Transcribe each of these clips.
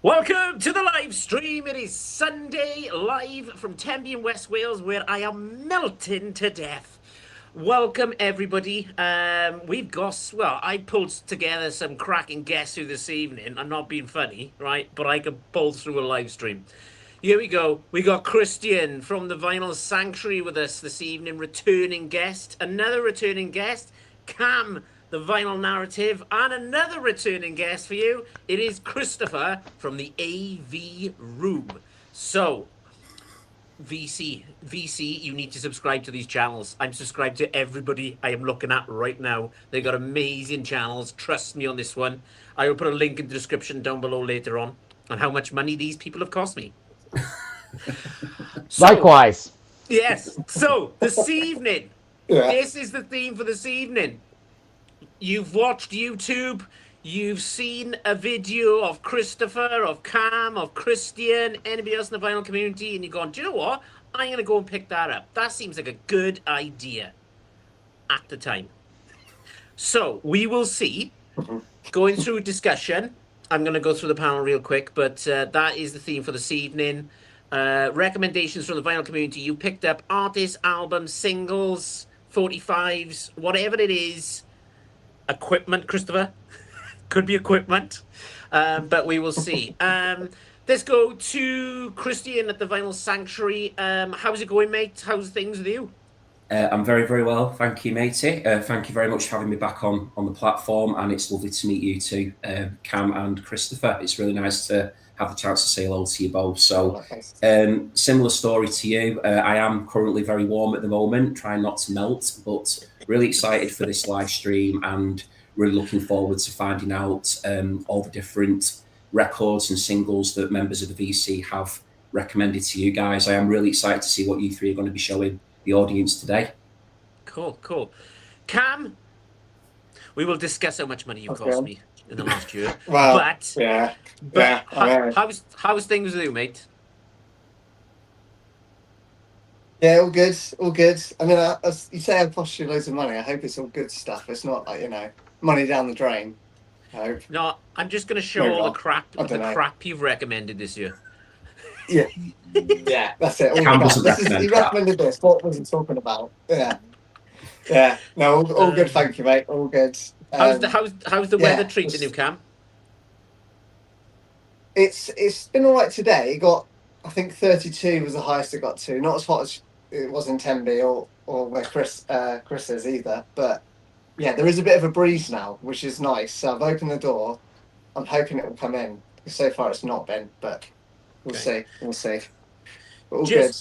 Welcome to the live stream. It is Sunday live from Tenby in West Wales, where I am melting to death. Welcome everybody. I pulled together some cracking guests who this evening. I'm not being funny, right? But I could pull through a live stream. Here we go. We got Christian from the Vinyl Sanctuary with us this evening, returning guest. Another returning guest, Cam, the Vinyl Narrative, and another returning guest for you. It is Christopher from the AV Room. So, VC, you need to subscribe to these channels. I'm subscribed to everybody I am looking at right now. They've got amazing channels. Trust me on this one. I will put a link in the description down below later on how much money these people have cost me. So, Likewise. yes. So, this evening, Yeah. this is the theme for this evening. You've watched YouTube, you've seen a video of Christopher, of Cam, of Christian, anybody else in the vinyl community, and you're going, do you know what? I'm going to go and pick that up. That seems like a good idea at the time. So, we will see. Going through discussion, I'm going to go through the panel real quick, but that is the theme for this evening. Recommendations from the vinyl community. You picked up artists, albums, singles, 45s, whatever it is. Equipment, Christopher. Could be equipment, but we will see. Let's go to Christian at the Vinyl Sanctuary. How's it going, mate? How's things with you? I'm very, very well. Thank you, matey. Thank you very much for having me back on the platform. And it's lovely to meet you too, Cam and Christopher. It's really nice to have the chance to say hello to you both. So, similar story to you. I am currently very warm at the moment, trying not to melt, but really excited for this live stream and really looking forward to finding out all the different records and singles that members of the VC have recommended to you guys. I am really excited to see what you three are going to be showing the audience today. Cool. Cam, we will discuss how much money you cost me in the last year. Well, but yeah. How's things with you, mate? Yeah, all good, all good. I mean, as you say, I cost you loads of money. I hope it's all good stuff. It's not like, money down the drain. I hope. No, I'm just going to show all the crap you've recommended this year. Yeah, yeah, that's it. Cam doesn't recommend he recommended this. What was he talking about? Yeah. No, all good. Thank you, mate. All good. How's the weather treating you, Cam? It's been all right today. It got, I think 32 was the highest it got to. Not as hot as it was in Tenby or where Chris is either. But yeah, there is a bit of a breeze now, which is nice. So I've opened the door. I'm hoping it will come in. So far, it's not been, but we'll see. We'll see. All good.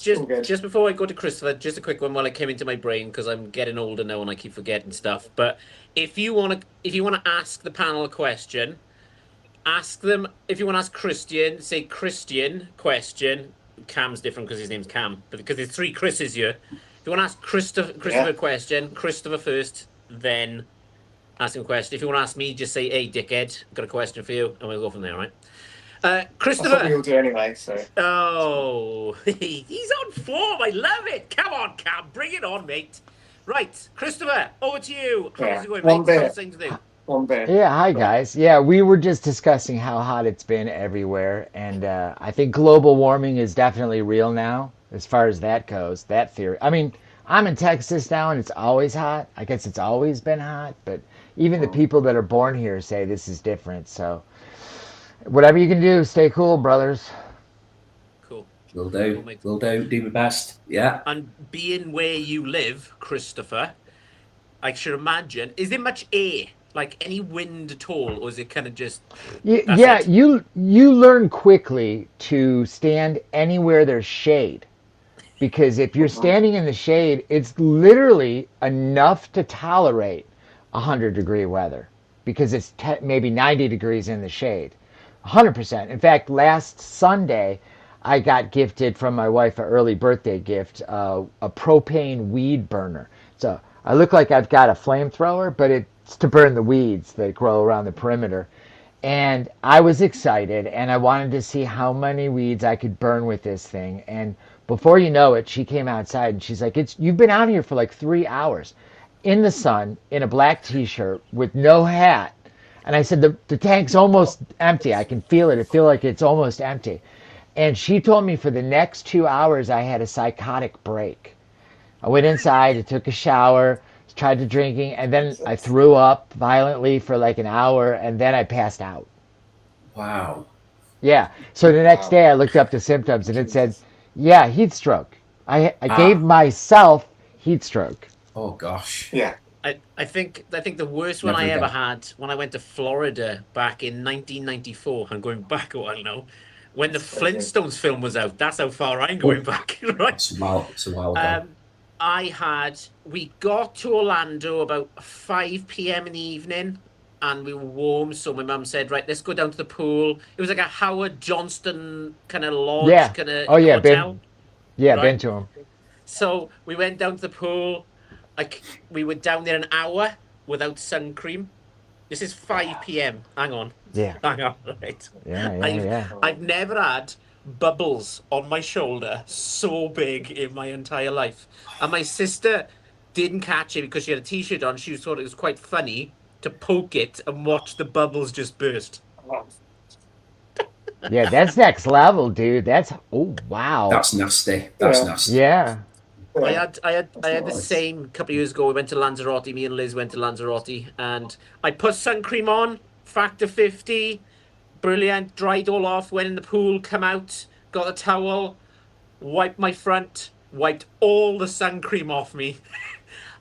Just before I go to Christopher, just a quick one while it came into my brain because I'm getting older now and I keep forgetting stuff. But if you want to ask the panel a question, ask them. If you want to ask Christian, say Christian question. Cam's different because his name's Cam, but because there's three Chris's here. If you want to ask Christopher a question, Christopher first, then ask him a question. If you want to ask me, just say, "Hey, dickhead, got a question for you," and we'll go from there. All right. Christopher. That's what we all do anyway. So. Oh, he's on form. I love it. Come on, Cam, bring it on, mate. Right, Christopher, over to you. How's it going, mate? How's things do? One bit. Yeah, hi guys. Yeah, we were just discussing how hot it's been everywhere, and I think global warming is definitely real now, as far as that goes. That theory. I mean, I'm in Texas now, and it's always hot. I guess it's always been hot, but even the people that are born here say this is different. So, whatever you can do, stay cool, brothers. Cool. Will do. Will do. Do my best. Yeah. And being where you live, Christopher, I should imagine, is there much air? Like any wind at all, or is it kind of just? Yeah, you learn quickly to stand anywhere there's shade, because if you're standing in the shade, it's literally enough to tolerate 100-degree weather, because it's maybe 90 degrees in the shade. 100%. In fact, last Sunday, I got gifted from my wife an early birthday gift, a propane weed burner. So I look like I've got a flamethrower, but it's to burn the weeds that grow around the perimeter. And I was excited, and I wanted to see how many weeds I could burn with this thing. And before you know it, she came outside, and she's like, "You've been out here for like 3 hours in the sun in a black T-shirt with no hat." And I said, the tank's almost empty. I can feel it. I feel like it's almost empty. And she told me for the next 2 hours, I had a psychotic break. I went inside, I took a shower, tried to drinking, and then I threw up violently for like an hour, and then I passed out. Wow. Yeah. So the next day I looked up the symptoms and it said, yeah, heat stroke. I gave myself heat stroke. Oh gosh. Yeah. I think the worst one Never I ever again. had when I went to Florida back in 1994. I'm going back a while now. When the Flintstones film was out, that's how far I'm going back, right? It's a while ago. We got to Orlando about 5 p.m. in the evening, and we were warm. So my mum said, "Right, let's go down to the pool." It was like a Howard Johnston kind of lodge, Yeah. kind of Oh, yeah, hotel. Yeah, Right. been to him. So we went down to the pool. We were down there an hour without sun cream. This is 5 p.m. Hang on, Yeah. hang on, right? Yeah. I've never had bubbles on my shoulder so big in my entire life. And my sister didn't catch it because she had a t-shirt on. She thought it was quite funny to poke it and watch the bubbles just burst. Yeah, that's next level, dude. That's, oh, wow. That's nasty. That's Yeah. nasty. Yeah. I had the nice. same a couple of years ago. We went to Lanzarote. Me and Liz went to Lanzarote, and I put sun cream on, factor 50, brilliant. Dried all off. Went in the pool, come out, got a towel, wiped my front, wiped all the sun cream off me,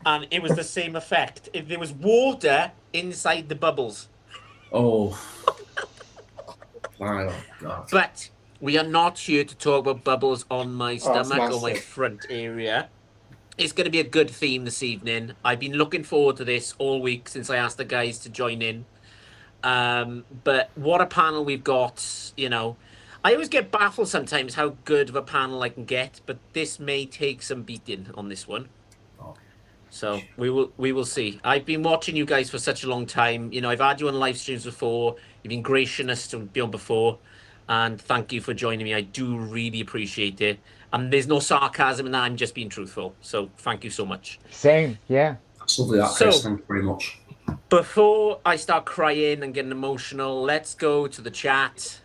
and it was the same effect. If there was water inside the bubbles, Oh. My God. but we are not here to talk about bubbles on my it's stomach or my nasty. front area. It's going to be a good theme this evening. I've been looking forward to this all week since I asked the guys to join in. But what a panel we've got, you know. I always get baffled sometimes how good of a panel I can get, but this may take some beating on this one. So we will see. I've been watching you guys for such a long time. You know, I've had you on live streams before. You've been gracious to be on before. And thank you for joining me. I do really appreciate it. And there's no sarcasm in that. I'm just being truthful. So thank you so much. Same. Yeah. That's lovely, that, So- Chris. Thank you very much. Before I start crying and getting emotional, let's go to the chat.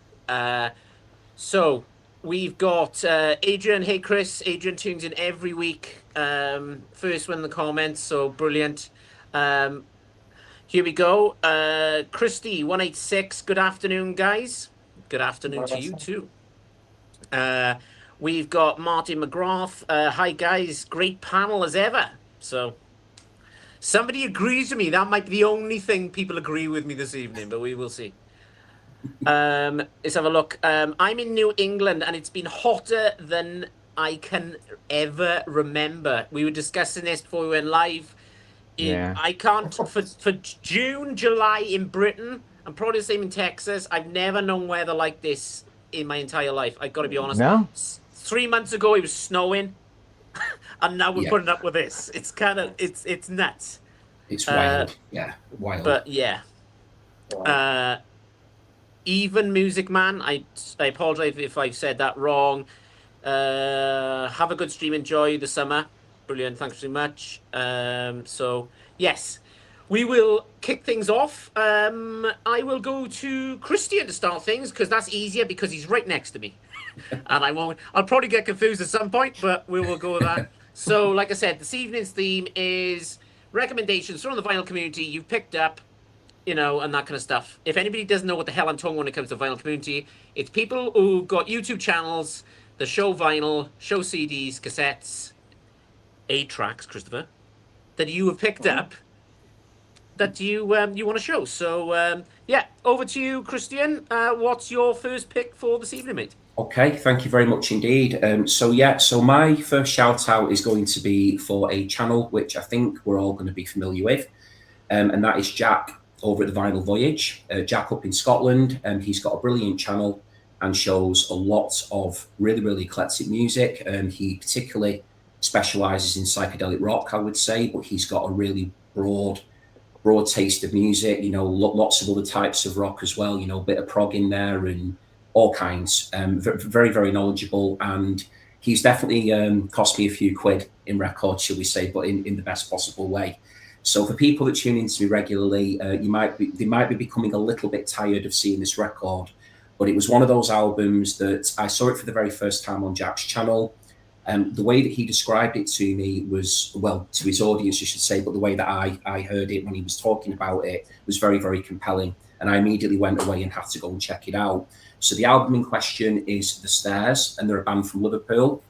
So we've got Adrian. Hey, Chris. Adrian tunes in every week. First one in the comments. So brilliant. Here we go. Christy 186. Good afternoon, guys. Good afternoon to you too. We've got Martin McGrath. Hi, guys. Great panel as ever. So somebody agrees with me. That might be the only thing people agree with me this evening, but we will see. Let's have a look. I'm in New England, and it's been hotter than I can ever remember. We were discussing this before we went live. Yeah. I can't for June, July in Britain. I'm probably the same in Texas. I've never known weather like this in my entire life. I've got to be honest. No? 3 months ago, it was snowing, and now we're Yeah. putting up with this. It's kind of it's nuts. It's wild. Yeah, wild. But yeah. Even Music Man, I apologize if I've said that wrong. Have a good stream. Enjoy the summer. Brilliant. Thanks very much. So, yes, we will kick things off. I will go to Christian to start things because that's easier because he's right next to me. And I'll probably get confused at some point, but we will go with that. So, like I said, this evening's theme is recommendations from the vinyl community you've picked up, you know, and that kind of stuff. If anybody doesn't know what the hell I'm talking when it comes to the vinyl community, it's people who got YouTube channels that show vinyl, show CDs, cassettes, 8-tracks, Christopher, that you have picked up that you want to show. So, yeah, over to you, Christian. What's your first pick for this evening, mate? Okay, thank you very much indeed. So my first shout out is going to be for a channel which I think we're all going to be familiar with, and that is Jack over at the Vinyl Voyage. Jack up in Scotland, and he's got a brilliant channel and shows a lot of really, really eclectic music. He particularly specialises in psychedelic rock, I would say, but he's got a really broad taste of music. You know, lots of other types of rock as well. You know, a bit of prog in there and all kinds. Very, very knowledgeable, and he's definitely cost me a few quid in records, shall we say, but in the best possible way. So for people that tune into me regularly, they might be becoming a little bit tired of seeing this record, but it was one of those albums that I saw it for the very first time on Jack's channel. The way that he described it to me was, well, to his audience, you should say, but the way that I heard it when he was talking about it was very, very compelling. And I immediately went away and had to go and check it out. So the album in question is The Stairs, and they're a band from Liverpool.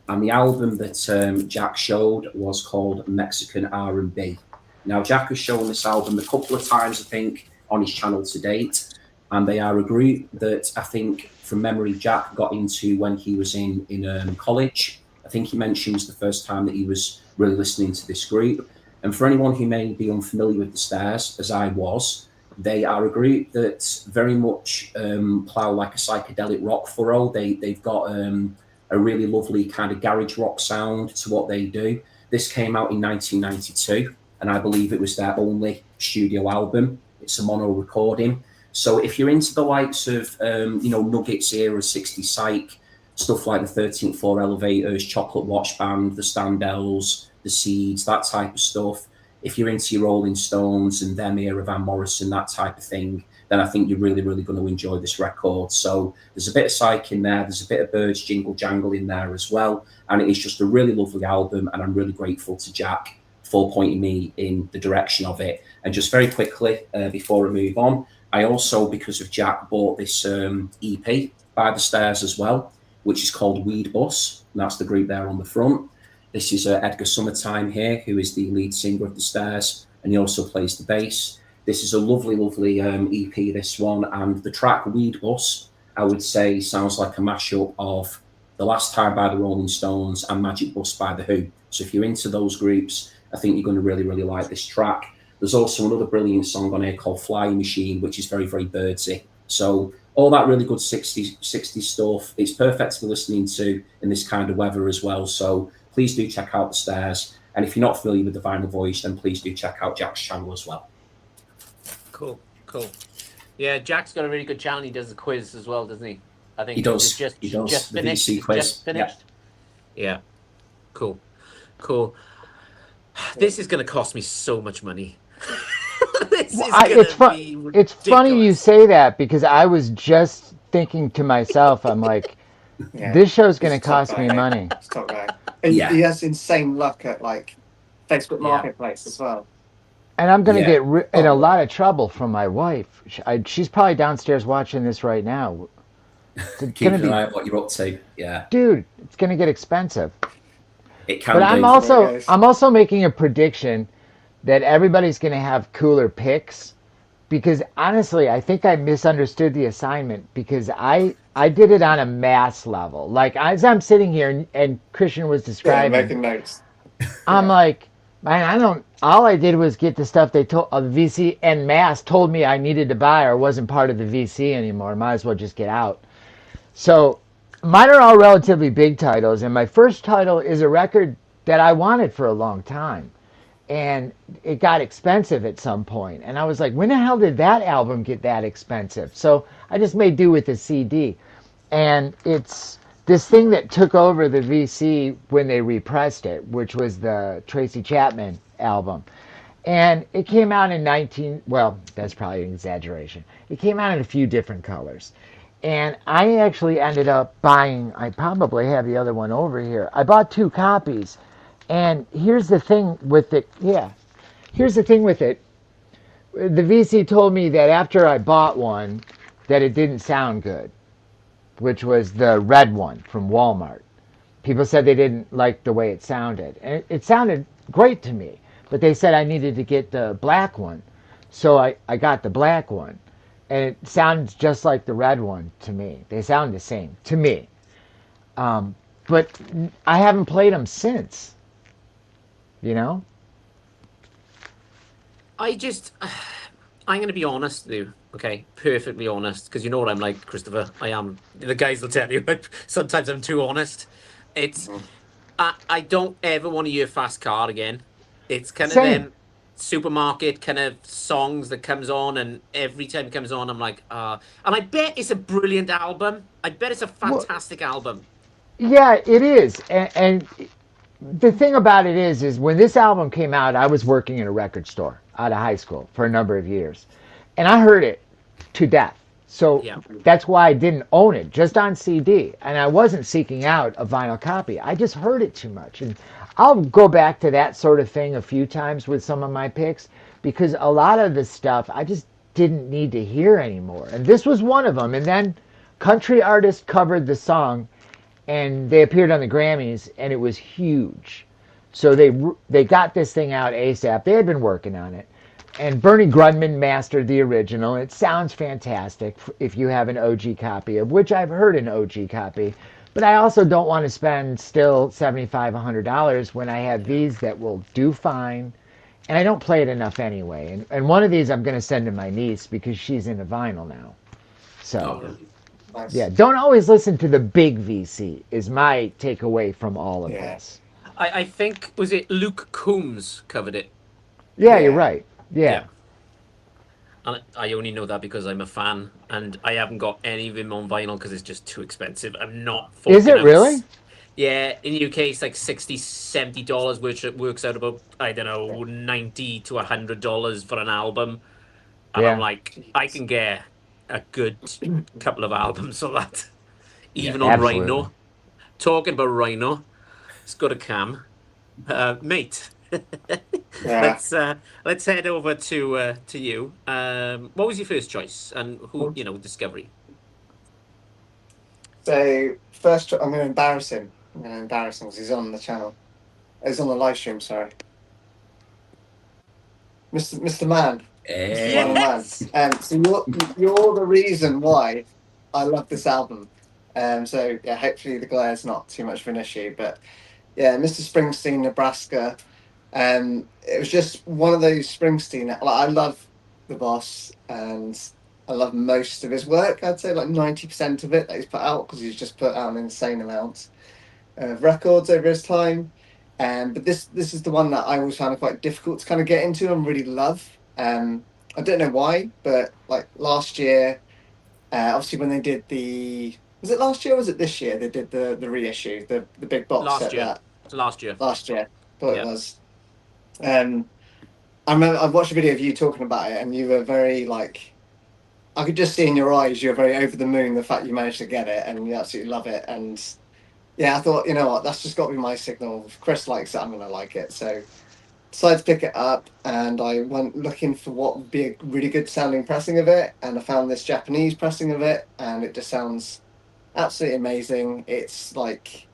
And the album that Jack showed was called Mexican R&B. Now, Jack has shown this album a couple of times, I think, on his channel to date. And they are a group that I think, from memory, Jack got into when he was in college. I think he mentions the first time that he was really listening to this group. And for anyone who may be unfamiliar with The Stairs, as I was, they are a group that very much plough like a psychedelic rock furrow. They've got a really lovely kind of garage rock sound to what they do. This came out in 1992, and I believe it was their only studio album. It's a mono recording. So if you're into the likes of, Nuggets era, 60 Psych, stuff like the 13th Floor Elevators, Chocolate Watch Band, the Standells, the Seeds, that type of stuff, if you're into your Rolling Stones and them era, Van Morrison, that type of thing, then I think you're really, really going to enjoy this record. So there's a bit of Psych in there, there's a bit of Birds Jingle Jangle in there as well, and it is just a really lovely album, and I'm really grateful to Jack for pointing me in the direction of it. And just very quickly, before we move on, I also, because of Jack, bought this EP by The Stairs as well, which is called Weed Bus, and that's the group there on the front. This is Edgar Summertime here, who is the lead singer of The Stairs, and he also plays the bass. This is a lovely, lovely EP, this one, and the track Weed Bus, I would say, sounds like a mashup of The Last Time by the Rolling Stones and Magic Bus by The Who. So if you're into those groups, I think you're going to really, really like this track. There's also another brilliant song on here called Flying Machine, which is very, very birdsy. So all that really good 60s stuff. It's perfect to be listening to in this kind of weather as well. So please do check out The Stairs. And if you're not familiar with the Vinyl Voyage, then please do check out Jack's channel as well. Cool. Yeah, Jack's got a really good channel. He does the quiz as well, doesn't he? I think He does. Just The finished. VC quiz. Just finished. Yeah. Cool. This is going to cost me so much money. It's funny you say that, because I was just thinking to myself, I'm like, this show's going to cost me money. It's top guy. And he has insane luck at like Facebook Marketplace as well. And I'm going to get in a lot of trouble from my wife. She's probably downstairs watching this right now. Keep an eye on what you're up to. Yeah, dude, it's going to get expensive. It can. But I'm also making a prediction that everybody's going to have cooler picks, because honestly, I think I misunderstood the assignment, because I did it on a mass level. Like, as I'm sitting here and Christian was describing, making notes. I'm like, man, all I did was get the stuff they told VC and Mass told me I needed to buy, or wasn't part of the VC anymore. Might as well just get out. So mine are all relatively big titles, and my first title is a record that I wanted for a long time, and it got expensive at some point, and I was like, when the hell did that album get that expensive? So I just made do with the CD, and it's this thing that took over the VC when they repressed it, which was the Tracy Chapman album. And it came out in that's probably an exaggeration. It came out in a few different colors. And I actually ended up buying, I probably have the other one over here. I bought 2 copies. And here's the thing with it. Here's the thing with it. The VC told me that after I bought one, that it didn't sound good, which was the red one from Walmart. People said they didn't like the way it sounded. And it sounded great to me, but they said I needed to get the black one. So I got the black one. And it sounds just like the red one to me. They sound the same to me. But I haven't played them since. You know? I'm going to be honest with you, okay? Perfectly honest, because you know what I'm like, Christopher. I am. The guys will tell you, sometimes I'm too honest. I don't ever want to hear Fast Car again. It's kind of them supermarket kind of songs that comes on, and every time it comes on, I'm like, and I bet it's a brilliant album. I bet it's a fantastic album. Yeah, it is. And the thing about it is when this album came out, I was working in a record store out of high school for a number of years, and I heard it to death. So Yeah. that's why I didn't own it, just on CD, and I wasn't seeking out a vinyl copy. I just heard it too much, and I'll go back to that sort of thing a few times with some of my picks because a lot of the stuff I just didn't need to hear anymore, and this was one of them. And then country artists covered the song and they appeared on the Grammys, and it was huge. So they got this thing out ASAP. They had been working on it, and Bernie Grundman mastered the original. It sounds fantastic if you have an OG copy, of which I've heard an OG copy. But I also don't want to spend still $75, $100 when I have these that will do fine, and I don't play it enough anyway. And one of these I'm going to send to my niece because she's into vinyl now. So. Oh, Nice. Yeah, don't always listen to the big VC is my takeaway from all of Yeah. this. I think, was it Luke Combs covered it? Yeah, Yeah. you're right. Yeah. And I only know that because I'm a fan, and I haven't got any of him on vinyl because it's just too expensive. I'm not. Is it forking out- really? Yeah, in the UK it's like $60, $70, which it works out about, I don't know, $90 to $100 for an album. And Yeah. I'm like, I can get a good couple of albums for that. Even Yeah, on absolutely. Rhino. Talking about Rhino, let's go to Cam. Mate, Yeah. let's head over to you. What was your first choice, and who Discovery? So first, I'm going to embarrass him. I'm going to embarrass him because he's on the channel. He's on the live stream. Sorry, Mr. Man. Eh, Yes! So you're the reason why I love this album. So yeah, hopefully the glare's not too much of an issue. But yeah, Mr. Springsteen, Nebraska. It was just one of those Springsteen. Like, I love the boss, and I love most of his work. I'd say like 90% of it that he's put out, because he's just put out an insane amount of records over his time. But this is the one that I always found it quite difficult to kind of get into and really love. I don't know why, but like last year, obviously when they did was it last year or was it this year? They did the reissue, the big box Last set year. that Last year. last year. Thought Yeah. it was. I remember I watched a video of you talking about it, and you were very like, I could just see in your eyes you were very over the moon the fact you managed to get it, and you absolutely love it. And yeah, I thought, you know what, that's just got to be my signal. If Chris likes it, I'm gonna like it. So decided to pick it up, and I went looking for what would be a really good sounding pressing of it, and I found this Japanese pressing of it, and it just sounds absolutely amazing. It's like,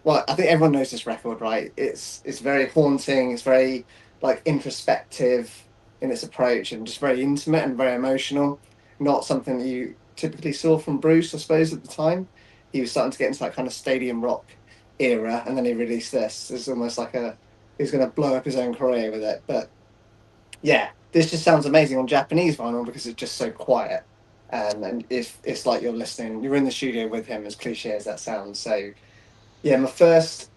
well, I think everyone knows this record, right? It's very haunting. It's very like introspective in its approach, and just very intimate and very emotional. Not something that you typically saw from Bruce, I suppose, at the time. He was starting to get into that kind of stadium rock era, and then he released this. It's almost like he's going to blow up his own career with it. But yeah, this just sounds amazing on Japanese vinyl because it's just so quiet. And it's like you're listening, you're in the studio with him, as cliche as that sounds. So yeah, my first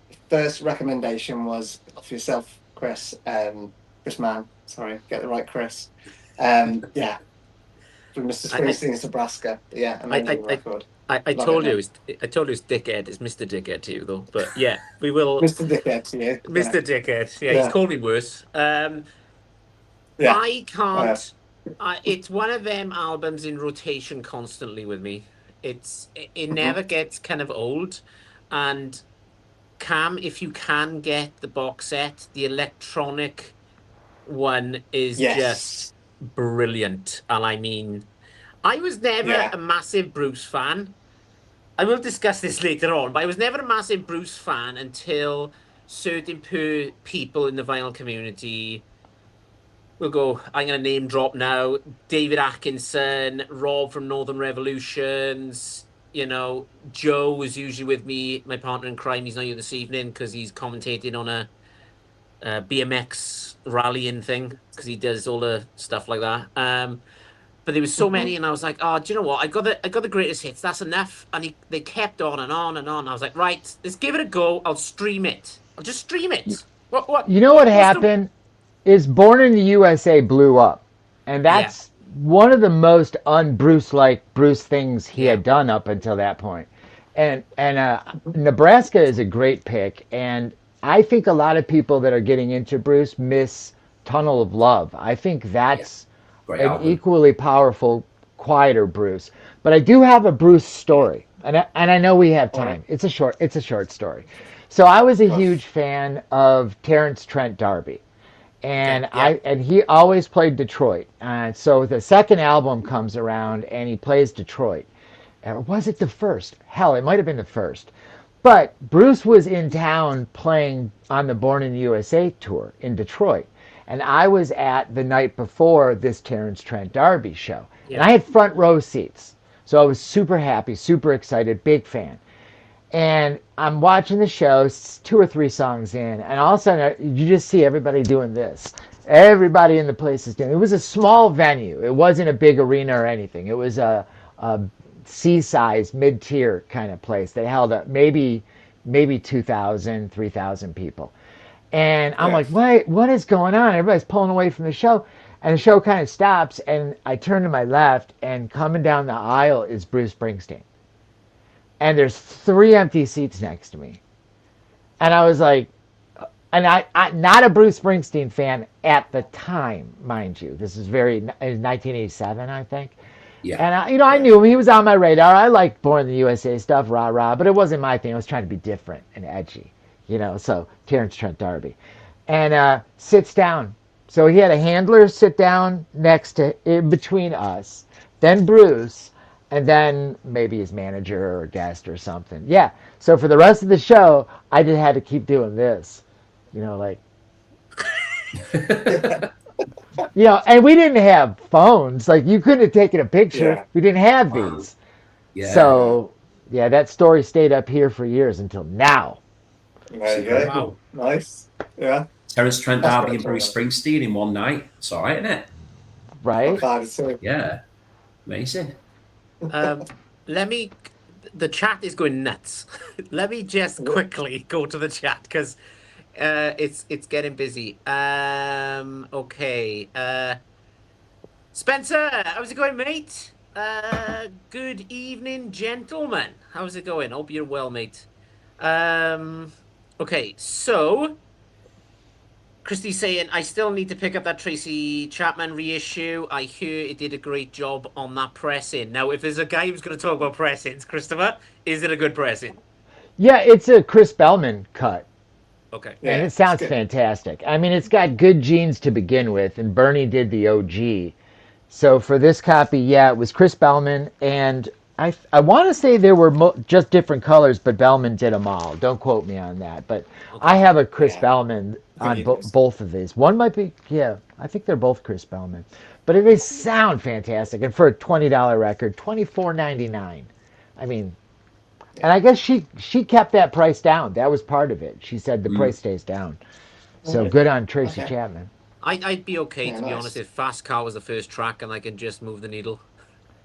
recommendation was for yourself, Chris. Chris Mann, sorry, get the right Chris. Yeah, from Mr. Springsteen's Nebraska. Yeah, amazing record. I Love told it, you, I told you it's Dickhead. It's Mr. Dickhead to you though. But yeah, we will. Mr. Dickhead to you. Mr. Dickhead. Yeah, Yeah. he's called me worse. Yeah. I can't. It's one of them albums in rotation constantly with me. It never gets kind of old, and Cam, if you can get the box set, the electronic one is Yes. just brilliant. And I mean, I was never Yeah. a massive Bruce fan. I will discuss this later on, but I was never a massive Bruce fan until certain people in the vinyl community. We'll go, I'm going to name drop now. David Atkinson, Rob from Northern Revolutions. Joe was usually with me, my partner in crime. He's not here this evening because he's commentating on a BMX rallying thing because he does all the stuff like that. But there was so many, and I was like, "Oh, do you know what? I got the greatest hits. That's enough." And they kept on and on and on. I was like, "Right, let's give it a go. I'll stream it. I'll just stream it." What? You know what what's the- happened is Born in the USA blew up. And that's one of the most un-Bruce-like Bruce things he had done up until that point. And Nebraska is a great pick, and I think a lot of people that are getting into Bruce miss Tunnel of Love. I think that's Great an album. equally powerful, quieter Bruce. But I do have a Bruce story, and I know we have time. It's a short story. So I was a huge fan of Terrence Trent D'Arby, and Okay, yeah. he always played Detroit. So the second album comes around, and he plays Detroit. Or was it the first? Hell, it might have been the first. But Bruce was in town playing on the Born in the USA tour in Detroit. And I was at the night before this Terrence Trent D'Arby show. And Yeah. I had front row seats. So I was super happy, super excited, big fan. And I'm watching the show, 2 or 3 songs in, and all of a sudden you just see everybody doing this. Everybody in the place is doing it. It was a small venue. It wasn't a big arena or anything. It was a C-size, mid-tier kind of place. They held up maybe 2,000, 3,000 people. And I'm Yeah. like, what is going on? Everybody's pulling away from the show. And the show kind of stops, and I turn to my left, and coming down the aisle is Bruce Springsteen. And there's 3 empty seats next to me. And I was like, and I not a Bruce Springsteen fan at the time, mind you. This is 1987, I think. Yeah. And I knew him. He was on my radar. I liked Born in the USA stuff, rah rah, but it wasn't my thing. I was trying to be different and edgy, So Terrence Trent D'Arby, and sits down. So he had a handler sit down next to, in between us, then Bruce, and then maybe his manager or guest or something. Yeah. So for the rest of the show, I just had to keep doing this, like. And we didn't have phones. Like, you couldn't have taken a picture. Yeah. We didn't have Wow. these. Yeah. So, yeah, that story stayed up here for years until now, There you go. Wow. Nice. Yeah. Terence Trent That's D'Arby very and Bruce cool. Springsteen in one night. It's all right, isn't it? right? Bad, so Yeah. Amazing. Let me. The chat is going nuts. Let me just quickly go to the chat because it's getting busy. Okay. Spencer, how's it going, mate? Good evening, gentlemen. How's it going? Hope you're well, mate. Okay, so Christy's saying, I still need to pick up that Tracy Chapman reissue. I hear it did a great job on that pressing. Now, if there's a guy who's going to talk about pressings, Christopher, is it a good pressing? Yeah, it's a Chris Bellman cut, Okay. yeah, and it sounds it's good. fantastic. I mean, it's got good genes to begin with, and Bernie did the OG. So for this copy, yeah, it was Chris Bellman, and I want to say there were just different colors, but Bellman did them all. Don't quote me on that, but I have a Chris Bellman on both of these. One might be, yeah, I think they're both Chris Bellman, but they sound fantastic. And for a $20 record, $24.99. I mean, and I guess she kept that price down. That was part of it. She said the price stays down. So good on Tracy Chapman. I'd be okay, Yeah, to be nice. honest, if Fast Car was the first track and I can just move the needle.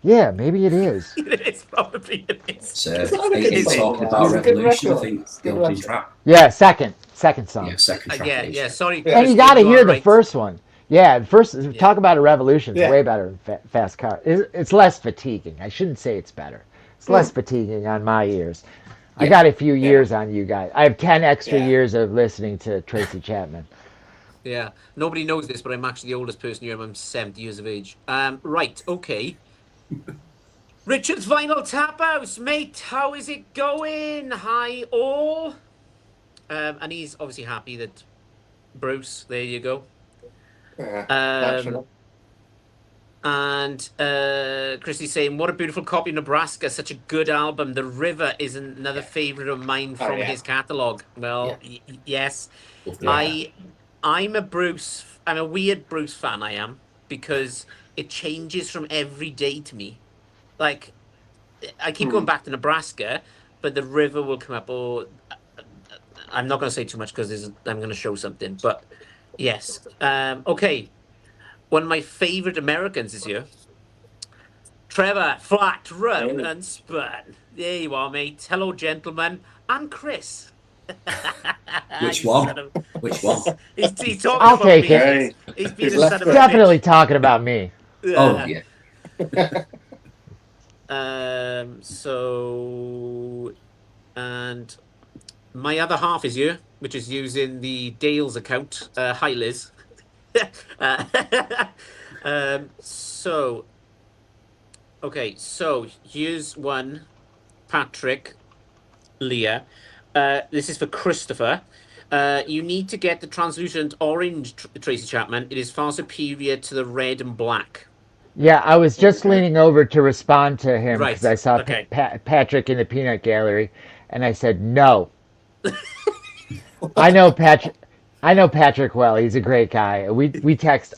Yeah, maybe it is. It's probably it is. So, It's not a good it's song, talking yeah. about It's a good Revolution, I record. think, It's a the good opening record. track. Yeah, second song. Yeah, second track. Yeah, it is, yeah. Sorry, And you Christy, got to you hear are the right. first one. Yeah, the first. Talk about a revolution. It's Yeah. way better than Fast Car. It's less fatiguing. I shouldn't say it's better. It's less fatiguing on my ears. I Yeah. got a few years on you guys. I have 10 extra Yeah. years of listening to Tracy Chapman. Yeah, nobody knows this, but I'm actually the oldest person here. I'm 70 years of age. Right, okay. Richard's Vinyl Tap House, mate. How is it going? Hi, all. And he's obviously happy that Bruce. There you go. Yeah, Um, naturally. And Christy's saying, what a beautiful copy of Nebraska. Such a good album. The River is another favorite of mine from yeah. his catalog. Well, yes. Love the- I'm a weird Bruce fan, I am, because it changes from every day to me. Like, I keep going back to Nebraska, but the River will come up. Or I'm not going to say too much because I'm going to show something. But yes, okay. One of my favorite Americans is here. Trevor, Flat, Roan, and Spun. There you are, mate. Hello, gentlemen. And Chris. Which You one? son of- Which one? He's talking I'll about take me. it. He's being He's a left son of a it. Definitely talking about me. bitch. Oh, yeah. So, and my other half is here, which is using the Dale's account. Hi, Liz. uh, so, okay, so here's one, Patrick, Leah. This is for Christopher. You need to get the translucent orange, Tracy Chapman. It is far superior to the red and black. Yeah, I was just Okay. leaning over to respond to him Right. because I saw Okay. Patrick in the peanut gallery, and I said no. I know Patrick. I know Patrick well. He's a great guy. We text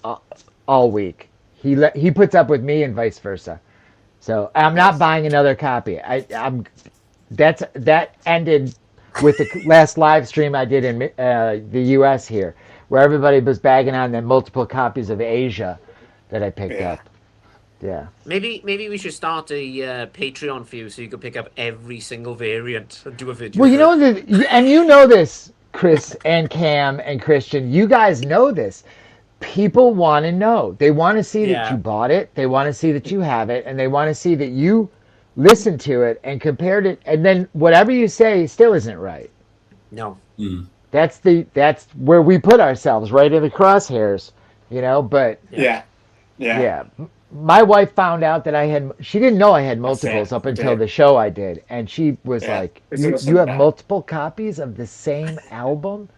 all week. He puts up with me and vice versa. So I'm not Nice. buying another copy. That ended with the last live stream I did in the U.S. here, where everybody was bagging on the multiple copies of Asia that I picked Yeah. up. Yeah. Maybe we should start a Patreon for you so you can pick up every single variant and do a video. Well, you for know it. and you know this, Chris and Cam and Christian. You guys know this. People want to know. They want to see that Yeah. you bought it. They want to see that you have it, and they want to see that you listened to it and compared it. And then whatever you say still isn't right. No. Mm. That's where we put ourselves, right in the crosshairs, you know. But Yeah. Yeah. yeah, my wife found out that she didn't know I had That's multiples it. up until Yeah. the show I did, and she was Yeah. like, It's you awesome, have yeah. multiple copies of the same album?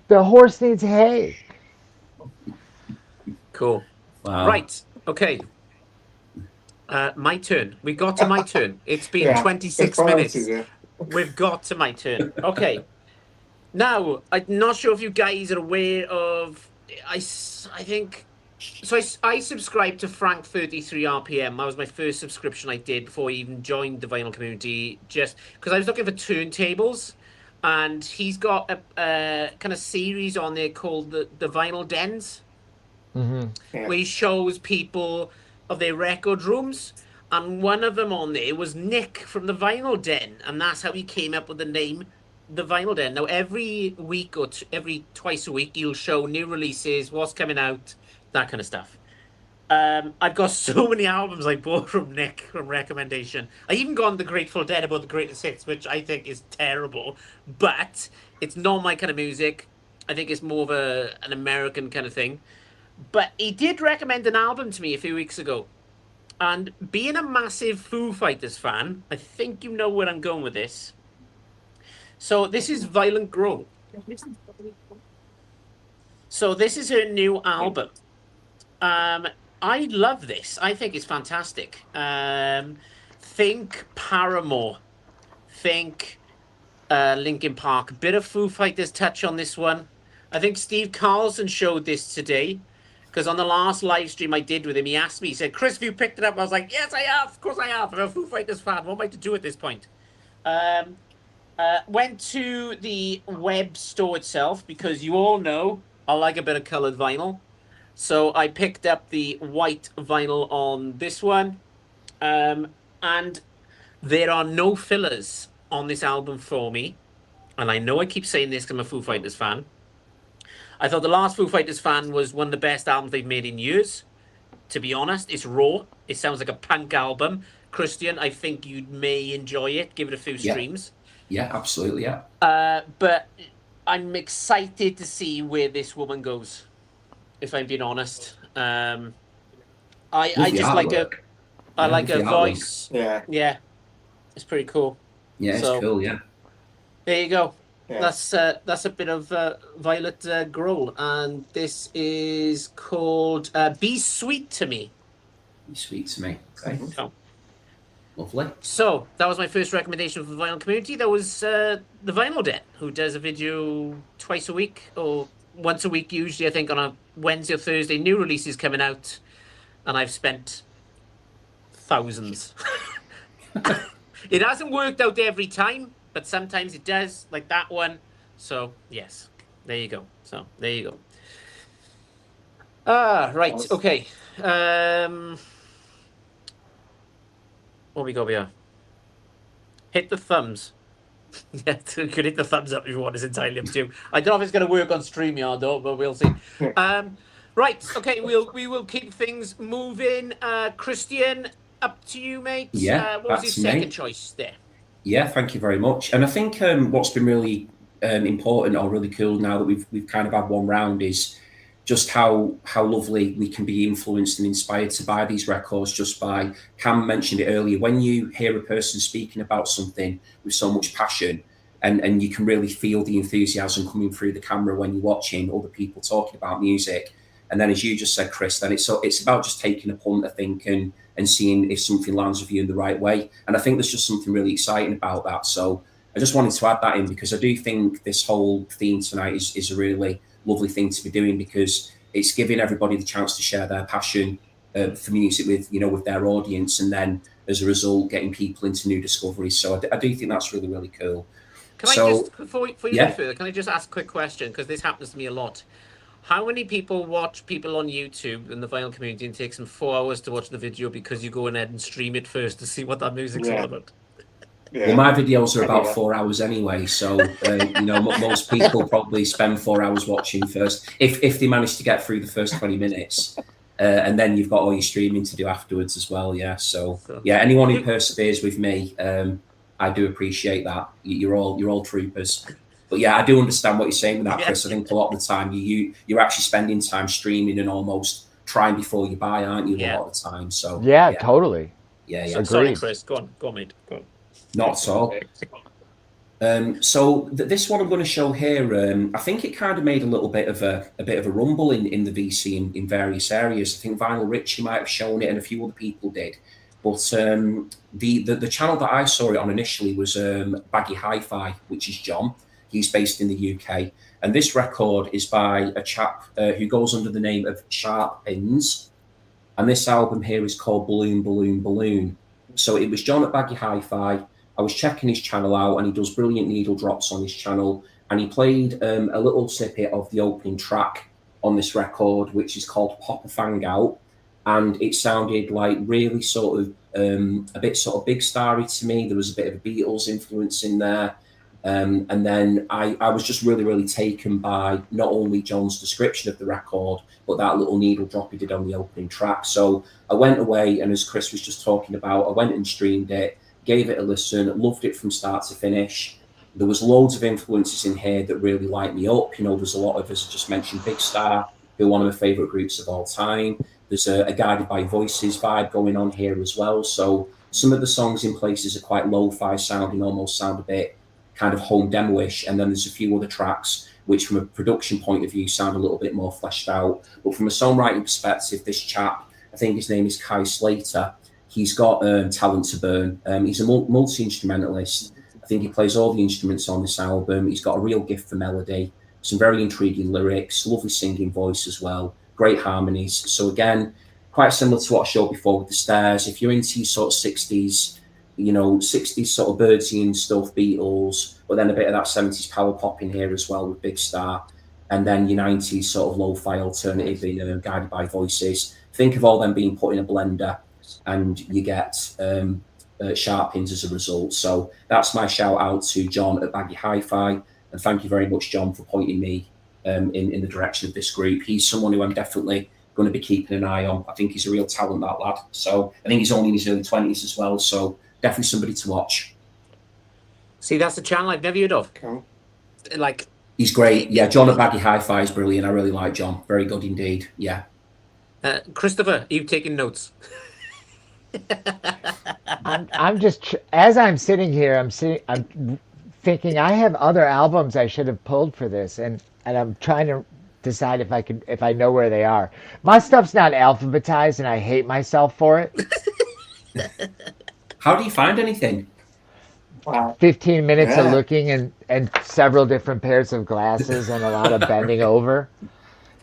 The horse needs hay. Cool. Wow. Right. Okay. My turn. We got to my turn. It's been Yeah. 26 The priorities, minutes. yeah. We've got to my turn. Okay. Now, I'm not sure if you guys are aware of. I think. So I subscribed to Frank 33 RPM. That was my first subscription I did before I even joined the vinyl community. Just because I was looking for turntables, and he's got a kind of series on there called the Vinyl Dens, Hmm. Yeah. where he shows people of their record rooms. And one of them on there was Nick from the Vinyl Den, and that's how he came up with the name, the Vinyl Den. Now every week or every twice a week, he'll show new releases, what's coming out, that kind of stuff. I've got so many albums I bought from Nick from recommendation. I even got on the Grateful Dead about the greatest hits, which I think is terrible, but it's not my kind of music. I think it's more of an American kind of thing. But he did recommend an album to me a few weeks ago. And being a massive Foo Fighters fan, I think you know where I'm going with this. So this is Violent Grow. So this is her new album. I love this. I think it's fantastic. Think Paramore. Think Linkin Park. A bit of Foo Fighters touch on this one. I think Steve Carlson showed this today. Because on the last live stream I did with him, he asked me, he said, Chris, have you picked it up? I was like, yes, I have. Of course I have. I'm a Foo Fighters fan. What am I to do at this point? Went to the web store itself because you all know I like a bit of colored vinyl. So I picked up the white vinyl on this one. And there are no fillers on this album for me. And I know I keep saying this because I'm a Foo Fighters fan. I thought the last Foo Fighters fan was one of the best albums they've made in years. To be honest, it's raw. It sounds like a punk album. Christian, I think you may enjoy it. Give it a few Yeah. streams. Yeah, absolutely. Yeah. But I'm excited to see where this woman goes. If I'm being honest, I Love the just like artwork. I Yeah, like love her the artwork. voice. Yeah. Yeah, it's pretty cool. Yeah, it's So- cool. Yeah. There you go. Yeah. That's a bit of Violet Grohl, and this is called "Be Sweet to Me." You speak to me. Okay. Oh. Lovely. So that was my first recommendation for the vinyl community. That was the Vinyl Den, who does a video twice a week or once a week, usually I think on a Wednesday or Thursday. New releases coming out, and I've spent thousands. It hasn't worked out every time, but sometimes it does, like that one. So yes, there you go. So there you go. Right. Awesome. Okay. What we got here? Hit the thumbs. Yeah, you could hit the thumbs up if you want. It's entirely up to you. I don't know if it's going to work on StreamYard though, but we'll see. Right. Okay. We will keep things moving. Christian, up to you, mate. Yeah, what was that's your me. second choice there? Yeah, thank you very much. And I think what's been really important or really cool now that we've kind of had one round is just how lovely we can be influenced and inspired to buy these records just by, Cam mentioned it earlier, when you hear a person speaking about something with so much passion, and you can really feel the enthusiasm coming through the camera when you're watching other people talking about music. And then, as you just said, Chris, then it's about just taking a punt, I think, and seeing if something lands with you in the right way. And I think there's just something really exciting about that. So I just wanted to add that in because I do think this whole theme tonight is a really lovely thing to be doing, because it's giving everybody the chance to share their passion for music with their audience, and then as a result getting people into new discoveries. So I do think that's really, really cool. Can I just, before you go further, can I just ask a quick question? Because this happens to me a lot. How many people watch people on YouTube in the vinyl community and it takes them 4 hours to watch the video because you go ahead and stream it first to see what that music's all about? Yeah. Well, my videos are about 4 hours anyway, so most people probably spend 4 hours watching first, if they manage to get through the first 20 minutes, and then you've got all your streaming to do afterwards as well. Yeah, so yeah, anyone who perseveres with me, I do appreciate that. You're all troopers. But yeah, I do understand what you're saying with that, Chris. I think a lot of the time you're actually spending time streaming and almost trying before you buy, aren't you? A lot of the time. So yeah. Totally. Yeah. Agreed. Sorry, Chris. Go on, mate. Go on. Not at all. So this one I'm going to show here, I think it kind of made a bit of a rumble in the VC in various areas. I think Vinyl Richie might have shown it, and a few other people did. But the channel that I saw it on initially was Baggy Hi-Fi, which is John. He's based in the UK, and this record is by a chap who goes under the name of Sharp Pins, and this album here is called Balloon Balloon Balloon. So it was John at Baggy Hi-Fi. I was checking his channel out, and he does brilliant needle drops on his channel, and he played a little snippet of the opening track on this record, which is called Pop a Fang Out, and it sounded like really sort of a bit sort of Big Starry to me. There was a bit of a Beatles influence in there. And then I was just really, really taken by not only John's description of the record, but that little needle drop he did on the opening track. So I went away, and as Chris was just talking about, I went and streamed it, gave it a listen, loved it from start to finish. There was loads of influences in here that really light me up. There's a lot of, as I just mentioned, Big Star, who are one of my favourite groups of all time. There's a Guided by Voices vibe going on here as well. So some of the songs in places are quite lo-fi sounding, almost sound a bit kind of home demo-ish, and then there's a few other tracks which from a production point of view sound a little bit more fleshed out. But from a songwriting perspective, this chap, I think his name is Kai Slater, he's got talent to burn. He's a multi-instrumentalist. I think he plays all the instruments on this album. He's got a real gift for melody, some very intriguing lyrics, lovely singing voice as well, great harmonies. So again, quite similar to what I showed before with The Stairs. If you're into your sort of 60s, 60s sort of Birdsey and stuff, Beatles, but then a bit of that 70s power pop in here as well with Big Star, and then your 90s sort of lo-fi alternative Guided by Voices. Think of all them being put in a blender, and you get Sharp Pins as a result. So that's my shout out to John at Baggy Hi-Fi, and thank you very much, John, for pointing me in the direction of this group. He's someone who I'm definitely going to be keeping an eye on. I think he's a real talent, that lad. So I think he's only in his early 20s as well, so definitely somebody to watch. See, that's a channel I've never heard of. Cool. Like, he's great. Yeah, John at Baggy Hi-Fi is brilliant. I really like John. Very good indeed. Yeah. Christopher, are you taking notes? I'm just as I'm sitting here, I'm thinking I have other albums I should have pulled for this, and I'm trying to decide if I know where they are. My stuff's not alphabetized, and I hate myself for it. How do you find anything? Wow. 15 minutes of looking and several different pairs of glasses and a lot of bending over.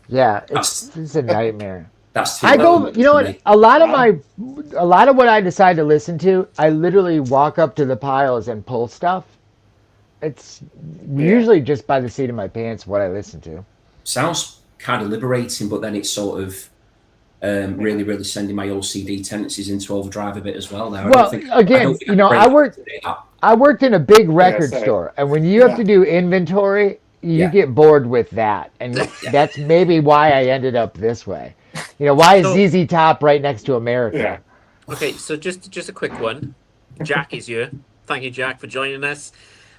Yeah, it's a nightmare. That's too I go, low you know for what? me. A lot of what I decide to listen to, I literally walk up to the piles and pull stuff. It's usually just by the seat of my pants what I listen to. Sounds kind of liberating, but then it's sort of really, really sending my OCD tendencies into overdrive a bit as well. Now, Well, again, I worked in a big record store, and when you have to do inventory, you get bored with that, and that's maybe why I ended up this way. Why is ZZ Top right next to America? Okay, so just a quick one. Jack is here. Thank you, Jack, for joining us.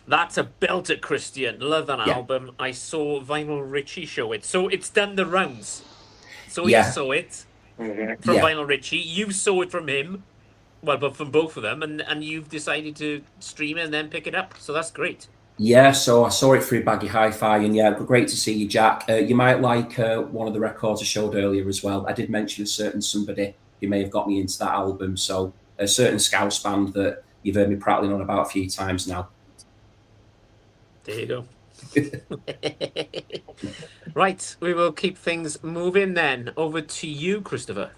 That's a belter, Christian. Love that Yeah. album. I saw Vinyl Richie show it, so it's done the rounds. So he Yeah. saw it Mhm. from Yeah. Vinyl Richie. You saw it from him. Well, but from both of them, and you've decided to stream it and then pick it up. So that's great. Yeah, so I saw it through Baggy Hi-Fi, and yeah, great to see you, Jack. You might like one of the records I showed earlier as well. I did mention a certain somebody who may have got me into that album, so a certain Scouse band that you've heard me prattling on about a few times now. There you go. Right, we will keep things moving then. Over to you, Christopher.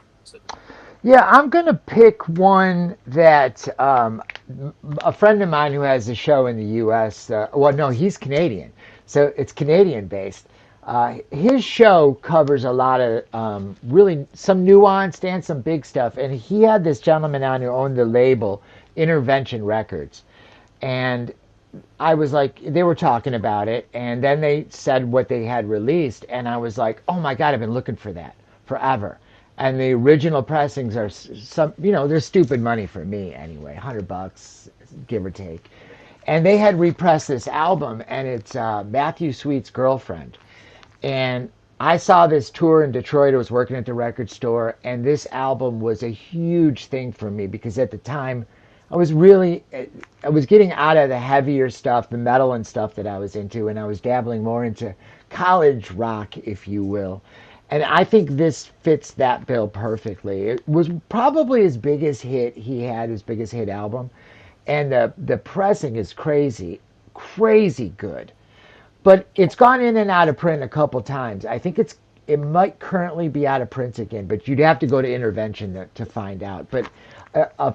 Yeah, I'm going to pick one that a friend of mine who has a show in the U.S. Well, no, he's Canadian, so it's Canadian based. His show covers a lot of really some nuanced and some big stuff. And he had this gentleman on who owned the label Intervention Records. And I was like, they were talking about it, and then they said what they had released, and I was like, oh my God, I've been looking for that forever. And the original pressings are some, they're stupid money for me anyway, $100, give or take. And they had repressed this album, and it's Matthew Sweet's Girlfriend. And I saw this tour in Detroit. I was working at the record store, and this album was a huge thing for me because at the time, I was getting out of the heavier stuff, the metal and stuff that I was into, and I was dabbling more into college rock, if you will. And I think this fits that bill perfectly. It was probably his biggest hit he had, his biggest hit album. And the pressing is crazy, crazy good. But it's gone in and out of print a couple times. I think it might currently be out of print again, but you'd have to go to Intervention to find out. But a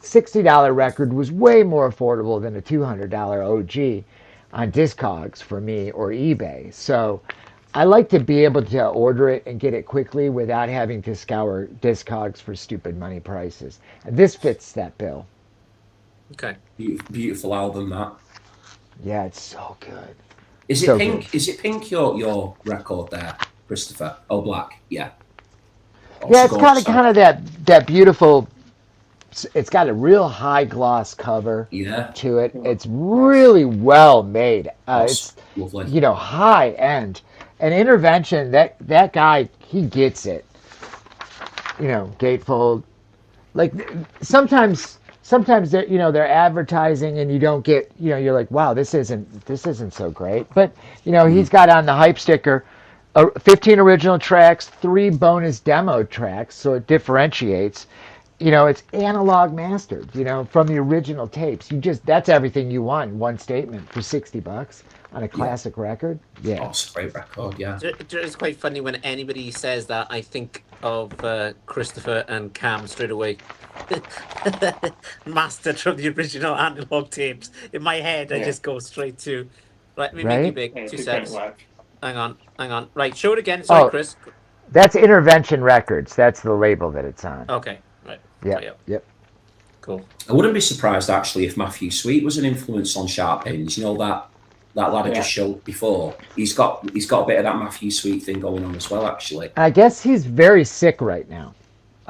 $60 record was way more affordable than a $200 OG on Discogs for me or eBay. So I like to be able to order it and get it quickly without having to scour Discogs for stupid money prices. And this fits that bill. Okay. Beautiful album, that. Yeah, it's so good. Is it So Pink? good. Is it Pink? Your record there, Christopher? Oh, Black. Yeah. Yeah, it's Also kind of that beautiful. It's got a real high gloss cover Yeah. to it. It's really well made. It's Lovely. high end. And Intervention, that guy, he gets it. Gatefold. Like sometimes they're advertising and you don't get, you're like, wow, this isn't so great. But he's got on the hype sticker 15 original tracks, 3 bonus demo tracks, so it differentiates. It's analog mastered, from the original tapes. That's everything you want in one statement for $60 on a classic record. Yeah. Oh, it's a great record, yeah. It's quite funny when anybody says that. I think of Christopher and Cam straight away. Mastered from the original analog tapes. In my head, I just go straight to. Right, let me make you Right? big. Yeah, 2 good seconds. work. Hang on. Right, show it again. Sorry, Oh. Chris. That's Intervention Records. That's the label that it's on. Okay, right. Yep. Cool. I wouldn't be surprised actually if Matthew Sweet was an influence on Sharp Pins. that lad I just showed before. He's got a bit of that Matthew Sweet thing going on as well, actually. I guess he's very sick right now.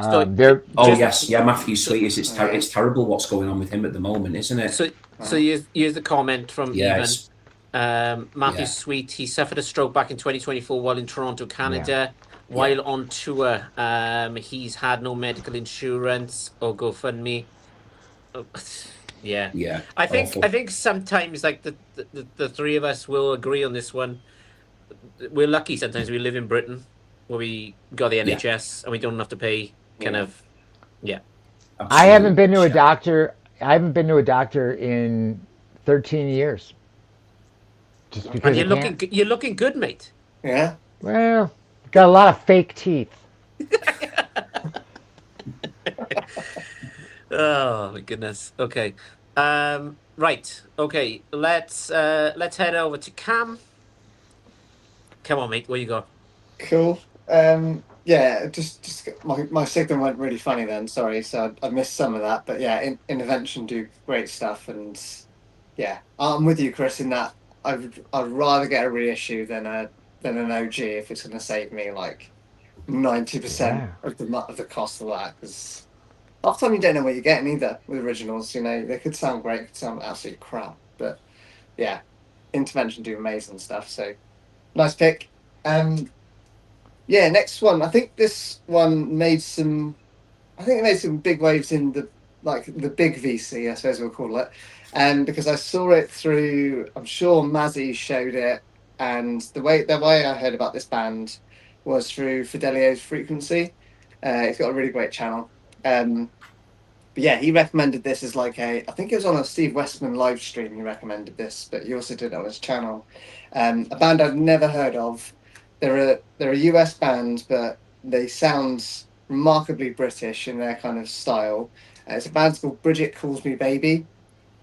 So- Matthew Sweet is it's terrible what's going on with him at the moment, isn't it? So here's the comment from Yes. Evan. Matthew Yeah. Sweet, he suffered a stroke back in 2024 while in Toronto, Canada. While on tour, he's had no medical insurance or GoFundMe. Oh, yeah. Yeah. I think awful. sometimes like the three of us will agree on this one. We're lucky sometimes we live in Britain where we got the NHS and we don't have to pay kind of I haven't been to a Absolutely. doctor. I haven't been to a doctor in 13 years. Just because and you're looking good, mate. Yeah. Well, got a lot of fake teeth. Oh my goodness. Okay. Right. Okay. Let's head over to Cam. Come on, mate. Where you go? Cool. Yeah, just my signal went really funny then. Sorry, so I missed some of that. But yeah, Intervention do great stuff, and yeah, I'm with you, Chris. In that, I'd rather get a reissue than an OG if it's going to save me like 90% of the cost of that. Because half the time you don't know what you're getting either with originals. You know, they could sound great, could sound absolute crap, but yeah, Intervention do amazing stuff. So nice pick. Yeah, next one. I think this one made some. I think it made some big waves in the big VC, I suppose we'll call it. Because I saw it through. I'm sure Mazzy showed it, and the way I heard about this band was through Fidelio's Frequency. He's got a really great channel. But yeah, he recommended this as like I think it was on a Steve Westman live stream. He recommended this, but he also did it on his channel. A band I've never heard of. They're a US band, but they sound remarkably British in their kind of style. It's a band called Bridget Calls Me Baby.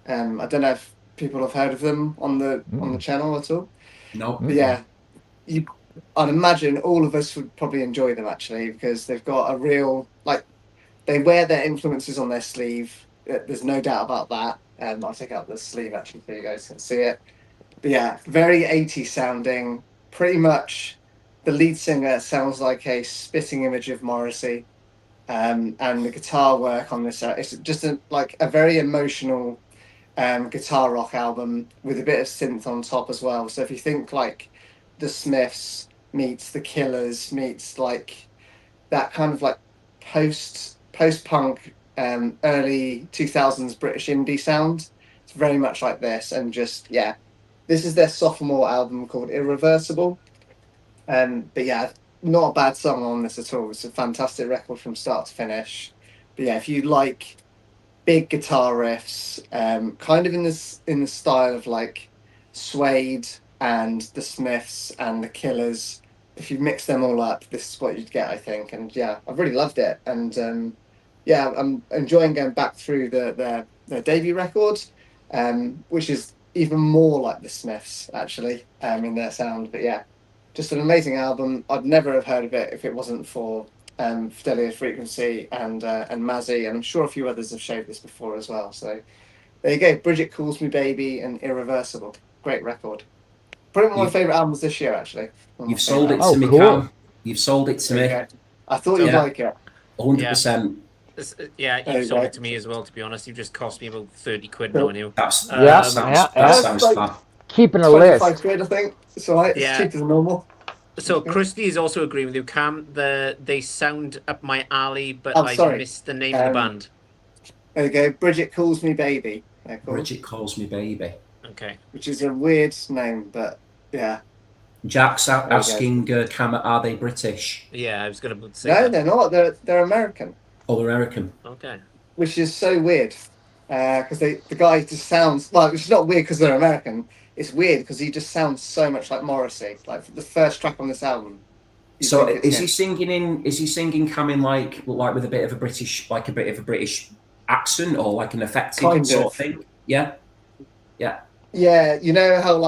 I don't know if people have heard of them on the channel at all. No. But yeah, I'd imagine all of us would probably enjoy them actually because they've got a real they wear their influences on their sleeve. There's no doubt about that. I'll take out the sleeve actually so you guys can see it. But yeah, very 80s sounding. Pretty much the lead singer sounds like a spitting image of Morrissey. And the guitar work on this, it's just a very emotional guitar rock album with a bit of synth on top as well. So if you think like the Smiths meets the Killers meets like that kind of like post-punk early 2000s British indie sound, it's very much like this. And just this is their sophomore album called Irreversible. But yeah, not a bad song on this at all. It's a fantastic record from start to finish. But yeah, if you like big guitar riffs, kind of in the style of like Suede and the Smiths and the Killers, if you mix them all up, this is what you'd get, I think. And yeah, I've really loved it. And yeah, I'm enjoying going back through their debut record, which is even more like the Smiths actually in their sound. But yeah, just an amazing album. I'd never have heard of it if it wasn't for Fidelio's Frequency and Mazzy, and I'm sure a few others have showed this before as well. So there you go, Bridget Calls Me Baby and Irreversible. Great record. Probably one of my favourite albums this year, actually. You've sold it to me, cool. Cam. You've sold it to me. Okay. I thought you'd like it. 100%. Yeah, There you you sold go. it to me as well, to be honest. You've just cost me about 30 quid knowing you. That sounds fab. Keeping a 25 list. quid, I think. It's alright. Yeah. It's cheaper than normal. So Christy is also agreeing with you, Cam. They sound up my alley, but Oh, I sorry. missed the name of the band. There you go. Bridget Calls Me Baby. They're called, Bridget Calls Me Baby. Okay. which is a weird name, but yeah. Jack's asking Cam, are they British? Yeah, I was going to say No, that. they're not. They're American, Oh, they're American. Okay. which is so weird. Because the guy just sounds it's not weird because they're American. It's weird because he just sounds so much like Morrissey. Like the first track on this album. you So think it's is him. he singing in? Is he singing Cam in like with a bit of a British accent or like an affected Kind sort of. of thing? Yeah. Yeah, you know how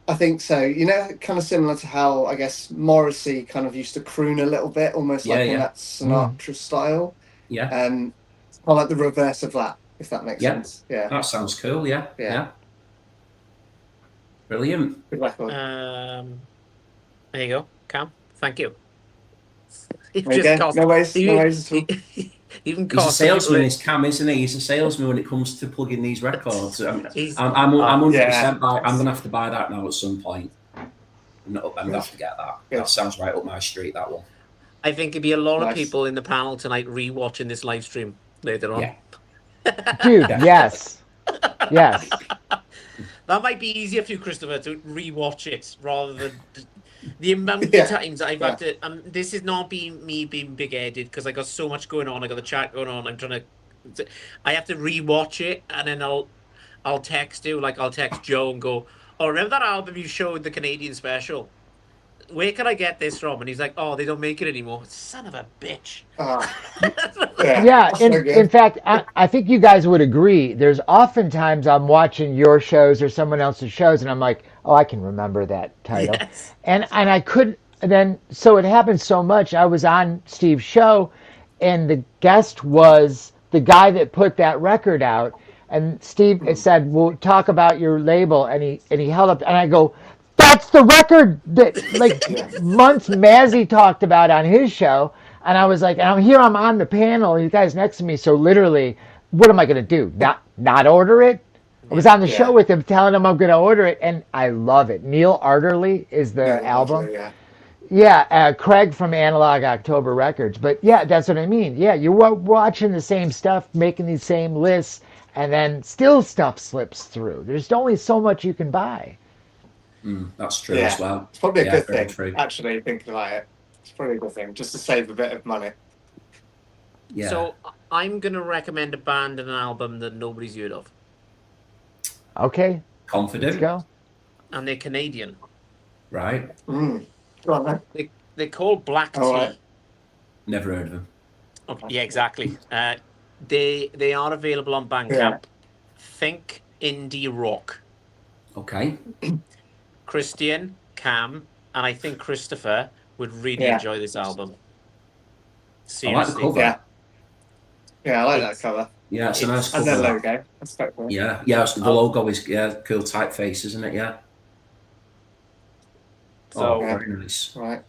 I think so. You know, kind of similar to how I guess Morrissey kind of used to croon a little bit, almost like in that Sinatra style. Yeah. Kind of like the reverse of that, if that makes sense. Yeah, That sounds cool. Yeah. Yeah. Brilliant. good record. There you go, Cam. Thank you. It There you go. No worries at all. Even He's a cost salesman, is Cam, isn't he? He's a salesman when it comes to plugging these records. I'm He's- 100%. Yeah. I'm gonna have to buy that now at some point. I'm gonna have to get that. Good. That sounds right up my street. That one. I think it'd be a lot of Nice. people in the panel tonight rewatching this live stream later on. Yeah. Dude, yes. Yes. That might be easier for you, Christopher, to rewatch it rather than the amount of Yeah. times I've had to. This is not me being big-headed because I got so much going on. I got the chat going on. I'm trying to. I have to rewatch it and then I'll text you, like I'll text Joe and go, "Oh, remember that album you showed the Canadian special? Where can I get this from?" And he's like, "Oh, they don't make it anymore." Son of a bitch. Yeah, that's so good. in fact, I think you guys would agree. There's oftentimes I'm watching your shows or someone else's shows, and I'm like, oh, I can remember that title. Yes. And I couldn't. And then so it happened so much. I was on Steve's show, and the guest was the guy that put that record out. And Steve said, "We'll talk about your label," and he held up, and I go, "That's the record that like months Mazzy talked about on his show." And I was like, and I'm on the panel, and you guys next to me. So literally, what am I going to do? Not order it? I was on the show with him telling him I'm going to order it, and I love it. Neil Arderly is the album. Yeah, Craig from Analog October Records. But yeah, that's what I mean. Yeah, you're watching the same stuff, making these same lists, and then still stuff slips through. There's only so much you can buy. That's true as well. It's probably a good thing, true. actually, thinking about it. It's probably a good thing, just to save a bit of money. Yeah. So I'm going to recommend a band and an album that nobody's heard of. Okay, Confident. let's go. And they're Canadian. Right. Go on, then. They're called Black Tea. right. Never heard of them. Oh, yeah, exactly. They are available on Bandcamp. Yeah. Think indie rock. Okay. Christian, Cam, and I think Christopher would really enjoy this album. I like the Seriously. cover. Yeah, I like that cover. Yeah, it's a nice And cover. their logo. That's quite cool. Yeah, the logo is cool typeface, isn't it? Yeah. So, very nice. Right.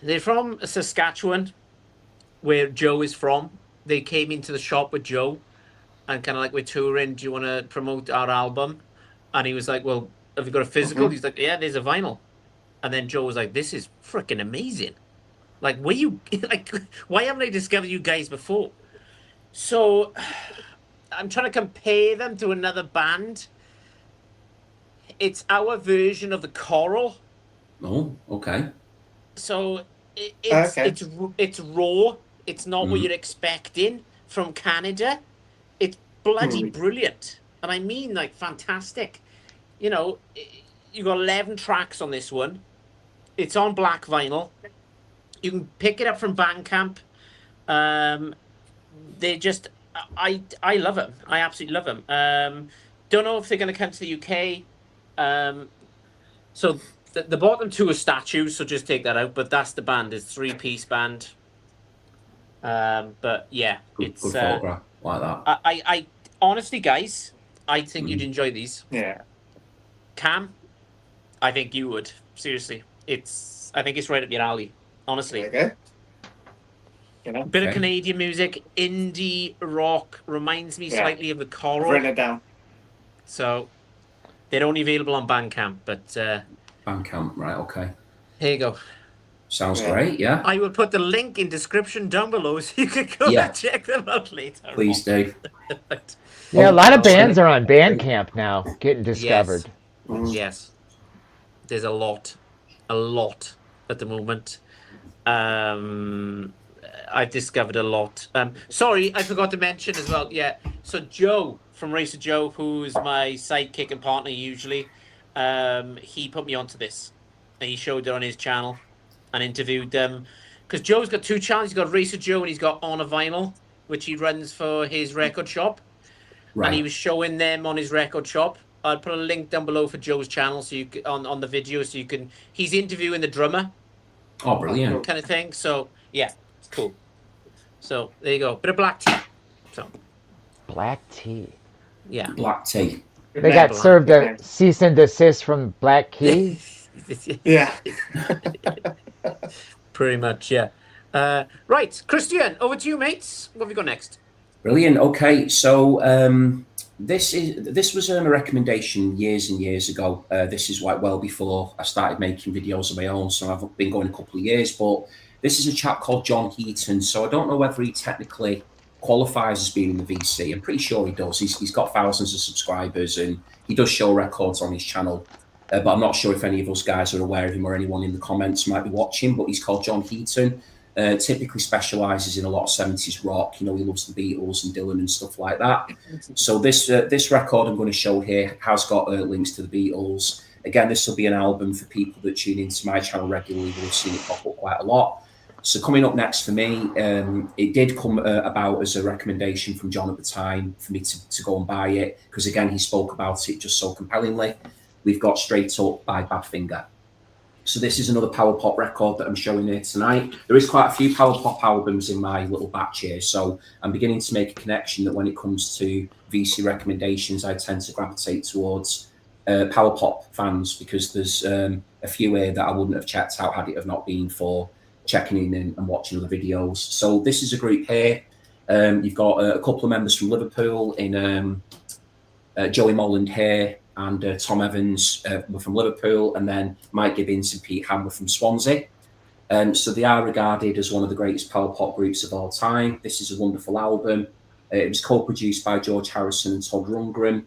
they're from Saskatchewan, where Joe is from. They came into the shop with Joe and kind of like, we're touring. Do you want to promote our album? And he was like, well, have you got a physical? He's like, yeah, there's a vinyl. And then Joe was like, this is freaking amazing. Like, why haven't I discovered you guys before? So I'm trying to compare them to another band. It's our version of the Coral. Oh, okay. So it's raw. It's not what you're expecting from Canada. It's bloody brilliant. And I mean, like, fantastic. You know, you got 11 tracks on this one. It's on black vinyl. You can pick it up from Bandcamp. They just, I love them. I absolutely love them. Don't know if they're going to come to the UK. So the bottom two are statues, so just take that out. But that's the band. It's 3-piece band. But yeah, Good it's photograph like that. I honestly, guys, I think you'd enjoy these. Yeah. Cam, I think you would. Seriously, I think it's right up your alley. Honestly, There you go. You know, bit of Okay. Canadian music, indie rock, reminds me slightly of the I've Coral. written it down. So they're only available on Bandcamp. But Bandcamp, right? Okay. here you go. Sounds Yeah. great. Yeah. I will put the link in description down below so you can go Yeah. and check them out later. Please do. Right. Yeah, a lot of Oh, bands are on Bandcamp now, getting discovered. Yes. There's a lot at the moment. I've discovered a lot. Sorry, I forgot to mention as well. Yeah, so Joe from Racer Joe, who's my sidekick and partner usually, he put me onto this, and he showed it on his channel, and interviewed them. Because Joe's got two channels. He's got Racer Joe and he's got On a Vinyl, which he runs for his record shop, and he Right. was showing them on his record shop. I'll put a link down below for Joe's channel so you can, on the video, so you can. He's interviewing the drummer, Oh, brilliant. kind of thing. So yeah, it's cool. So there you go, bit of black tea. So Black tea. yeah, Black tea. Good They name. got served Good a name. cease and desist from Black Key. Yeah. pretty much. Yeah. Right, Christian, over to you, mates. What have we got next? Brilliant. Okay, so this was a recommendation years and years ago. This is like well before I started making videos of my own, so I've been going a couple of years. But this is a chap called John Heaton. So I don't know whether he technically qualifies as being in the VC. I'm pretty sure he does. He's got thousands of subscribers and he does show records on his channel. But I'm not sure if any of us guys are aware of him or anyone in the comments might be watching. But he's called John Heaton. Typically specialises in a lot of 70s rock. You know, he loves the Beatles and Dylan and stuff like that. So this record I'm going to show here has got links to the Beatles. Again, this will be an album for people that tune into my channel regularly. Will have seen it pop up quite a lot. So coming up next for me, it did come about as a recommendation from John at the time for me to go and buy it. Because again, he spoke about it just so compellingly. We've got Straight Up by Badfinger. So this is another power pop record that I'm showing here tonight. There is quite a few power pop albums in my little batch here, so I'm beginning to make a connection that when it comes to VC recommendations, I tend to gravitate towards power pop fans, because there's a few here that I wouldn't have checked out had it have not been for checking in and watching other videos. So this is a group here. You've got a couple of members from Liverpool in Joey Molland here, and Tom Evans were from Liverpool, and then Mike Gibbons and Pete Ham were from Swansea. So they are regarded as one of the greatest power pop groups of all time. This is a wonderful album. It was co-produced by George Harrison and Todd Rundgren.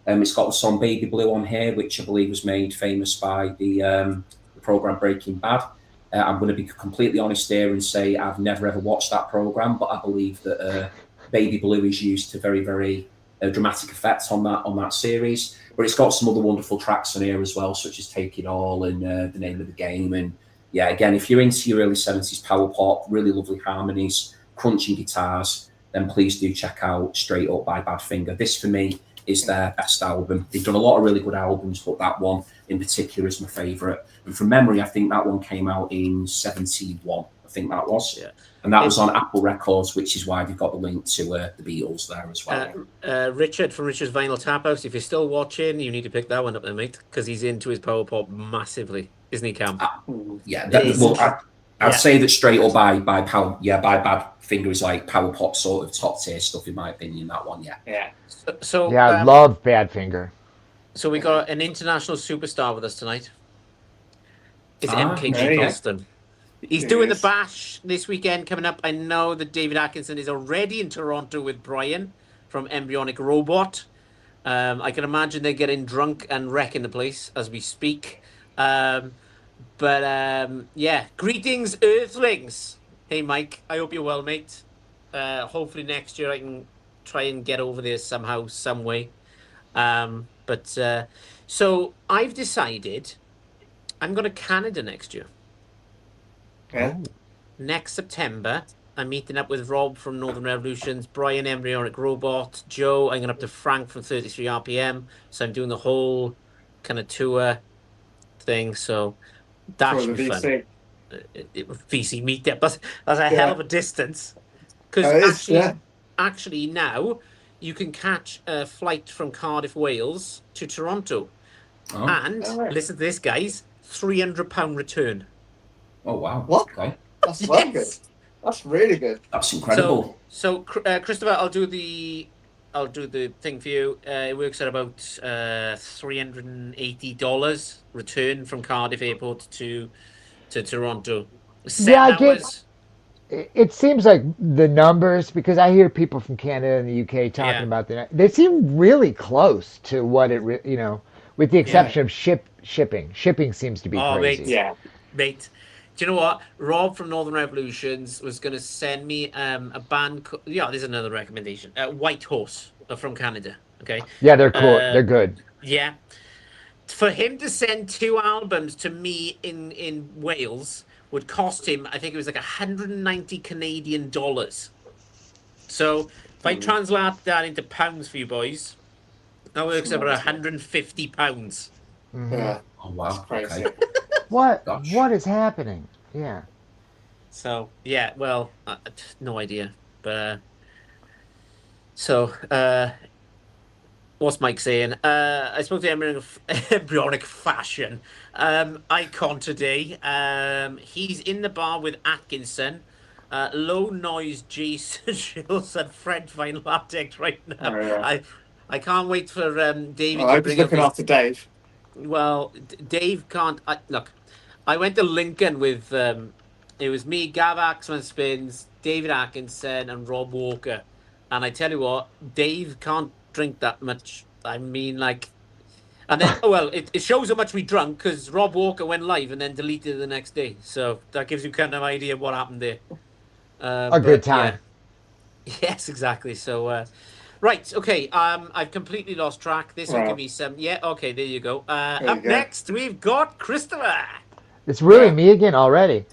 It's got the song Baby Blue on here, which I believe was made famous by the program Breaking Bad. I'm going to be completely honest here and say I've never ever watched that program, but I believe that Baby Blue is used to very, very dramatic effect on that series. But it's got some other wonderful tracks on here as well, such as Take It All and The Name of the Game. And yeah, again, if you're into your early 70s power pop, really lovely harmonies, crunching guitars, then please do check out Straight Up by Badfinger. This, for me, is their best album. They've done a lot of really good albums, but that one in particular is my favourite. And from memory, I think that one came out in 71. I think that was. Yeah. And that was on Apple Records, which is why they've got the link to the Beatles there as well. Richard from Richard's Vinyl Tap House, if you're still watching, you need to pick that one up there, mate, because he's into his power pop massively, isn't he, Cam? Yeah. I'd say that Straight Up by Badfinger is like power pop sort of top tier stuff, in my opinion, that one, Yeah. I love Badfinger. So we got an international superstar with us tonight. It's MKG Boston. He's doing the Bash this weekend coming up. I know that David Atkinson is already in Toronto with Brian from Embryonic Robot. I can imagine they're getting drunk and wrecking the place as we speak. Greetings, Earthlings. Hey, Mike. I hope you're well, mate. Hopefully next year I can try and get over there somehow, some way. So I've decided I'm going to Canada next year. Yeah. Next September, I'm meeting up with Rob from Northern Revolutions, Brian Embryonic Robot, Joe. I'm going up to Frank from 33 RPM. So I'm doing the whole kind of tour thing. So that should be fun. VC meetup. That's a hell of a distance. Because actually now you can catch a flight from Cardiff, Wales to Toronto. Oh. And listen to this, guys, £300 return. Oh, wow. What? Okay. That's well good. That's really good. That's incredible. So Christopher, I'll do the thing for you. It works at about $380 return from Cardiff Airport to Toronto. 7 hours. It seems like the numbers, because I hear people from Canada and the UK talking about they seem really close to what it, with the exception of shipping. Shipping seems to be crazy. Mate. Do you know what? Rob from Northern Revolutions was going to send me a band. There's another recommendation. White Horse from Canada. Okay. Yeah, they're cool. They're good. Yeah. For him to send 2 albums to me in Wales would cost him, I think it was like 190 Canadian dollars. So if I translate that into pounds for you boys, that works about £150. Mm-hmm. Yeah. Oh wow. Crazy. Okay. What is happening? Yeah. So well, no idea. But what's Mike saying? I spoke to Embryonic Fashion icon today. He's in the bar with Atkinson. Low noise Jason Shields and Fred Vine Latex right now. Oh, yeah. I can't wait for David to bring looking after Dave. Well, Dave can't. Look, I went to Lincoln with. It was me, Gav Axman Spins, David Atkinson, and Rob Walker. And I tell you what, Dave can't drink that much. I mean, like, and then it shows how much we drunk because Rob Walker went live and then deleted it the next day. So that gives you kind of an idea of what happened there. A good time. Yeah. Yes, exactly. So. Right, okay, I've completely lost track. This will give me some... Yeah, okay, there you go. Next, we've got Christopher. It's really me again already.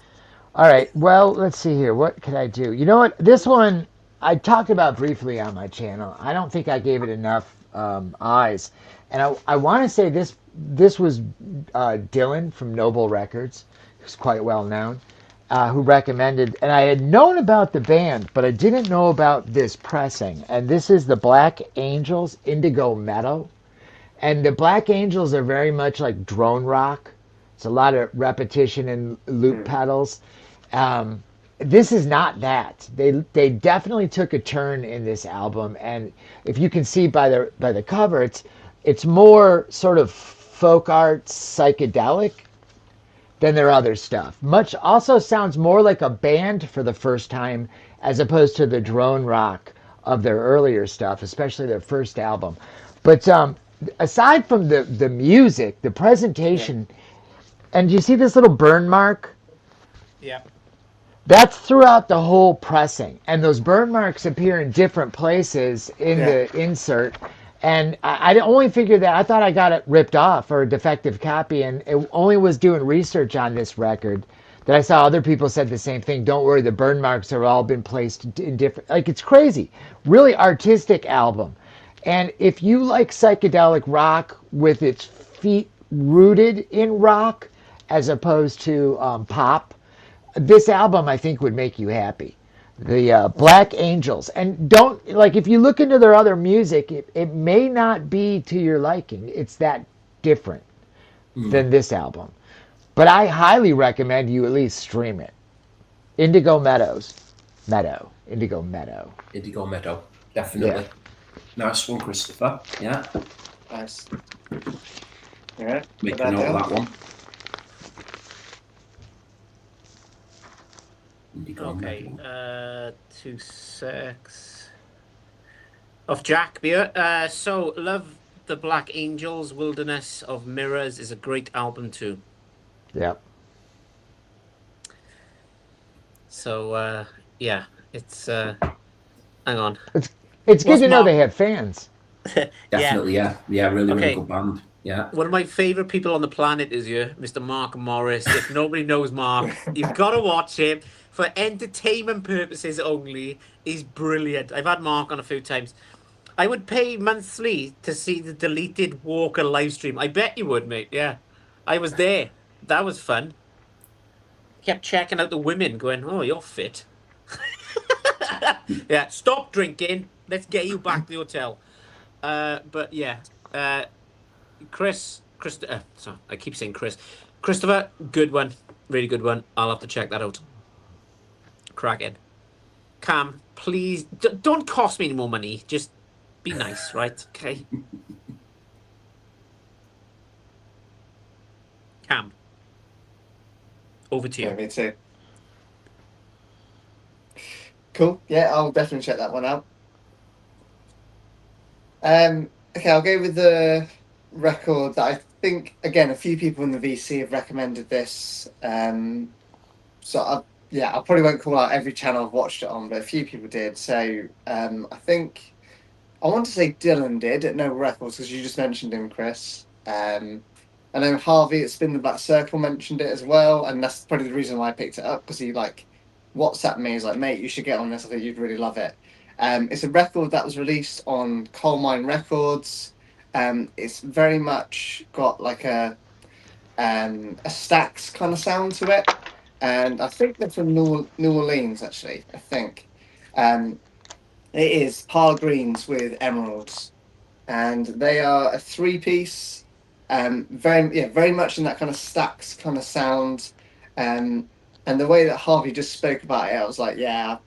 All right, well, let's see here. What can I do? You know what? This one, I talked about briefly on my channel. I don't think I gave it enough eyes. And I want to say this was Dylan from Noble Records, who's quite well known. Who recommended, and I had known about the band, but I didn't know about this pressing. And this is the Black Angels Indigo Meadow. And the Black Angels are very much like drone rock. It's a lot of repetition and loop pedals. Um, this is not that. They definitely took a turn in this album, and if you can see by the cover, it's more sort of folk art psychedelic than their other stuff. Much also sounds more like a band for the first time as opposed to the drone rock of their earlier stuff, especially their first album. But aside from the music, the presentation, and you see this little burn mark? Yeah. That's throughout the whole pressing, and those burn marks appear in different places in the insert. And I only figured that I thought I got it ripped off or a defective copy, and it only was doing research on this record that I saw other people said the same thing. Don't worry, the burn marks have all been placed in different. Like it's crazy, really artistic album. And if you like psychedelic rock with its feet rooted in rock as opposed to pop, this album I think would make you happy. The Black Angels, and don't like if you look into their other music, it may not be to your liking. It's that different than this album, but I highly recommend you at least stream it. Indigo Meadow. Indigo Meadow, definitely. Yeah. Nice one, Christopher. Yeah, Nice. Yeah. make a note of that one. Indigo Okay, Meadow. 2 secs. Of Jack Beer. So, love the Black Angels. Wilderness of Mirrors is a great album too. Yep. So, yeah, it's. Hang on. It's good What's to know Mark- they have fans. Definitely, yeah. Really, Okay. really good band. Yeah. One of my favorite people on the planet is you, Mr. Mark Morris. If nobody knows Mark, you've got to watch him for entertainment purposes only. He's brilliant. I've had Mark on a few times. I would pay monthly to see the deleted Walker live stream. I bet you would, mate. Yeah, I was there. That was fun. Kept checking out the women, going, "Oh, you're fit." Yeah, stop drinking. Let's get you back to the hotel. But yeah, sorry, I keep saying Chris. Christopher, good one. Really good one. I'll have to check that out. Cracking. Cam, please, don't cost me any more money. Just be nice, right? Okay. Cam, over to Yeah, you. me too. Cool. Yeah, I'll definitely check that one out. Okay, I'll go with the record that I think again a few people in the VC have recommended this. I probably won't call out every channel I've watched it on, but a few people did. So I think I want to say Dylan did at Noble Records because you just mentioned him, Chris. I know Harvey at Spin the Black Circle mentioned it as well, and that's probably the reason why I picked it up because he WhatsApped me. He's like, "Mate, you should get on this. I think you'd really love it." It's a record that was released on Coal Mine Records. It's very much got like a Stax kind of sound to it, and I think they're from New Orleans actually. I think it is Par Greens with Emeralds, and they are a 3-piece. Very much in that kind of Stax kind of sound, and the way that Harvey just spoke about it, I was like, yeah, I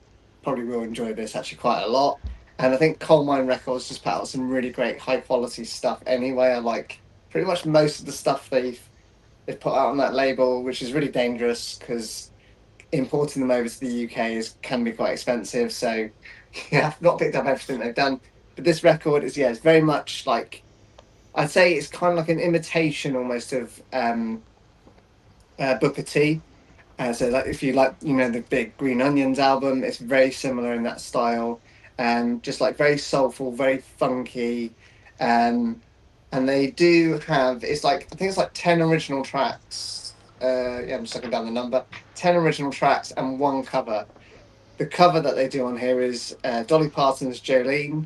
probably will enjoy this actually quite a lot. And I think Coal Mine Records just put out some really great high quality stuff anyway. I like pretty much most of the stuff they've put out on that label, which is really dangerous because importing them over to the UK can be quite expensive. So yeah, I've not picked up everything they've done, but this record is it's very much like, I'd say it's kind of like an imitation almost of Booker T. So like if you like, the big Green Onions album, it's very similar in that style, and just like very soulful, very funky, and they do have I think it's like 10 original tracks. I'm just looking down the number. 10 original tracks and one cover. The cover that they do on here is Dolly Parton's Jolene,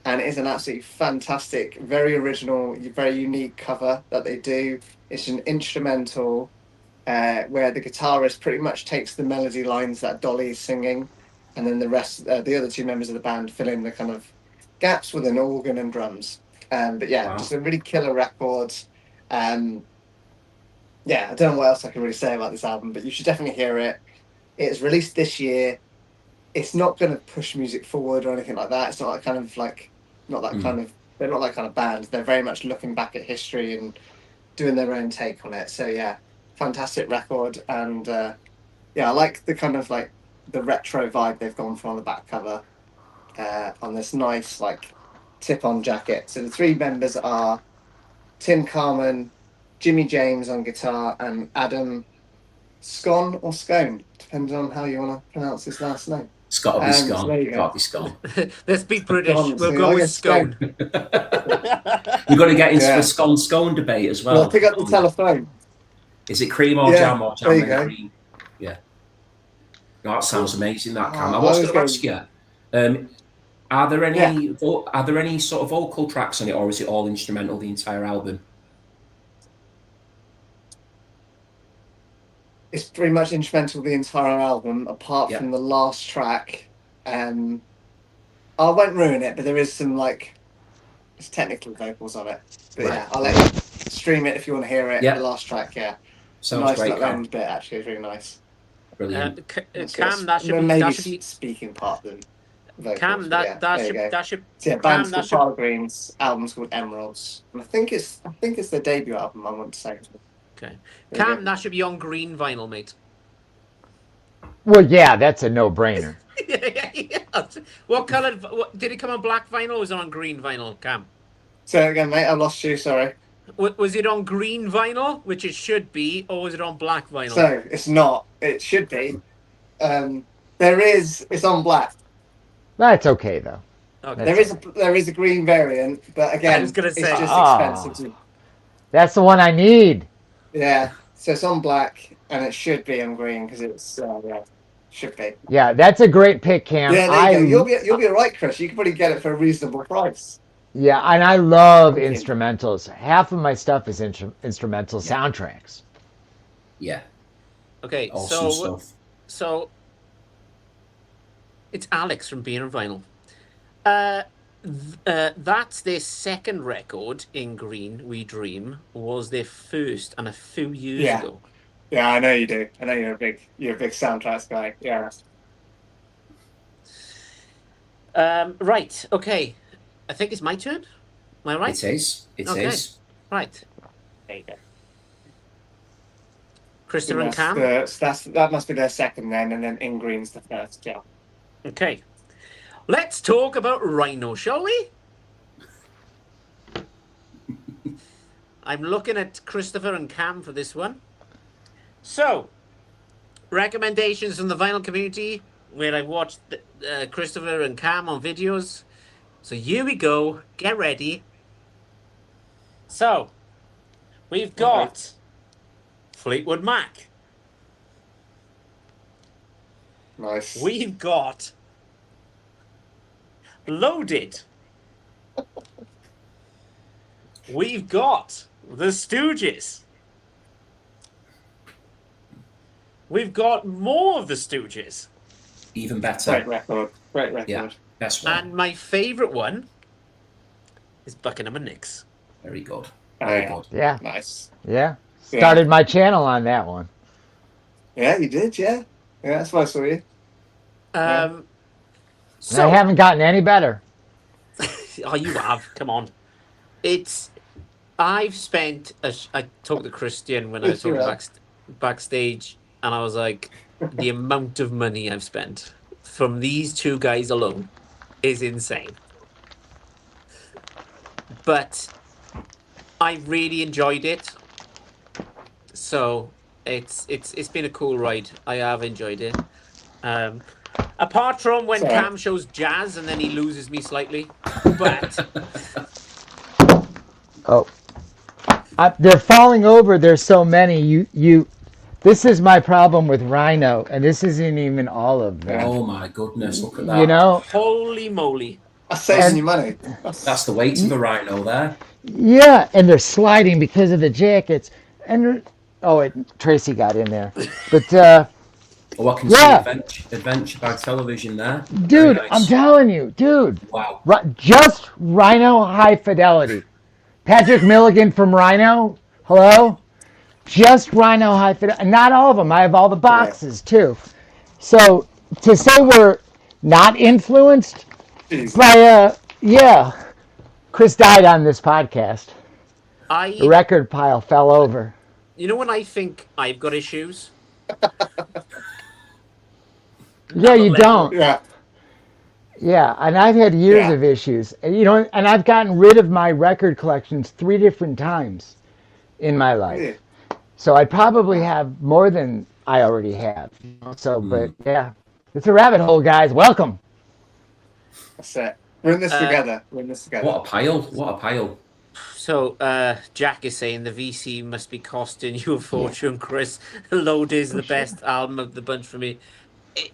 and it is an absolutely fantastic, very original, very unique cover that they do. It's an instrumental. Where the guitarist pretty much takes the melody lines that Dolly is singing, and then the rest, the other two members of the band, fill in the kind of gaps with an organ and drums. But yeah, Wow. just a really killer record. Yeah, I don't know what else I can really say about this album, but you should definitely hear it. It's released this year. It's not going to push music forward or anything like that. It's not that kind of like, not that kind of, they're not that kind of band. They're very much looking back at history and doing their own take on it. So yeah, fantastic record. And yeah, I like the kind of like the retro vibe they've gone for on the back cover on this nice like tip-on jacket. So the three members are Tim Carman, Jimmy James on guitar, and Adam Scone or Scone, depending on how you want to pronounce his last name. It's got to be So there Scone. you go. Got to be Scone. Let's be British. Scone, We'll so go I with guess Scone. We're going to get into Yeah. the scone debate as well. Well, pick up the telephone. Is it cream or Yeah, jam or jam there you and go. cream? Yeah. No, that sounds amazing. That Cam. I Oh, was I going to was ask you. Are there any sort of vocal tracks on it, or is it all instrumental the entire album? It's pretty much instrumental the entire album, apart Yeah. from the last track. I won't ruin it, but there is some like, it's technically vocals on it. But Right. yeah, I'll let you stream it if you want to hear it. Yeah. The last track, yeah. Sounds Nice great, little Cam. end bit, actually, it's really nice. Brilliant. Cam, that should maybe be speaking part of the vocals. Cam. but yeah, That there you go. should. So yeah, Cam, band's that called should- Farlow Greens, album's called Emeralds. And I think it's their debut album, I want to say. Okay. There you Cam, go. that should be on green vinyl, mate. Well, yeah, that's a no-brainer. What colour? Did it come on black vinyl or was it on green vinyl, Cam? So again, mate, I lost you, sorry. Was it on green vinyl, which it should be, or was it on black vinyl? So it's not. It should be. It's on black. That's okay though. Okay. There is a green variant, but again, I was gonna it's say- just Ah. expensive. That's the one I need. Yeah, so it's on black, and it should be on green because it's should be. Yeah, that's a great pick, Cam. Yeah, there you go. You'll be alright, Chris. You can probably get it for a reasonable price. Yeah, and I love Okay. instrumentals. Half of my stuff is instrumental soundtracks. Yeah. Okay, Awesome stuff. so it's Alex from Beer and Vinyl. That's their second record in green. We Dream was their first, and a few years Yeah. ago. Yeah, I know you do. I know you're a big soundtracks guy. Yeah. Right. Okay. I think it's my turn. Am I right? It is. It is. Okay. Right. There you go. Christopher and Cam. That must be their second then, and then In Green's the first. Yeah. Okay. Let's talk about Rhino, shall we? I'm looking at Christopher and Cam for this one. So, recommendations from the vinyl community, where I watched Christopher and Cam on videos. So here we go. Get ready. So, we've got Fleetwood Mac. Nice. We've got Loaded. We've got The Stooges. We've got more of The Stooges. Even better. Great record. Great record. Yeah. Best one. And my favourite one is Buckingham and Nicks. Very good. Oh, Very yeah. good. Yeah, Nice. yeah. Started my channel on that one. Yeah, you did. Yeah. Yeah, that's why I saw you. And So I haven't gotten any better. Oh, you have. Come on. I've spent. I talked to Christian when I was Yes, you talking have. backstage, and I was like, the amount of money I've spent from these two guys alone is insane. But I really enjoyed it. So it's been a cool ride. I have enjoyed it. Apart from when Sorry. Cam shows jazz and then he loses me slightly. But Oh, they're falling over. There's so many. You. This is my problem with Rhino, and this isn't even all of them. Oh my goodness, look at that. You know, holy moly. That's saving And- you money. That's the weight of the Rhino there. yeah, and they're sliding because of the jackets. And Tracy got in there, but Oh, I can Yeah. see Adventure Bag Television there. Very Dude, nice. I'm telling you, dude. Wow. Just Rhino High Fidelity. Patrick Milligan from Rhino. Hello? Just Rhino High Fidelity. Not all of them. I have all the boxes too. So to say we're not influenced Jeez. by, Chris died on this podcast. The record pile fell over. You know when I think I've got issues? Yeah, you don't. Yeah. Yeah, and I've had years Yeah. of issues. And I've gotten rid of my record collections 3 different times in my life. Yeah. So I probably have more than I already have. So, but yeah, it's a rabbit hole, guys. Welcome. That's it. We're in this together. We're in this together. What a pile. What a pile. So, Jack is saying the VC must be costing you a fortune, Chris. Load is the best album of the bunch for me.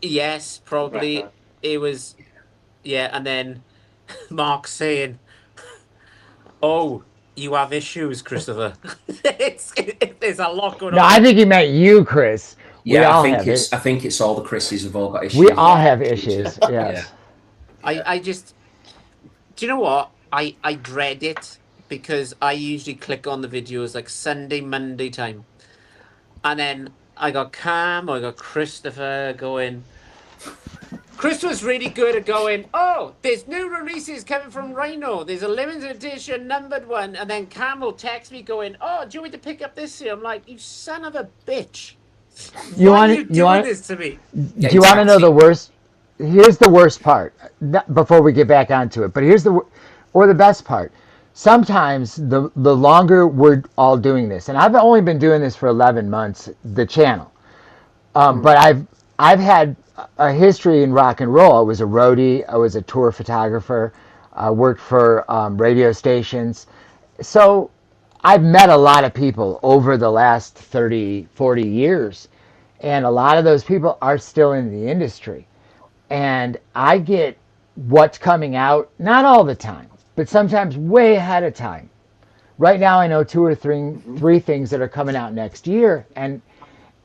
Yes, probably. Right. It was, yeah, and then Mark saying, oh, you have issues, Christopher. There's a lot going No, on. I think he meant you, Chris. We Yeah, all I think have it's it. I think it's all the Chris's have all got issues. We all have issues. Yes. I just, do you know what? I dread it because I usually click on the videos like Sunday, Monday time. And then I got Cam, I got Christopher going. Chris was really good at going, oh, there's new releases coming from Rhino. There's a limited edition numbered one. And then Cam will text me going, oh, do you want me to pick up this here? I'm like, you son of a bitch. Why are you doing this to me? Do you want to know the worst? Here's the worst part. Before we get back onto it, but here's the best part. Sometimes the longer we're all doing this, and I've only been doing this for 11 months, the channel, but I've had a history in rock and roll. I was a roadie. I was a tour photographer. I worked for radio stations. So I've met a lot of people over the last 30, 40 years. And a lot of those people are still in the industry. And I get what's coming out, not all the time, but sometimes way ahead of time. Right now I know 2 or 3 things that are coming out next year. And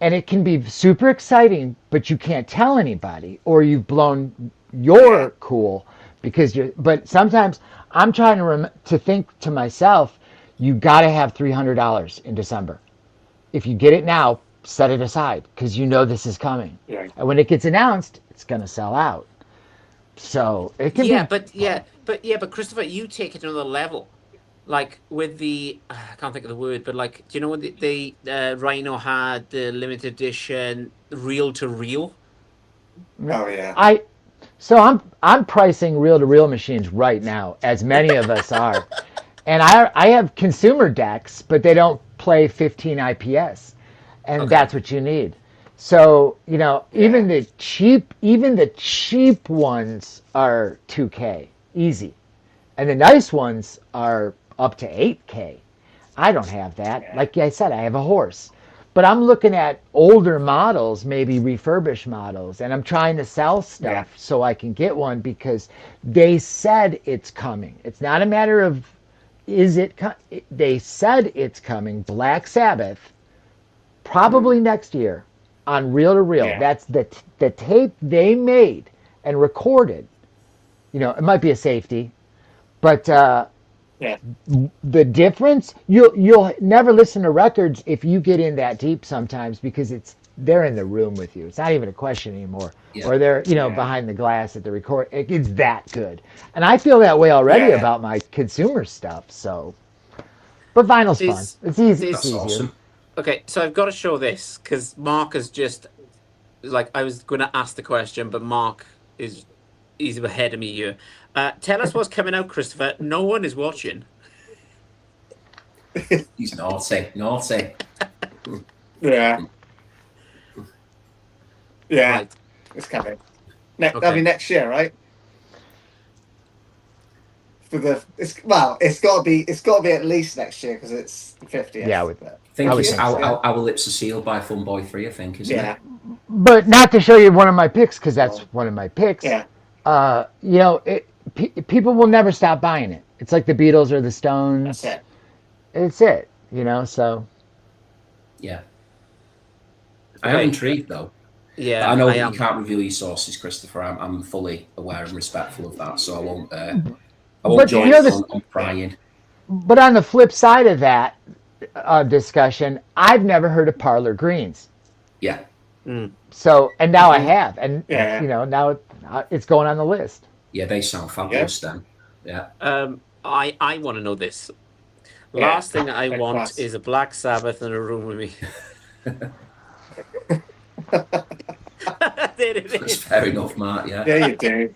it can be super exciting, but you can't tell anybody, or you've blown your cool because you're. But sometimes I'm trying to think to myself, you got to have $300 in December. If you get it now, set it aside because you know this is coming. Yeah. And when it gets announced, it's going to sell out. So it can be. But Christopher, you take it to another level. Like with the, I can't think of the word, but like, do you know when the Rhino had the limited edition reel to reel? Oh yeah. So I'm pricing reel-to-reel machines right now, as many of us are, and I have consumer decks, but they don't play 15 IPS, and that's what you need. So even the cheap ones are 2K easy, and the nice ones are up to 8K. I don't have that. Yeah. Like I said, I have a horse. But I'm looking at older models, maybe refurbished models, and I'm trying to sell stuff so I can get one because they said it's coming. It's not a matter of they said it's coming. Black Sabbath, probably next year on reel to reel. That's the tape they made and recorded. It might be a safety, but the difference, you'll never listen to records if you get in that deep sometimes because they're in the room with you. It's not even a question anymore. Or they're behind the glass at the record. It's that good, and I feel that way already about my consumer stuff. So, but vinyl's fun. It's easy. It's easier. Awesome. Okay, so I've got to show this because Mark has just I was going to ask the question, but Mark he's ahead of me here. Tell us what's coming out, Christopher. No one is watching. He's naughty. Yeah. Yeah. Right. It's coming. That'll be next year, right? It's got to be at least next year because it's the 50th. Yeah, I think Our Lips Are Sealed by Fun Boy 3, I think, isn't it? But not to show you one of my picks because that's one of my picks. Yeah. People will never stop buying it. It's like the Beatles or the Stones. That's it. It's it, so. Yeah. I am intrigued, though. Yeah, But I know I that am. you can't reveal your sources, Christopher. I'm fully aware and respectful of that, so I won't. I won't But join you know, in on prying. but on the flip side of that discussion, I've never heard of Parlor Greens. Yeah, So, and now I have, and Yeah. you know, now it's going on the list. yeah, they sound fabulous. Then, yeah. I want to know this. Yeah, Last thing I they're want class. is a Black Sabbath in a room with me. There it That's is. fair enough, Mark. Yeah. Yeah, you do.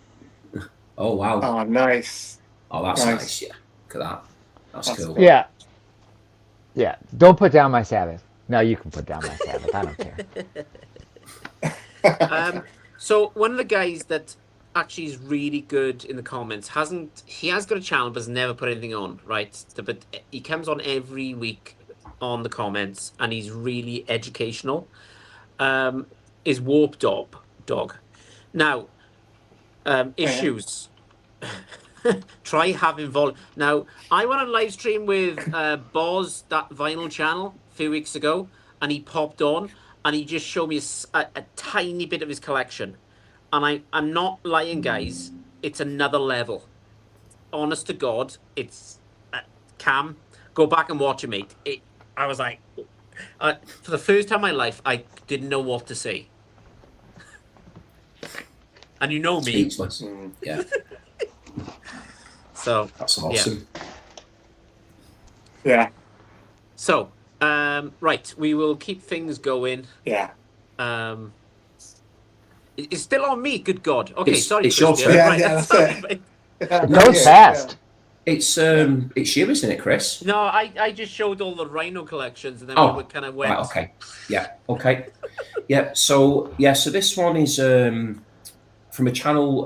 Oh wow. Oh, nice. Oh, that's Nice. nice. Yeah. Look at that. That's That's cool. cool. Yeah, yeah. Don't put down my Sabbath. No, you can put down my Sabbath. I don't care. So one of the guys that actually is really good in the comments he has got a channel but has never put anything on, right? But he comes on every week on the comments and he's really educational. Is Warp Dog. Now, issues. Try having volume. Now, I went on a live stream with Boz, that vinyl channel, a few weeks ago, and he popped on and he just showed me a tiny bit of his collection. And I'm not lying, guys. It's another level. Honest to God, it's Cam. Go back and watch it, mate. I was like, for the first time in my life, I didn't know what to say. And you know me. Speechless. Yeah. So That's awesome. Yeah. So, right, we will keep things going. Yeah. It's still on me. Good God. Okay, sorry. It's your Christian. turn. Yeah, Right, yeah, that's that's sorry. It goes fast. It's you, isn't it, Chris? No, I just showed all the Rhino collections, and then Oh, we kind of went. Right, okay. Yeah. Okay. Yeah. So this one is from a channel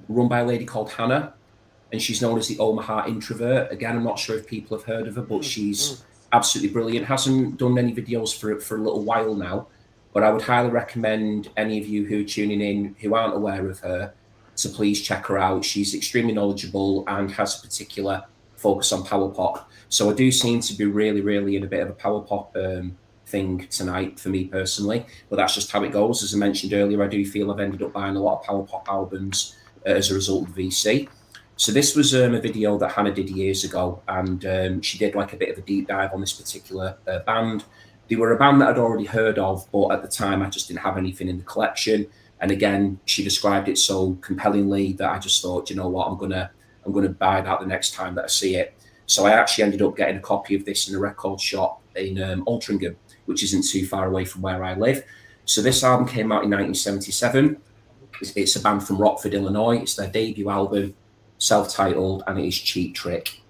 run by a lady called Hannah, and she's known as the Omaha Introvert. Again, I'm not sure if people have heard of her, but she's absolutely brilliant. Hasn't done any videos for a little while now, but I would highly recommend any of you who are tuning in who aren't aware of her to please check her out. She's extremely knowledgeable and has a particular focus on power pop. So I do seem to be really in a bit of a power pop thing tonight for me personally, but that's just how it goes. As I mentioned earlier, I do feel I've ended up buying a lot of power pop albums as a result of VC. So this was a video that Hannah did years ago, and she did like a bit of a deep dive on this particular band. They were a band that I'd already heard of, but at the time I just didn't have anything in the collection. And again, she described it so compellingly that I just thought, you know what, I'm gonna buy that the next time that I see it. So I actually ended up getting a copy of this in a record shop in Altrincham, which isn't too far away from where I live. So this album came out in 1977. It's a band from Rockford, Illinois. It's their debut album, self-titled, and it is Cheap Trick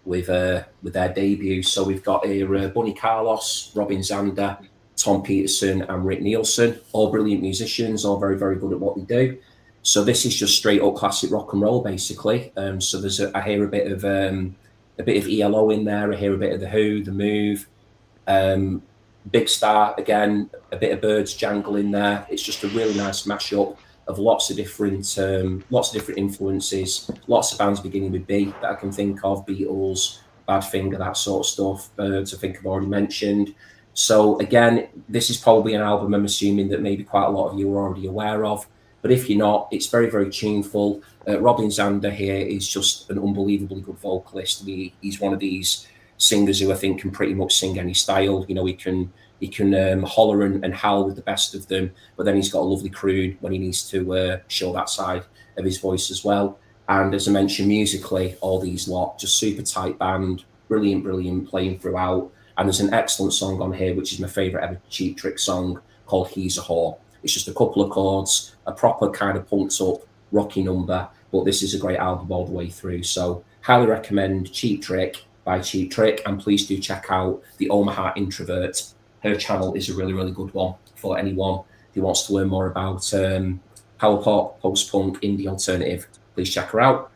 with their debut. So we've got here Bunny Carlos, Robin Zander, Tom Peterson, and Rick Nielsen, all brilliant musicians, all very good at what they do. So this is just straight up classic rock and roll, basically. So I hear a bit of ELO in there. I hear a bit of the Who, the Move, Big Star again, a bit of Birds Jangle in there. It's just a really nice mashup of lots of different influences, lots of bands beginning with B that I can think of, Beatles, Badfinger, that sort of stuff. Birds, I think I've already mentioned. So again, this is probably an album I'm assuming that maybe quite a lot of you are already aware of. But if you're not, it's very tuneful. Robin Zander here is just an unbelievably good vocalist. He's one of these singers who I think can pretty much sing any style. You know, he can holler and howl with the best of them, but then he's got a lovely croon when he needs to show that side of his voice as well. And as I mentioned, musically, all these lot, just super tight band, brilliant playing throughout. And there's an excellent song on here, which is my favourite ever Cheap Trick song, called He's a Whore. It's just a couple of chords, a proper kind of pumped up, rocky number, but this is a great album all the way through. So highly recommend Cheap Trick by Cheap Trick, and please do check out the Omaha Introvert. Her channel is a really good one for anyone who wants to learn more about power pop, post-punk, indie alternative. Please check her out.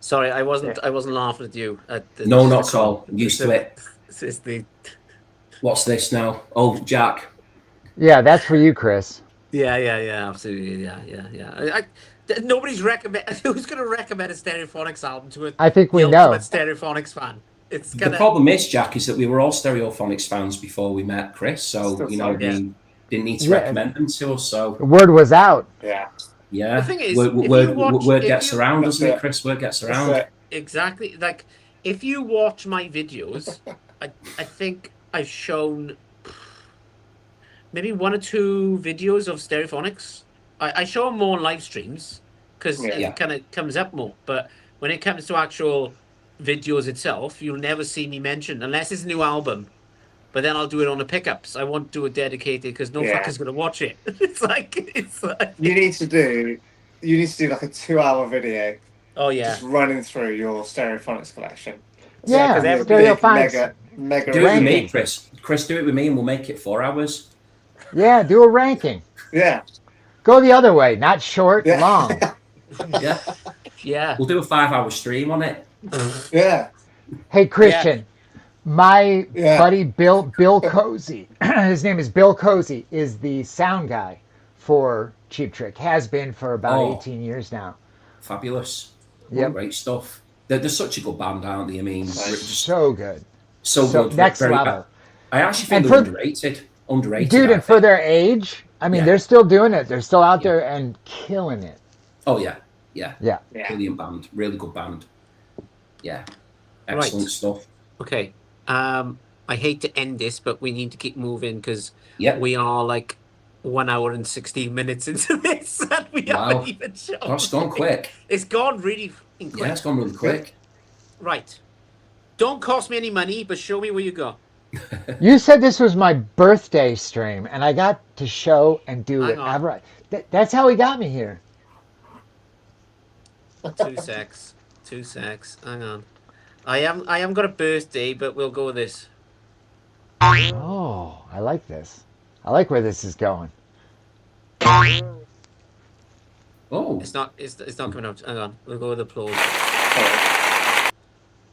Sorry, I wasn't laughing at you. No, not at all. I'm used to it. This is the. What's this now? Oh, Jack. Yeah, that's for you, Chris. Yeah, absolutely, yeah. Nobody's recommend. Who's going to recommend a Stereophonics album to a? I think we the know. ultimate Stereophonics fan. It's The problem is, Jack, is that we were all Stereophonics fans before we met Chris. So Still you know so, yeah. Didn't need to Yeah. recommend them to us. So The word was out. Yeah. yeah, The thing is, word, if word, you watch- word if gets you- around, That's doesn't it, it. Chris? Word gets That's around. it. Exactly. Like, if you watch my videos, I think I've shown maybe 1 or 2 videos of Stereophonics. I show them more on live streams because Yeah. it kind of comes up more. But when it comes to actual videos itself, you'll never see me mention unless it's a new album. But then I'll do it on the pickups. I won't do it dedicated because no Yeah. fucker's gonna watch it. it's like You need to do like a 2-hour video oh yeah, just running through your Stereophonics collection. Yeah, 'cause Be a everybody- big, Stereophonics. mega Do it with Ranking. me, Chris. Chris, do it with me, and we'll make it 4 hours. Yeah, do a ranking. Yeah. Go the other way, not short, Yeah. long. Yeah, yeah. we'll do a 5-hour stream on it. Yeah. Hey, Christian, my Yeah. buddy Bill Cozy, his name is Bill Cozy, is the sound guy for Cheap Trick. Has been for about Oh. 18 years now. Fabulous. Yep. Great stuff. They're such a good band, aren't they? I mean, just So good. so So good. next Very- level. I actually think And they're for- underrated. Underrated. Dude, I and for think. their age, I mean, Yeah. they're still doing it. They're still out Yeah. there and killing it. Oh yeah, yeah, Yeah. Yeah. brilliant band, really good band. Yeah, Right. excellent stuff. Okay. I hate to end this, but we need to keep moving because Yeah, we are like 1 hour and 16 minutes into this, and we Wow. haven't even shown. oh, it's gone quick. It's gone really fucking quick. Yeah, it's gone really quick. Right. Don't cost me any money, but show me where you go. You said this was my birthday stream, and I got to show and do Hang it. on. That's how he got me here. 2 secs. 2 secs. Hang on. I haven't got a birthday, but we'll go with this. Oh, I like this. I like where this is going. Oh, It's not coming out. Hang on. We'll go with applause.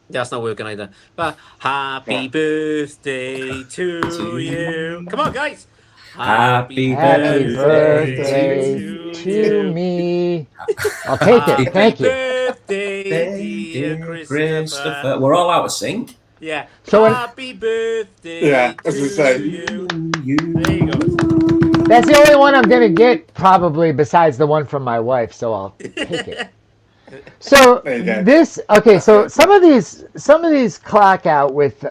That's not working either. But happy Yeah. birthday to you. Come on, guys. Happy Happy birthday birthday to to me. I'll take Happy it. Thank you. birthday, dear Christopher. We're all out of sync. Yeah. So when- happy birthday Yeah, as we to say. you. There you go. That's the only one I'm gonna get, probably, besides the one from my wife. So I'll take it. So There you go. So some of these clock out with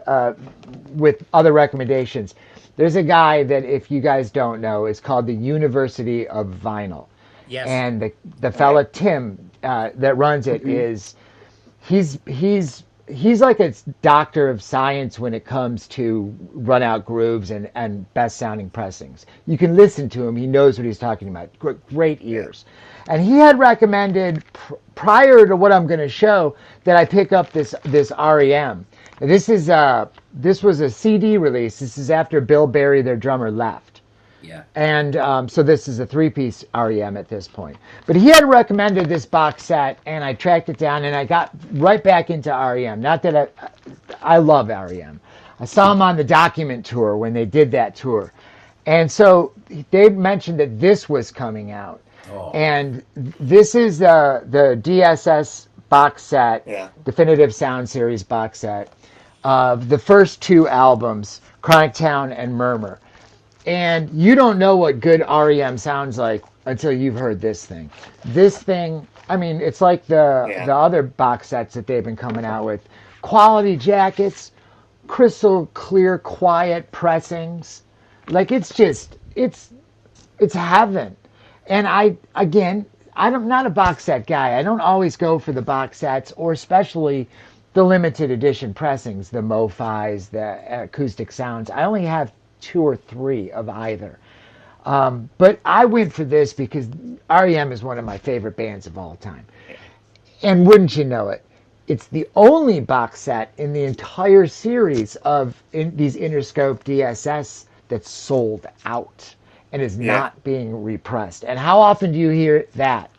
other recommendations. There's a guy that, if you guys don't know, is called the University of Vinyl. Yes. And the fella Tim that runs it is he's like a doctor of science when it comes to run out grooves and best sounding pressings. You can listen to him; he knows what he's talking about. Great ears. And he had recommended prior to what I'm going to show that I pick up this REM. This was a CD release. This is after Bill Berry, their drummer, left. Yeah. And so this is a 3-piece REM at this point. But he had recommended this box set, and I tracked it down, and I got right back into REM. Not that I love REM. I saw him on the Document tour when they did that tour. And so they mentioned that this was coming out. Oh. And this is the DSS box set, Yeah. Definitive Sound Series box set of the first 2 albums, Chronic Town and Murmur. And you don't know what good REM sounds like until you've heard this thing. This thing, I mean, it's like the other box sets that they've been coming out with. Quality jackets, crystal clear, quiet pressings. Like, it's heaven. And I'm not a box set guy. I don't always go for the box sets, or especially the limited edition pressings, the MoFis, the acoustic sounds. I only have 2 or 3 of either. But I went for this because REM is one of my favorite bands of all time. And wouldn't you know it, it's the only box set in the entire series of these Interscope DSS that's sold out and is not being repressed. And how often do you hear that?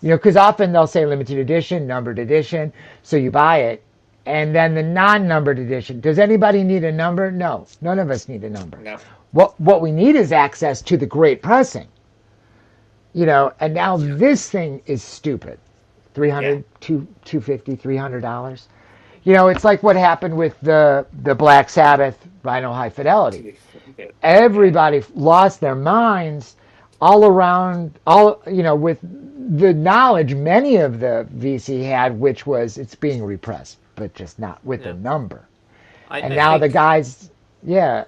You know, because often they'll say limited edition, numbered edition, so you buy it. And then the non-numbered edition. Does anybody need a number? No, none of us need a number. No. What we need is access to the great pressing. You know, and now this thing is stupid. $300, $250, $300. You know, it's like what happened with the Black Sabbath Vinyl High Fidelity. everybody lost their minds all around, with the knowledge many of the VC had, which was it's being repressed, but just not with a number. And now the guys, Yeah,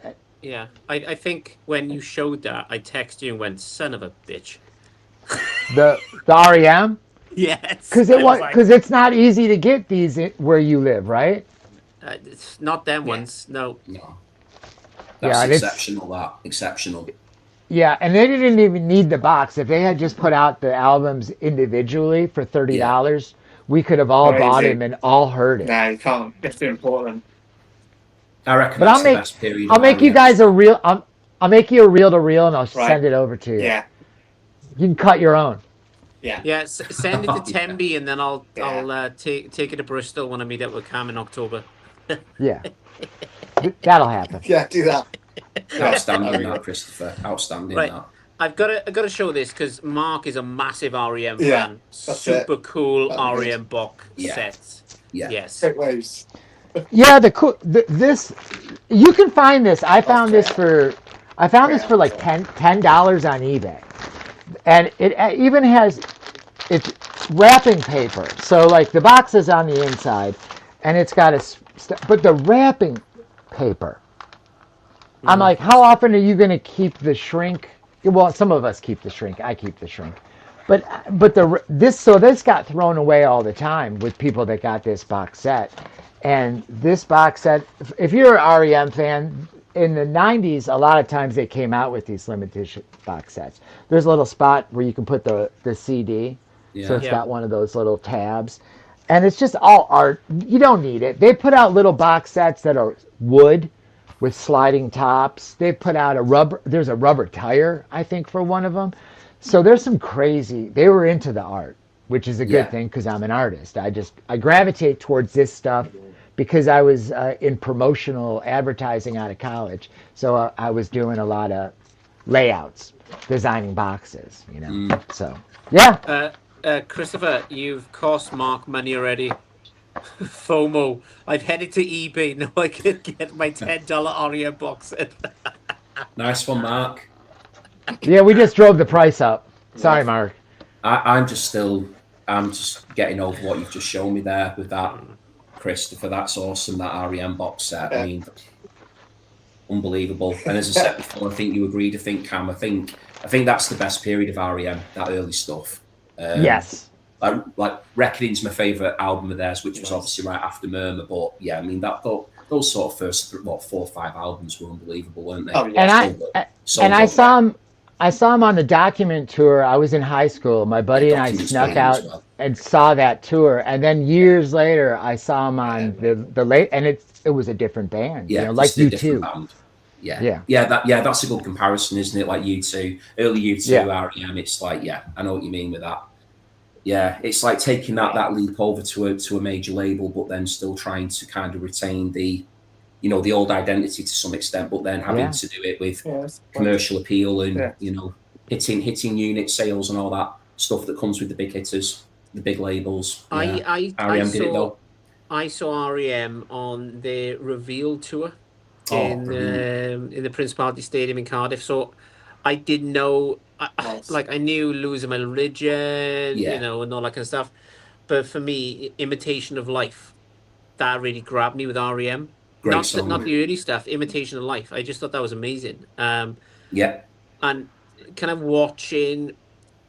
I think when you showed that, I texted you and went, "Son of a bitch." the REM, Yes, because it's not easy to get these where you live, right? It's not them ones. No. That's Yeah, exceptional. Exceptional. Yeah, and they didn't even need the box. If they had just put out the albums individually for $30, we could have all bought them and all heard it. No, you can't. It's too important. I reckon But that's the best period. I'll make you guys a reel. I'll make you a reel to reel, and I'll send it over to you. Yeah. You can cut your own. Yeah. Yeah, send it to Temby, and then I'll take it to Bristol when I meet up with Cam in October. Yeah, that'll happen. Yeah, do that. Outstanding that, Christopher. Outstanding that. I've got to show this because Mark is a massive REM fan. Yeah, Super cool REM box Yeah. sets. Yeah. Yes. Great waves. Yeah, this you can find this. I found this for like $10 on eBay, and it even has it's wrapping paper. So like the box is on the inside, and it's got but the wrapping paper. I'm like, how often are you going to keep the shrink? Well, some of us keep the shrink. I keep the shrink, but this got thrown away all the time with people that got this box set. And this box set, if you're an REM fan, in the 90s, a lot of times they came out with these limited edition box sets. There's a little spot where you can put the CD. Yeah. So it's got one of those little tabs. And it's just all art. You don't need it. They put out little box sets that are wood with sliding tops. They put out there's a rubber tire, I think, for one of them. So there's some crazy, they were into the art, which is a good thing because I'm an artist. I gravitate towards this stuff because I was in promotional advertising out of college. So I was doing a lot of layouts, designing boxes, So, yeah. Christopher, you've cost Mark money already. FOMO. I've headed to eBay now. I can get my $10 REM box set. Nice one, Mark. Yeah, we just drove the price up. Sorry, Mark. I'm just getting over what you've just shown me there with that, Christopher. That's awesome, that REM box set. I mean, unbelievable. And as I said before, I think you agreed. I think, Cam, I think that's the best period of REM, that early stuff. Yes. Like Reckoning's my favourite album of theirs, which was obviously right after Murmur. But yeah, I mean those sort of first 4 or 5 albums were unbelievable, weren't they? Oh, yeah. And I saw him on the Document tour. I was in high school. My buddy and I snuck out and saw that tour. And then years later, I saw him on the late, and it was a different band. Yeah, like U2. Yeah. That's a good comparison, isn't it? Like U2, early U2, REM. It's like, I know what you mean with that. Yeah, it's like taking that leap over to a major label, but then still trying to kind of retain the old identity to some extent, but then having to do it with commercial appeal and hitting unit sales and all that stuff that comes with the big hitters, the big labels. REM did it though. I saw REM on their Reveal tour in the Principality Stadium in Cardiff. So I didn't know. I knew Losing My Religion, and all that kind of stuff. But for me, Imitation of Life, that really grabbed me with REM. Not the early stuff, Imitation of Life. I just thought that was amazing. And kind of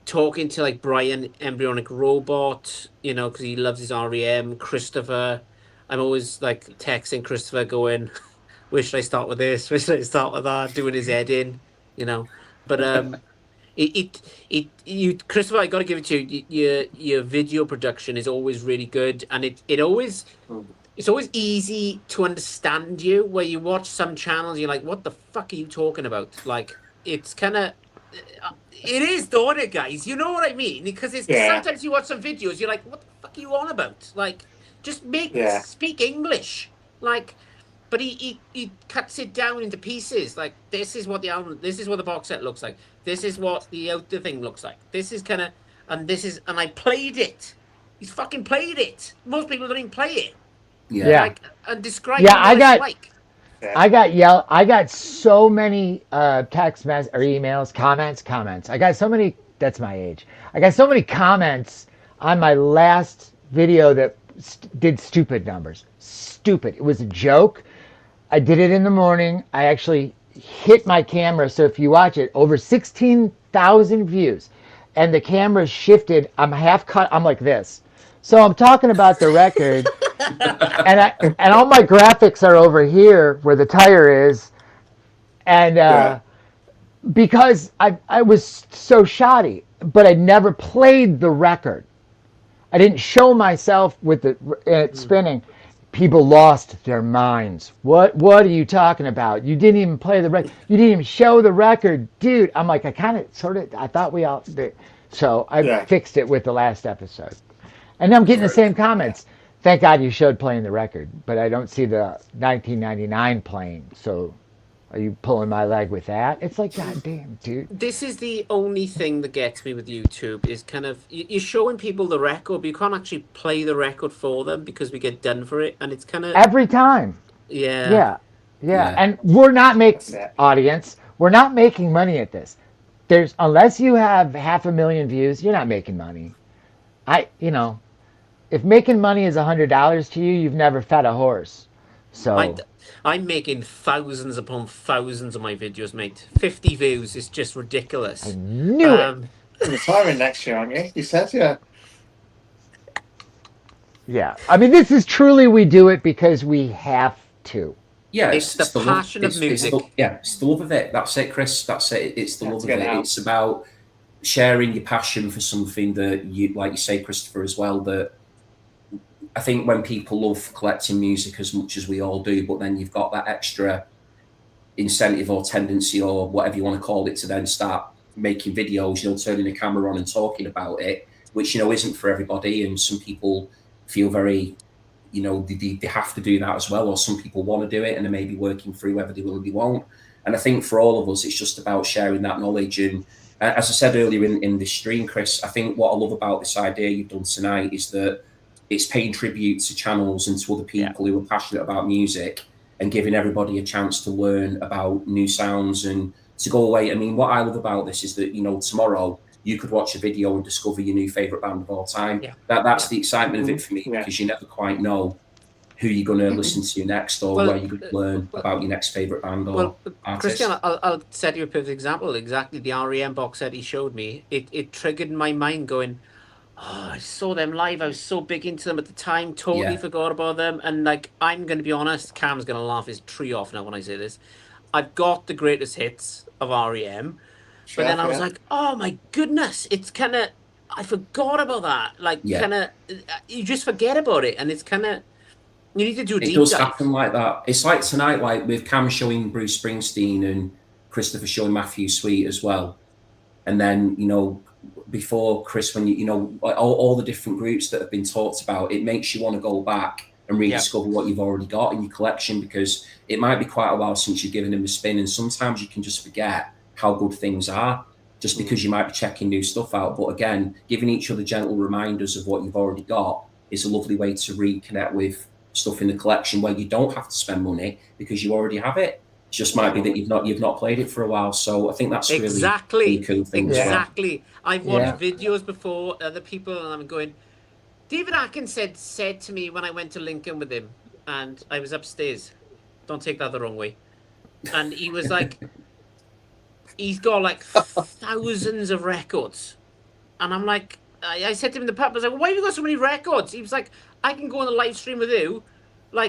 talking to like Brian, Embryonic Robot, because he loves his REM, Christopher. I'm always like texting Christopher going, where should I start with this? Where should I start with that? Doing his head in, But Christopher, I got to give it to you. Your video production is always really good, and it's always easy to understand you. Where you watch some channels, you're like, "What the fuck are you talking about?" Like, it's kind of, it is, don't it, guys? You know what I mean? Because sometimes you watch some videos, you're like, "What the fuck are you on about?" Like, just speak English, like. But he cuts it down into pieces. Like, this is what the box set looks like. This is what the outer thing looks like. This is kind of, and I played it. He's fucking played it. Most people don't even play it. Yeah. Like, and describe what it's like. I got so many text mess or emails, comments. I got so many. That's my age. I got so many comments on my last video that did stupid numbers. Stupid. It was a joke. I did it in the morning. I actually hit my camera. So if you watch it, over 16,000 views, and the camera shifted. I'm half cut. I'm like this. So I'm talking about the record, and all my graphics are over here where the tire is, and because I was so shoddy, but I never played the record. I didn't show myself with it spinning. People lost their minds. What are you talking about? You didn't even play the record. You didn't even show the record, dude. I'm like, I thought we all did. So I fixed it with the last episode. And I'm getting the same comments. Thank God you showed playing the record, but I don't see the 1999 playing. So are you pulling my leg with that? It's like, God damn, dude. This is the only thing that gets me with YouTube is kind of you're showing people the record, but you can't actually play the record for them because we get done for it, and it's kind of Every time. yeah. Yeah. And we're not making audience. We're not making money at this. Unless you have 500,000 views, you're not making money. If making money is $100 to you, you've never fed a horse. So I'm making thousands upon thousands of my videos, mate. 50 views is just ridiculous. I knew it. You're retiring next year, aren't you? You said, yeah. Yeah. I mean, this is truly, we do it because we have to. Yeah, it's the passion of music. It's the love of it. That's it, Chris. That's it. It's the love of it. Out. It's about sharing your passion for something that you, like you say, Christopher, as well, that I think when people love collecting music as much as we all do, but then you've got that extra incentive or tendency or whatever you want to call it to then start making videos, turning the camera on and talking about it, which, isn't for everybody. And some people feel very, they have to do that as well. Or some people want to do it and they may be working through whether they will or they won't. And I think for all of us, it's just about sharing that knowledge. And as I said earlier in this stream, Chris, I think what I love about this idea you've done tonight is that it's paying tribute to channels and to other people who are passionate about music and giving everybody a chance to learn about new sounds and to go away. I mean, what I love about this is that, tomorrow you could watch a video and discover your new favourite band of all time. Yeah. That's the excitement of it for me, because you never quite know who you're going to listen to next or where you're going to learn about your next favourite band or artist. Christian, I'll set you a perfect example. Exactly the REM box set he showed me. It triggered in my mind going, oh, I saw them live. I was so big into them at the time. Totally forgot about them. And I'm going to be honest, Cam's going to laugh his tree off now when I say this. I've got the greatest hits of REM. But then I was like, oh my goodness, it's kind of, I forgot about that. You just forget about it. And it's kind of, you need to do a deep dive. It does happen like that. It's like tonight, like with Cam showing Bruce Springsteen and Christopher showing Matthew Sweet as well. And then, before Chris, when all the different groups that have been talked about, it makes you want to go back and rediscover what you've already got in your collection, because it might be quite a while since you've given them a spin, and sometimes you can just forget how good things are just because you might be checking new stuff out. But again, giving each other gentle reminders of what you've already got is a lovely way to reconnect with stuff in the collection where you don't have to spend money because you already have it. It just might be that you've not played it for a while. So I think that's really cool thing. Exactly. I've watched videos before, other people, and I'm going, David Atkins said to me when I went to Lincoln with him, and I was upstairs, don't take that the wrong way, and he was like, he's got thousands of records, and I'm like, I said to him in the pub, I was like, why have you got so many records? He was like, I can go on a live stream with you,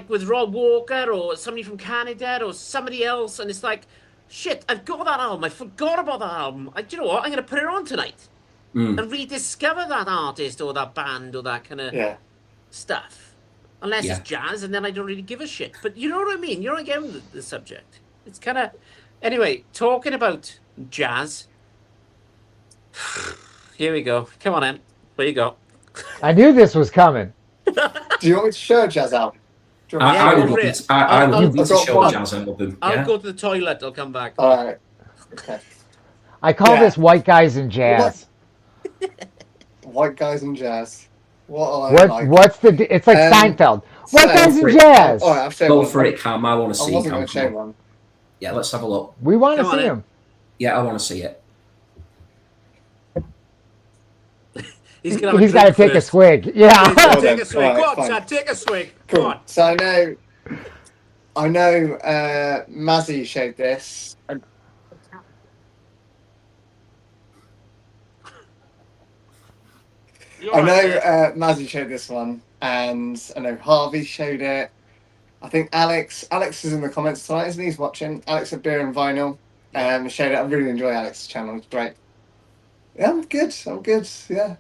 with Rob Walker or somebody from Canada or somebody else, and it's like, shit, I've got that album. I forgot about that album. Do you know what? I'm going to put it on tonight and rediscover that artist or that band or that kind of stuff. Unless it's jazz, and then I don't really give a shit. But you know what I mean? You're again the subject. It's kind of... Anyway, talking about jazz. Here we go. Come on in. Where you go? I knew this was coming. Do you want me to show a jazz album? I would love to show a jazz album. I'll go to the toilet. I'll come back. All right. Okay. I call this white guys in jazz. White guys in jazz. What I like. What's the? It's like Seinfeld. What so- does for in it. jazz? All right, I've shown Go one. for it, Cam. I want to I see wasn't Cam. going to show Come on. one. Yeah, let's have a look. We want to Come on see in. him. Yeah, I want to see it. He's gonna have He's a got to drink take a first. swig. He's Yeah. gonna Well take then, a swig. alright, Go on, fine. Chad. Take a swig. Cool. Go on. So I know Mazzy showed this. You're I know right there. Mazzy showed this one, and I know Harvey showed it. I think Alex is in the comments tonight, isn't he? He's watching. Alex at Beer and Vinyl showed it. I really enjoy Alex's channel. It's great. Yeah, I'm good. Yeah.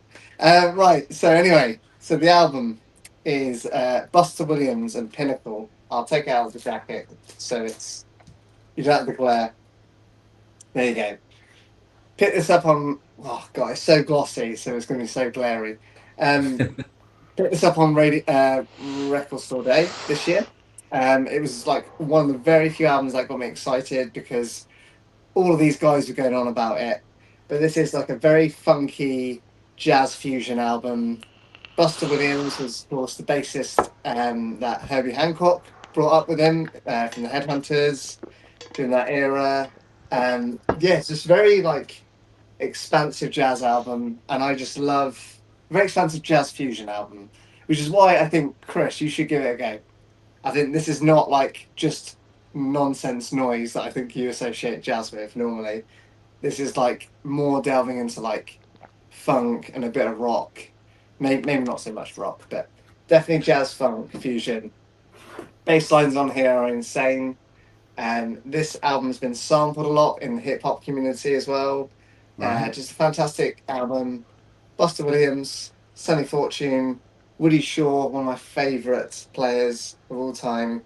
Right. So anyway, so the album is Buster Williams and Pinnacle. I'll take it out of the jacket so you don't have the glare. There you go. Pick this up on. Oh god, it's so glossy, so it's going to be so glary. Picked this up on Record Store Day this year. It was like one of the very few albums that got me excited because all of these guys were going on about it. But this is like a very funky jazz fusion album. Buster Williams was, of course, the bassist that Herbie Hancock brought up with him from the Headhunters during that era. Yeah, it's just very like expansive jazz album, and I just love very expansive jazz fusion album, which is why I think Chris, you should give it a go. I think this is not like just nonsense noise that I think you associate jazz with normally. This is like more delving into like funk and a bit of rock. Maybe not so much rock, but definitely jazz funk fusion. Bass lines on here are insane. And this album's been sampled a lot in the hip hop community as well. Right. Just a fantastic album. Buster Williams, Sonny Fortune, Woody Shaw, one of my favourite players of all time.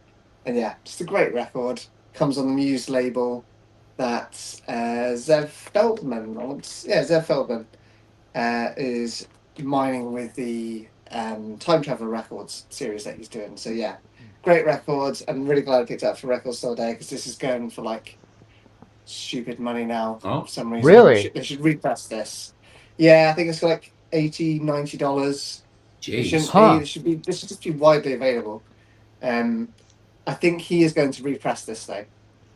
And yeah, just a great record. Comes on the Muse label that Zev Feldman, Zev Feldman is mining with the Time Traveler Records series that he's doing. So yeah, great records. I'm really glad I picked it up for Record Store Day because this is going for like stupid money now Oh. for some reason. Really? They should repress this. Yeah, I think it's like $80-$90. Jeez. Huh. This should just be widely available. I think he is going to repress this though.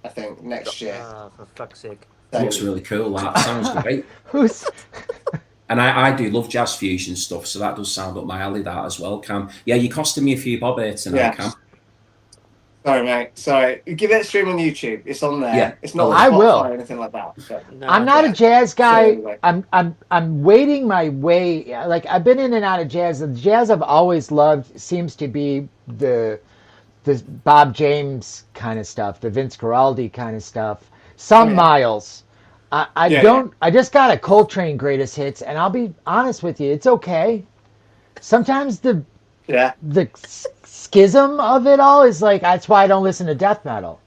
I think next year. For fuck's sake. So- Looks really cool. That sounds great. Who's? And I do love jazz fusion stuff, so that does sound up my alley. That as well, Cam. Yeah, you costing me a few bob here tonight, Yeah. Cam. Sorry, mate. Sorry. Give it a stream on YouTube. It's on there. Yeah. It's not on I Spotify will. or anything like that. But No, I'm not a yeah. jazz guy. So anyway. I'm waiting my way. Like I've been in and out of jazz. The jazz I've always loved seems to be the Bob James kind of stuff, the Vince Guaraldi kind of stuff. Some Oh, yeah. Miles. I Yeah, don't. I just got a Coltrane greatest hits, and I'll be honest with you, it's okay. Sometimes the Yeah. schism of it all is like that's why I don't listen to death metal.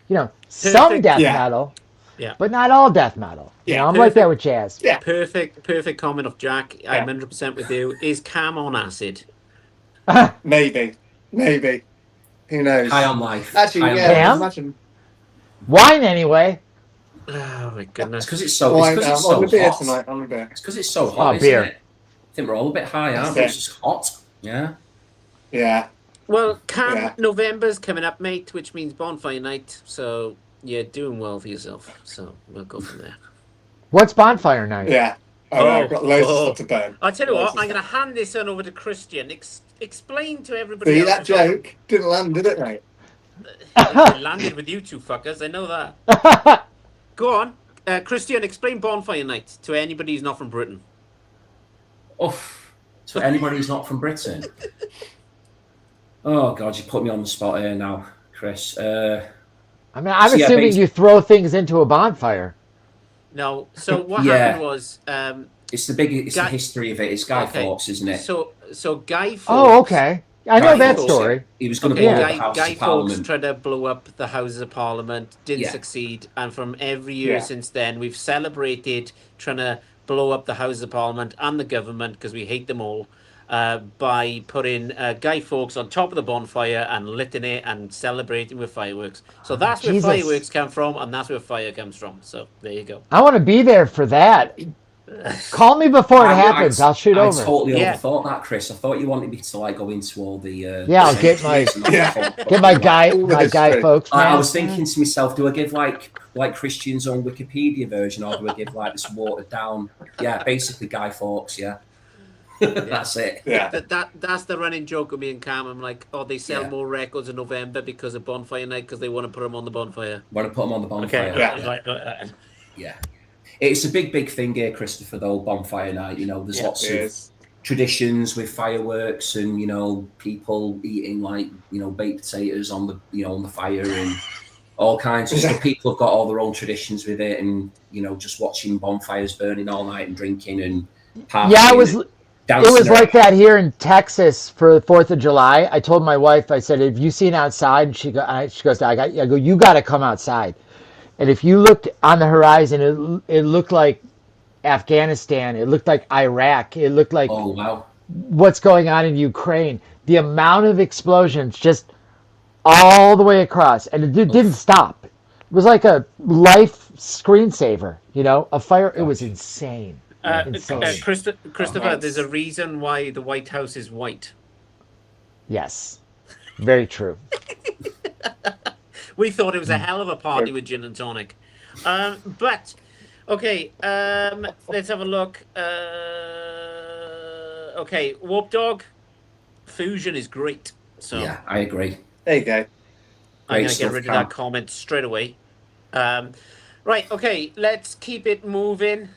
You know, some Perfect. death Yeah. metal, Yeah. but not all death metal. You Yeah, know, I'm like that perfect. with jazz. Yeah. Perfect comment of Jack. Yeah. I'm 100% with you. Is Cam on acid? Maybe. Who knows? High on life. Actually, High on yeah. life. Cam? Imagine. Wine anyway. Oh my It's goodness. because it's so. Wine, It's because it's on so the beer hot. tonight. On the beer. It's because it's so hot, Oh, isn't beer. it? I think we're all a bit high, aren't we? That's It's just hot. Yeah. Yeah. Well, Cam, Yeah. November's coming up, mate, which means bonfire night. So you're doing well for yourself. So we'll go from there. What's bonfire night? Yeah. I've got loads of stuff to burn. I'll tell you Loads what, of I'm going stuff. to hand this on over to Christian. Explain to everybody See else. that joke didn't land, did it, mate? It landed with you two fuckers. I know that. Go on. Christian, explain bonfire night to anybody who's not from Britain. Oof. So anybody who's not from Britain. Oh God, you put me on the spot here now, Chris. I mean, I'm So, yeah, assuming basi- you throw things into a bonfire. No. So what Yeah. happened was... It's the Guy- history of it. It's Guy Okay. Fawkes, isn't it? So Guy Fawkes... Oh, okay. I know Guy that Fawkes, story. He was going to Okay, blow up Guy, the House Guy of Fawkes Parliament. tried to blow up the Houses of Parliament, didn't Yeah. succeed, and from every year Yeah. since then, we've celebrated trying to blow up the Houses of Parliament and the government because we hate them all by putting Guy Fawkes on top of the bonfire and lighting it and celebrating with fireworks. So that's where Jesus. fireworks come from, and that's where fire comes from. So there you go. I want to be there for that. Call me before it I- happens. I'll shoot I over. totally Yeah. overthought that, Chris. I thought you wanted me to like go into all the. Yeah, I'll get my- Get my guy, All the my guy, history. folks. I Man. was thinking to myself, do I give like Christian's own Wikipedia version, or do I give like this watered down? Yeah, basically Guy Fawkes. Yeah, that's it. Yeah. That's the running joke with me and Cam. I'm like, oh, they sell Yeah. more records in November because of Bonfire Night because they want to put them on the bonfire. Want to put them on the bonfire? Okay, Yeah. right. Yeah. It's a big thing here, Christopher. Though Bonfire Night, you know, there's Yeah, lots It of is. traditions with fireworks and people eating like baked potatoes on the fire and all kinds of stuff. People have got all their own traditions with it, and just watching bonfires burning all night and drinking and partying. Yeah, it was dancing around. like that here in Texas for the 4th of July. I told my wife, I said, "Have you seen outside?" And she goes, I go, "You got to come outside." And if you looked on the horizon, it looked like Afghanistan. It looked like Iraq. It looked like Oh wow! what's going on in Ukraine. The amount of explosions just all the way across, and it didn't stop. It was like a life screensaver, a fire. It was insane. Insane. Christopher, nice. there's a reason why the White House is white. Yes, very true. We thought it was a hell of a party with gin and tonic. But, okay, let's have a look. Okay, Warp Dog, Fusion is great. So Yeah, I agree. There you go. I'm Great going to get stuff, rid of Cam. that comment straight away. Right, okay, let's keep it moving.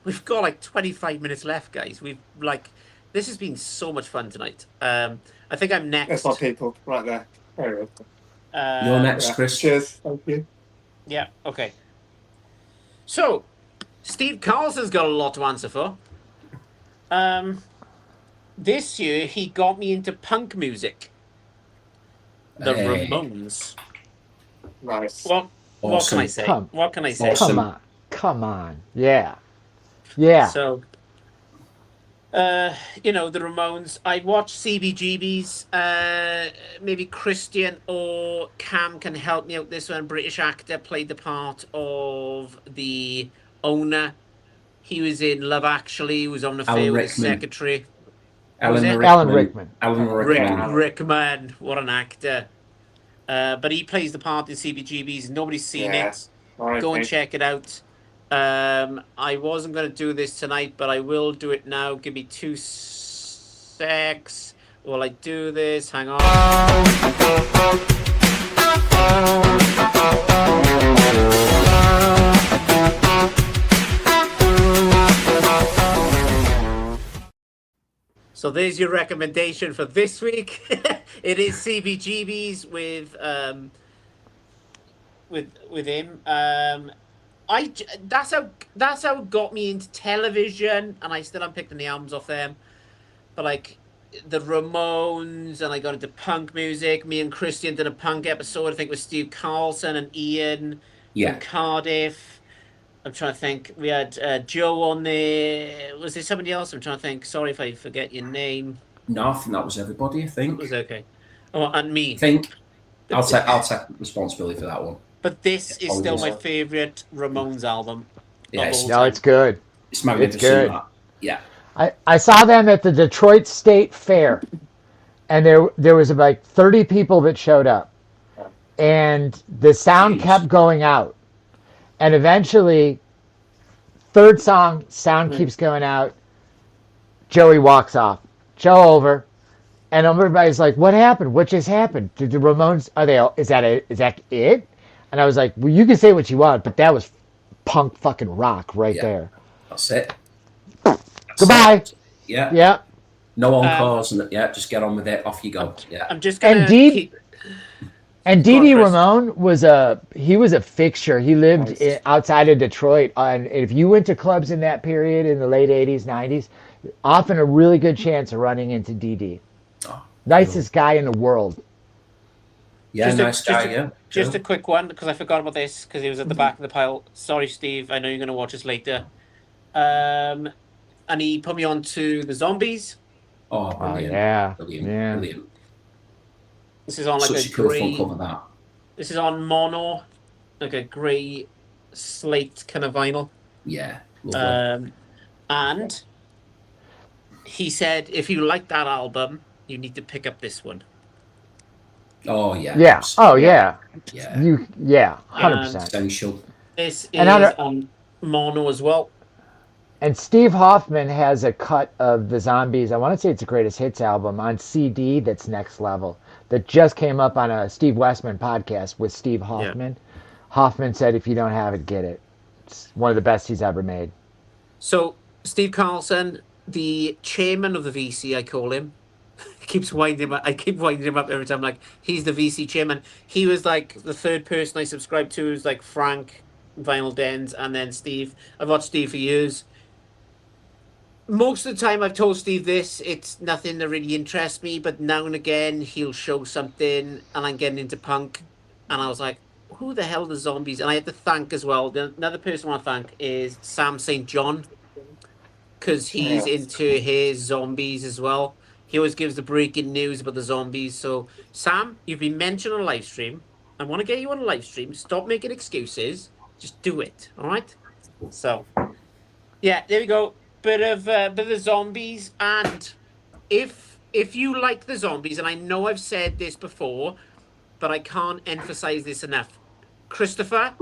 We've got like 25 minutes left, guys. This has been so much fun tonight. I think I'm next. That's my people right there. Very good. You're next, Yeah. Chris. Cheers. Thank you. Yeah, okay. So, Steve Carlson's got a lot to answer for. This year, he got me into punk music. The Hey. Ramones. Nice. What can I Awesome. say? Come. What can I say? Awesome. Come on. Yeah. So, the Ramones. I watched CBGB's. Maybe Christian or Cam can help me out. This one, British actor, played the part of the owner. He was in Love Actually. He was on the Alan affair with his Rickman. secretary. Alan it? Rickman. Alan Rickman. Rickman. Rickman, what an actor. But he plays the part in CBGB's. Nobody's seen Yeah. it. Go and check it out. I wasn't going to do this tonight, but I will do it now. Give me 2 secs while I do this. Hang on. So there's your recommendation for this week. It is CBGB's with him. That's how it got me into television, and I still haven't picked any albums off them. But like the Ramones, and I got into punk music. Me and Christian did a punk episode, I think, with Steve Carlson and Ian Yeah. from Cardiff. I'm trying to think. We had Joe on there. Was there somebody else? I'm trying to think. Sorry if I forget your name. No, I think that was everybody. I It think. was okay. Oh, and me. I think I'll take responsibility for that one. But this is still my Apologies. favourite Ramones album. Yeah, of all No, time. it's good. It's magnificent. good. That. Yeah. I saw them at the Detroit State Fair, and there was about 30 people that showed up, and the sound Jeez. kept going out, and eventually, third song, sound keeps going out. Joey walks off. Joe over, and everybody's like, "What happened? What just happened? Did the Ramones? Are they? Is that it?" And I was like, "Well, you can say what you want, but that was punk fucking rock right Yeah. there." That's it. Goodbye. Yeah. Yeah. No encores. And just get on with it. Off you go. Yeah. I'm just gonna And Deep- keep. And Go on, Dee Dee Chris. Ramone was a fixture. He lived Nice. outside of Detroit, and if you went to clubs in that period in the late '80s, '90s, often a really good chance of running into Dee Dee. Oh, Nicest guy in the world. Yeah. Just a- Nice guy. Yeah. Just Cool. a quick one because I forgot about this because it was at the back of the pile. Sorry, Steve. I know you're going to watch this later. And he put me on to the Zombies. Oh, Oh brilliant. yeah, Brilliant. yeah. Brilliant. This is on like Such a a cool grey. front cover, that. This is on mono, like a grey slate kind of vinyl. Yeah. Lovely. And he said, if you like that album, you need to pick up this one. Oh yeah. Yeah. Oh yeah. Yeah. 100%. Essential. This is And other- on mono as well. And Steve Hoffman has a cut of the Zombies. I want to say it's a greatest hits album on CD that's next level. That just came up on a Steve Westman podcast with Steve Hoffman. Hoffman said, if you don't have it, get it. It's one of the best he's ever made. So Steve Carlson, the chairman of the VC, I call him. Keeps winding him up. I keep winding him up every time. Like, he's the VC chairman. He was like the third person I subscribed to. Is like Frank, Vinyl Dens, and then Steve. I've watched Steve for years. Most of the time, I've told Steve this. It's nothing that really interests me, but now and again, he'll show something, and I'm getting into punk. And I was like, who the hell are the Zombies? And I had to thank as well. Another person I want to thank is Sam St. John, because he's into his Zombies as well. He always gives the breaking news about the Zombies. So, Sam, you've been mentioned on a live stream. I want to get you on a live stream. Stop making excuses. Just do it. All right? So, yeah, there we go. Bit of the Zombies. And if you like the Zombies, and I know I've said this before, but I can't emphasize this enough. Christopher,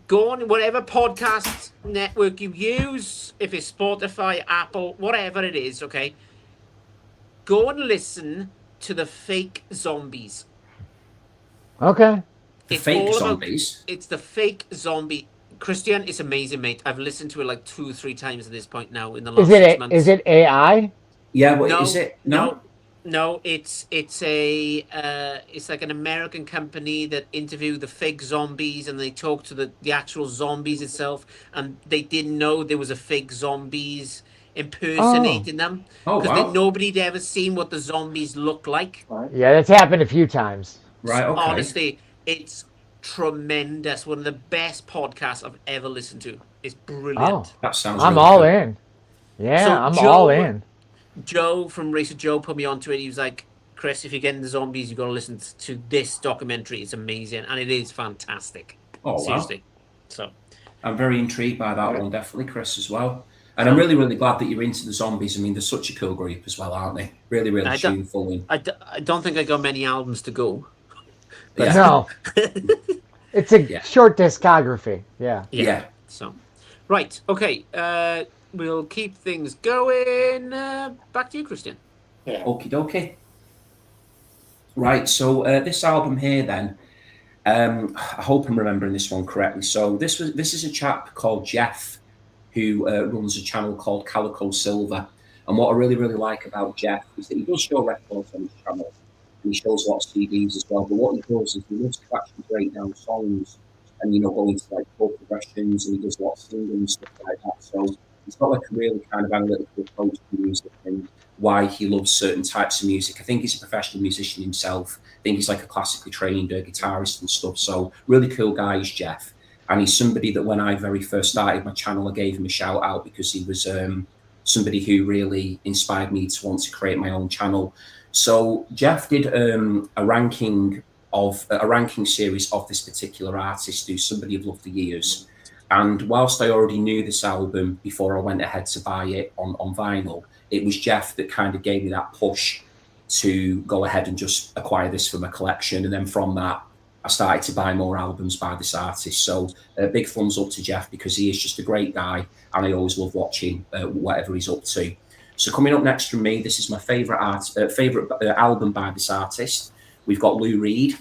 go on whatever podcast network you use, if it's Spotify, Apple, whatever it is, okay? Go and listen to the Fake Zombies. Okay. The It's Fake all about- Zombies. It's the Fake Zombie. Christian, it's amazing, mate. I've listened to it like 2 or 3 times at this point now in the last 6 months. Is it AI? Yeah, but is it? No, it's like an American company that interview the fake zombies, and they talk to the actual zombies itself, and they didn't know there was a fake zombies impersonating them, Oh, because wow. nobody'd ever seen what the zombies look like. Yeah, that's happened a few times. Right, okay. Honestly, it's tremendous. One of the best podcasts I've ever listened to. It's brilliant. Oh, That sounds I'm really all cool. in. Yeah, So I'm Joe- all in. Joe from Racer Joe put me onto it. He was like, Chris, if you're getting the zombies, you've got to listen to this documentary. It's amazing, and it is fantastic. Oh, wow. Seriously. So, I'm very intrigued by that one, definitely, Chris, as well. And I'm really, really glad that you're into the Zombies. I mean, they're such a cool group as well, aren't they? Really, really I don't- tuneful. And I don't think I got many albums to go. Yeah. No. It's a Yeah. short discography. Yeah. yeah. So, right. Okay. We'll keep things going. Back to you, Christian. Okie dokie. Right, so this album here then, I hope I'm remembering this one correctly. So this is a chap called Jeff who runs a channel called Calico Silver. And what I really, really like about Jeff is that he does show records on his channel, and he shows a lot of CDs as well. But what he does is he loves to actually break down songs and, go into like chord progressions, and he does a lot of singing and stuff like that. So he's got like a really kind of analytical approach to music and why he loves certain types of music. I think he's a professional musician himself. I think he's like a classically trained guitarist and stuff. So really cool guy is Jeff. And he's somebody that when I very first started my channel, I gave him a shout out because he was somebody who really inspired me to want to create my own channel. So Jeff did a ranking series of this particular artist who's somebody I've loved for years. And whilst I already knew this album before I went ahead to buy it on vinyl, it was Jeff that kind of gave me that push to go ahead and just acquire this for my collection. And then from that, I started to buy more albums by this artist. So a big thumbs up to Jeff because he is just a great guy, and I always love watching whatever he's up to. So coming up next from me, this is my favourite album by this artist. We've got Lou Reed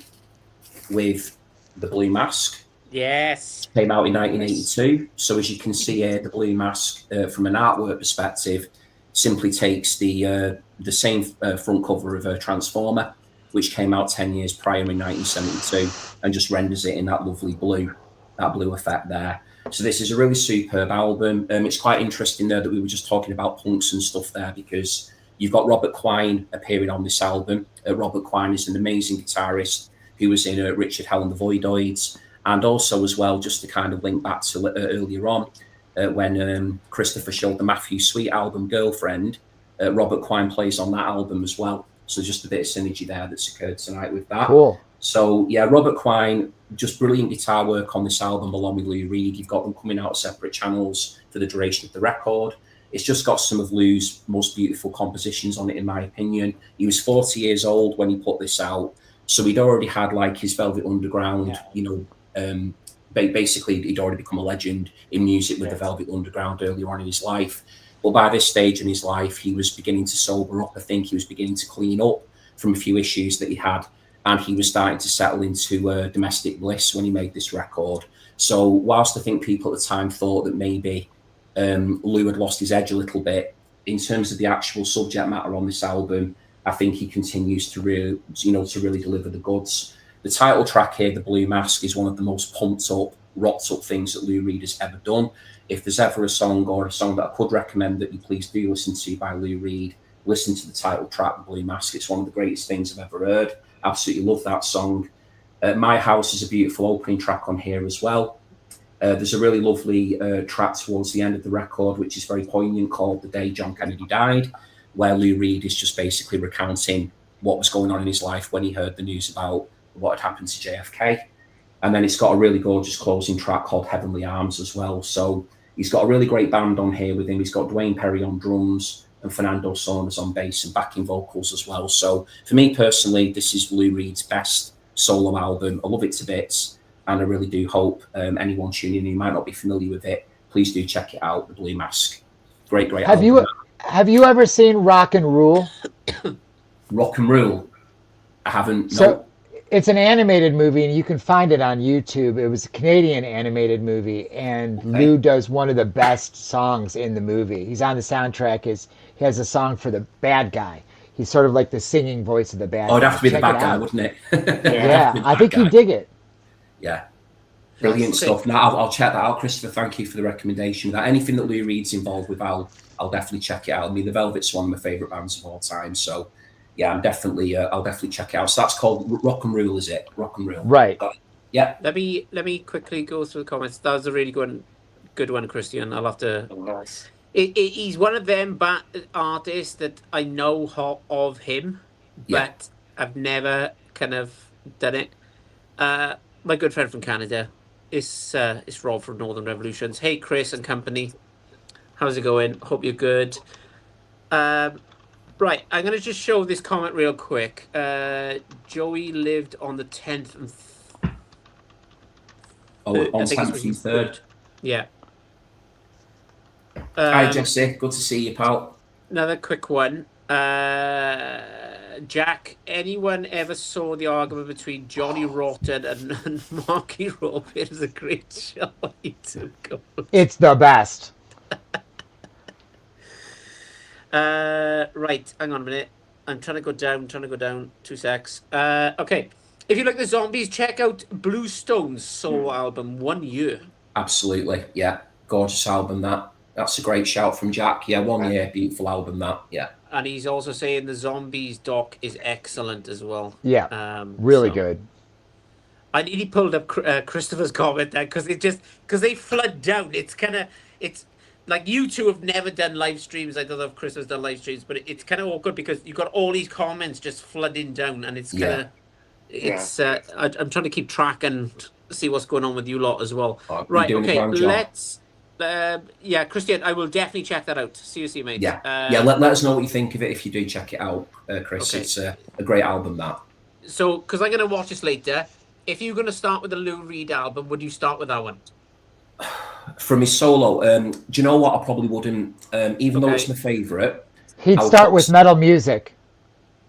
with The Blue Mask. Yes. Came out in 1982. So as you can see here, The Blue Mask, from an artwork perspective, simply takes the same front cover of Transformer, which came out 10 years prior in 1972, and just renders it in that lovely blue effect there. So this is a really superb album. It's quite interesting there that we were just talking about punks and stuff there, because you've got Robert Quine appearing on this album. Robert Quine is an amazing guitarist who was in Richard Hell and the Voidoids, and also as well, just to kind of link back to earlier on, when Christopher showed the Matthew Sweet album Girlfriend, Robert Quine plays on that album as well. So just a bit of synergy there that's occurred tonight with that. Cool. So yeah, Robert Quine, just brilliant guitar work on this album along with Lou Reed. You've got them coming out separate channels for the duration of the record. It's just got some of Lou's most beautiful compositions on it, in my opinion. He was 40 years old when he put this out, so he'd already had like his Velvet Underground, basically he'd already become a legend in music with the Velvet Underground earlier on in his life. But by this stage in his life, he was beginning to sober up. I think he was beginning to clean up from a few issues that he had, and he was starting to settle into domestic bliss when he made this record. So whilst I think people at the time thought that maybe Lou had lost his edge a little bit, in terms of the actual subject matter on this album, I think he continues to really deliver the goods. The title track here, The Blue Mask, is one of the most pumped up, rocked up things that Lou Reed has ever done. If there's ever a song that I could recommend that you please do listen to by Lou Reed, listen to the title track, The Blue Mask. It's one of the greatest things I've ever heard. Absolutely love that song. My House is a beautiful opening track on here as well. There's a really lovely track towards the end of the record, which is very poignant, called The Day John Kennedy Died, where Lou Reed is just basically recounting what was going on in his life when he heard the news about what had happened to JFK. And then it's got a really gorgeous closing track called Heavenly Arms as well. So he's got a really great band on here with him. He's got Dwayne Perry on drums and Fernando Saunders on bass and backing vocals as well. So for me personally, this is Lou Reed's best solo album. I love it to bits, and I really do hope anyone tuning in who might not be familiar with it, please do check it out, The Blue Mask. Great album. Have you ever seen Rock and Rule? Rock and Rule? I haven't. So no. It's an animated movie, and you can find it on YouTube. It was a Canadian animated movie, and Lou does one of the best songs in the movie. He's on the soundtrack. He has a song for the bad guy. He's sort of like the singing voice of the bad guy. Oh, it'd have to be the bad guy, wouldn't it? Yeah, I think you dig it. Yeah. Brilliant stuff. Now I'll check that out, Christopher. Thank you for the recommendation. That anything that Lou Reed's involved with, I'll definitely check it out. I mean, the Velvet's one of my favourite bands of all time. So yeah, I'll definitely check it out. So that's called Rock and Rule, is it? Rock and Rule. Right. Yeah. Let me quickly go through the comments. That was a really good one, Christian. I'll have to. Oh, nice. He's one of them artists that I know of him, but I've never kind of done it. My good friend from Canada is Rob from Northern Revolutions. Hey, Chris and company. How's it going? Hope you're good. Right, I'm going to just show this comment real quick. Joey lived on the 10th and... on 10th and 3rd. Yeah. Hi, Jesse. Good to see you, pal. Another quick one. Jack, anyone ever saw the argument between Johnny Rotten and Marky Robb? It is a great show on YouTube. It's the best. Right, hang on a minute. I'm trying to go down. 2 secs. Okay. If you like the Zombies, check out Blue Stone's solo album, 1 Year. Absolutely, yeah. Gorgeous album, that. That's a great shout from Jack. Yeah, 1 year, beautiful album, that. Yeah. And he's also saying the Zombies doc is excellent as well. Yeah, really good. I nearly pulled up Christopher's comment there because they flood down. It's like you two have never done live streams. I don't know if Chris has done live streams, but it's kind of awkward because you've got all these comments just flooding down, and it's kind of I'm trying to keep track and see what's going on with you lot as well. Right, okay, let's. Christian, I will definitely check that out. See you soon, mate. Let us know what you think of it if you do check it out, Chris. Okay. It's a great album, that. So, because I'm going to watch this later, if you're going to start with the Lou Reed album, would you start with that one? From his solo, do you know what? I probably wouldn't, even though it's my favourite. He'd start with Metal Music.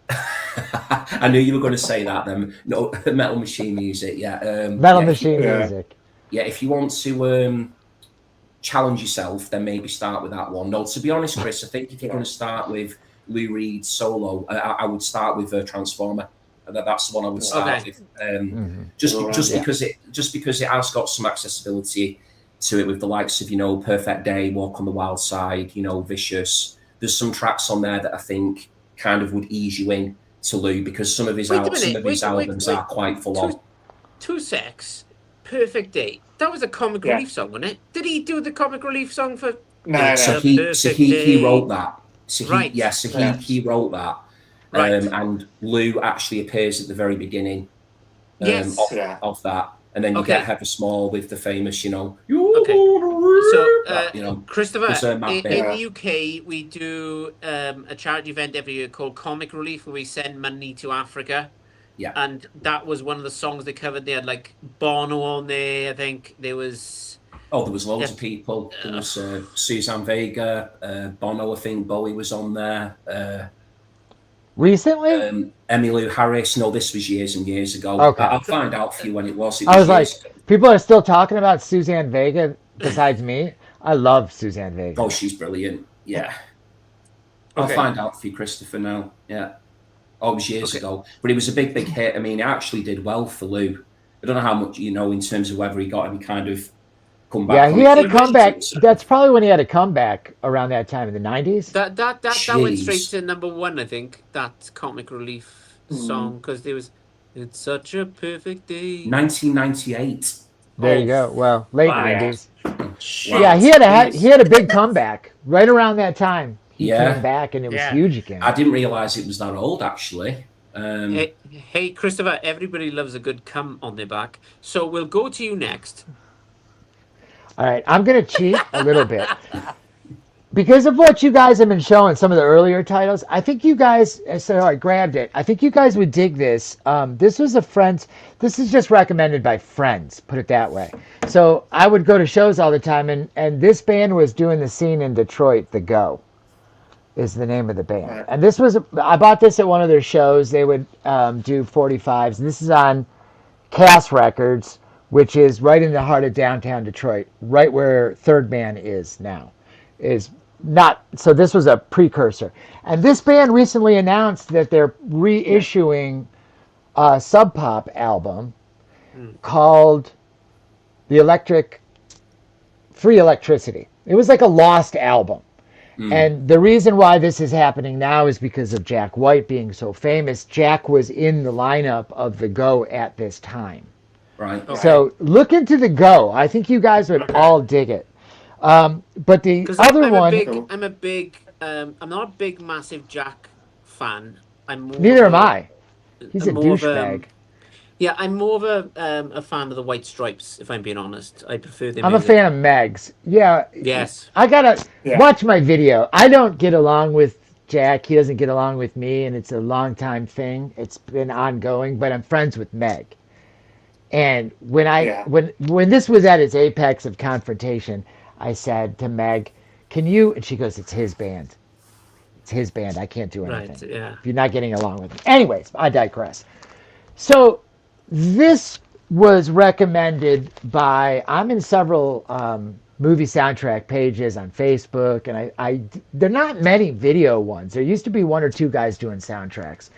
I knew you were going to say that then. No, Metal Machine Music, yeah. Metal Machine Music. Yeah, if you want to... challenge yourself, then maybe start with that one. No, to be honest, Chris, I think if you're going to start with Lou Reed's solo, I would start with Transformer. That's the one I would start with. Just because it has got some accessibility to it with the likes of Perfect Day, Walk on the Wild Side, Vicious. There's some tracks on there that I think kind of would ease you in to Lou, because some of his albums are quite full on. 2 secs. Perfect Day. That was a Comic Relief song, wasn't it? Did he do the Comic Relief song for? No. So he wrote that. He wrote that. Right. And Lou actually appears at the very beginning Yes. of that. And then you Okay. get Heather Small with the famous, you Okay. So, Christopher, It's a mad in bit. the UK, we do a charity event every year called Comic Relief, where we send money to Africa. Yeah. And that was one of the songs they covered. They had like Bono on there. I think there was. Oh, there was loads of people. There was Suzanne Vega, Bono, I think Bowie was on there. Recently? Emmylou Harris. No, this was years and years ago. Okay. I'll find out for you when it was. I was like, years ago. people are still talking about Suzanne Vega besides me. I love Suzanne Vega. Oh, she's brilliant. Yeah. I'll find out for you, Christopher, now. Yeah. Oh, it was years ago. But it was a big, big hit. I mean, it actually did well for Lou. I don't know how much you know in terms of whether he got any kind of comeback. Yeah, he had a comeback. That's probably when he had a comeback around that time in the 90s. That went straight to #1, I think. That Comic Relief song, because there was "It's Such a Perfect Day." 1998. There you go. Well, late Wow. 90s. Wow. Yeah, he had a big comeback right around that time. He came back and it was huge again. I didn't realize it was that old, actually. Hey, Christopher, everybody loves a good cum on their back. So we'll go to you next. All right, I'm going to cheat a little bit. Because of what you guys have been showing, some of the earlier titles, I think you guys, so I grabbed it. I think you guys would dig this. This was this is just recommended by friends, put it that way. So I would go to shows all the time, and this band was doing the scene in Detroit, The Go is the name of the band. Right. And I bought this at one of their shows. They would do 45s. And this is on Cass Records, which is right in the heart of downtown Detroit, right where Third Man is now. So this was a precursor. And this band recently announced that they're reissuing a Sub Pop album called Free Electricity. It was like a lost album. And the reason why this is happening now is because of Jack White being so famous. Jack was in the lineup of The Go at this time. Right. Okay. So look into The Go. I think you guys would all dig it. But the other one... I'm not a big, massive Jack fan. Neither am I. He's a douchebag. Yeah, I'm more of a fan of the White Stripes, if I'm being honest. I prefer them. I'm a fan of Meg's. Yeah. Yes. I gotta watch my video. I don't get along with Jack. He doesn't get along with me, and it's a long time thing. It's been ongoing, but I'm friends with Meg. And when this was at its apex of confrontation, I said to Meg, "Can you?" And she goes, "It's his band. It's his band. I can't do anything. Right, yeah. If you're not getting along with me." Anyways, I digress. So this was recommended by, I'm in several movie soundtrack pages on Facebook, and there are not many video ones. There used to be one or two guys doing soundtracks.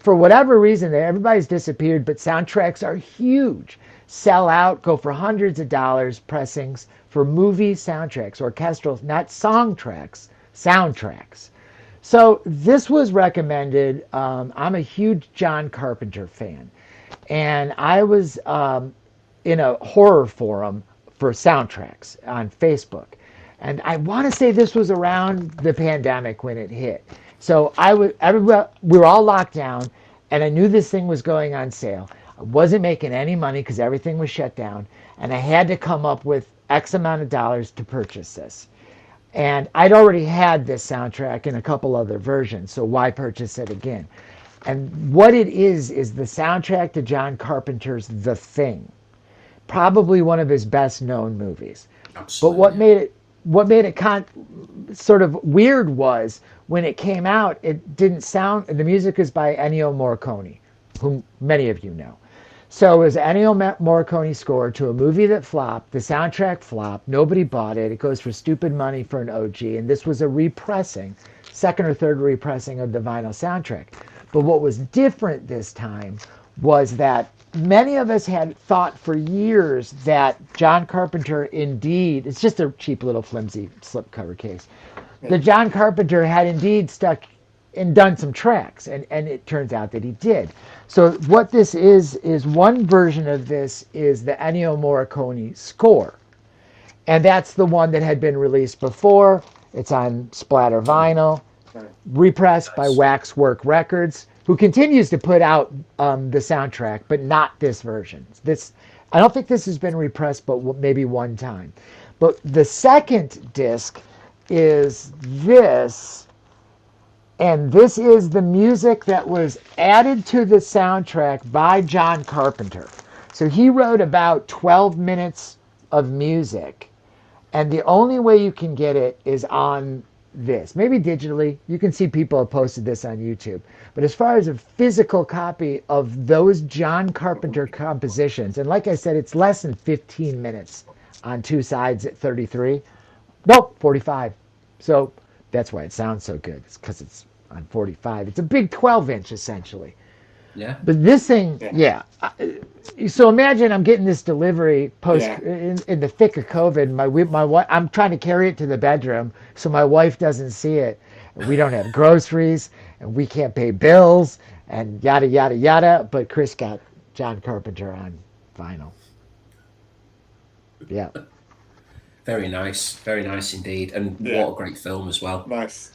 For whatever reason, everybody's disappeared, but soundtracks are huge. Sell out, go for hundreds of dollars pressings for movie soundtracks, orchestral, not song tracks, soundtracks. So this was recommended. I'm a huge John Carpenter fan. And I was in a horror forum for soundtracks on Facebook. And I want to say this was around the pandemic when it hit. So we were all locked down, and I knew this thing was going on sale. I wasn't making any money because everything was shut down. And I had to come up with X amount of dollars to purchase this. And I'd already had this soundtrack in a couple other versions, so why purchase it again? And what it is the soundtrack to John Carpenter's The Thing, probably one of his best known movies. Absolutely. But what made it sort of weird was when it came out, it didn't sound. The music is by Ennio Morricone, whom many of you know. So it was Ennio Morricone score to a movie that flopped. The soundtrack flopped. Nobody bought it. It goes for stupid money for an OG. And this was a repressing, second or third repressing of the vinyl soundtrack. But what was different this time was that many of us had thought for years that John Carpenter indeed, it's just a cheap little flimsy slipcover case, that John Carpenter had indeed stuck and done some tracks, and it turns out that he did. So what this is one version of this is the Ennio Morricone score. And that's the one that had been released before. It's on splatter vinyl, repressed by Waxwork Records. who continues to put out the soundtrack, but not this version. This, I don't think this has been repressed, but maybe one time. But the second disc is this, and this is the music that was added to the soundtrack by John Carpenter. So he wrote about 12 minutes of music, and the only way you can get it is on this. Maybe digitally. You can see people have posted this on YouTube. But as far as a physical copy of those John Carpenter compositions, and like I said, it's less than 15 minutes on two sides at 33. Nope, 45. So that's why it sounds so good. It's because it's on 45. It's a big 12-inch essentially. Yeah. But this thing, yeah. So imagine I'm getting this delivery post in the thick of COVID. My wife, I'm trying to carry it to the bedroom so my wife doesn't see it. We don't have groceries and we can't pay bills and yada yada yada. But Chris got John Carpenter on vinyl. Yeah. Very nice indeed, and what a great film as well. Nice.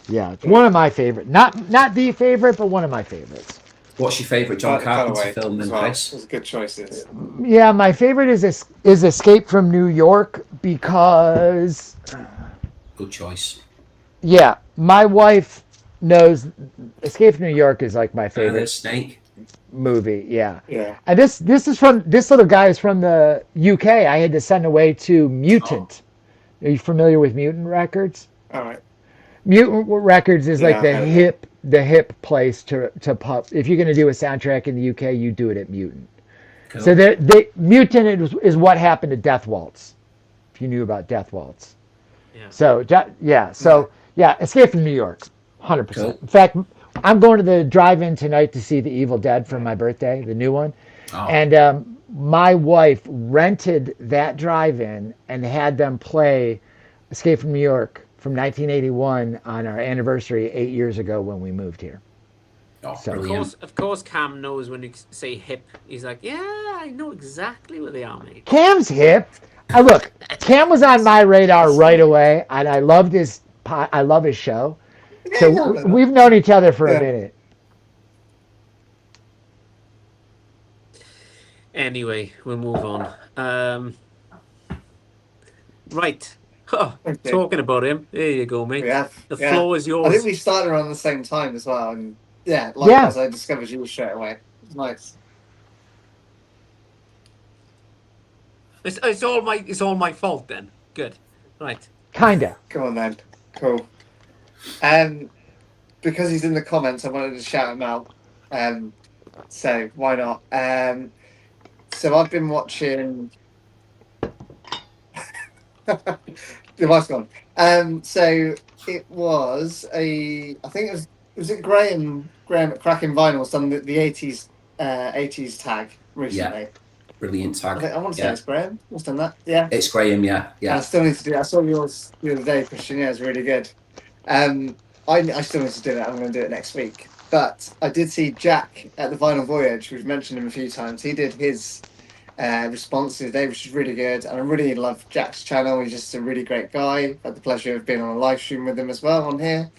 Yeah, it's one of my favorite. Not the favorite, but one of my favorites. What's your favourite John Carpenter Cutaway film then, as well. Chris? Those are good choices. Yeah, my favorite is Escape from New York because Good choice. yeah, my wife knows Escape from New York is like my favorite Snake. movie. Yeah. Yeah. And this little guy is from the UK. I had to send away to Mutant. Are you familiar with Mutant Records? All right. Mutant Records is like Yeah, the hip place to pop. If you're going to do a soundtrack in the UK, you do it at Mutant. Cool. So Mutant is what happened to Death Waltz. If you knew about Death Waltz. Yeah. So Escape from New York, 100%. Cool. In fact, I'm going to the drive-in tonight to see The Evil Dead for my birthday, the new one. Oh. And my wife rented that drive-in and had them play Escape from New York from 1981 on our anniversary 8 years ago when we moved here. Oh, So- brilliant. Of course, Cam knows when you say hip. He's like, yeah, I know exactly what they are, mate. Cam's hip. Look, Cam was on my radar right away, and I loved I love his show. So we've known each other for a minute. Anyway, we'll move on. Right. Oh, Okay. talking about him. There you go, mate. Yeah. The floor is I yours. think we started around the same time as well, and likewise, I discovered you straight away. It was nice. It's all my fault then. Good. Right. Kinda. Come on then. Cool. Because he's in the comments, I wanted to shout him out. So why not? So I've been watching. The mic's gone. So it was I think it was it Graham at Cracking Vinyls done the 80s tag recently. Brilliant tag. I want to say it's Graham. What's done that? Yeah. It's Graham, yeah. I still need to do it. I saw yours the other day, Christian. Yeah, it's really good. I still need to do it. I'm going to do it next week. But I did see Jack at the Vinyl Voyage. We've mentioned him a few times. He did his response the other day, which is really good. And I really love Jack's channel. He's just a really great guy. Had the pleasure of being on a live stream with him as well on here,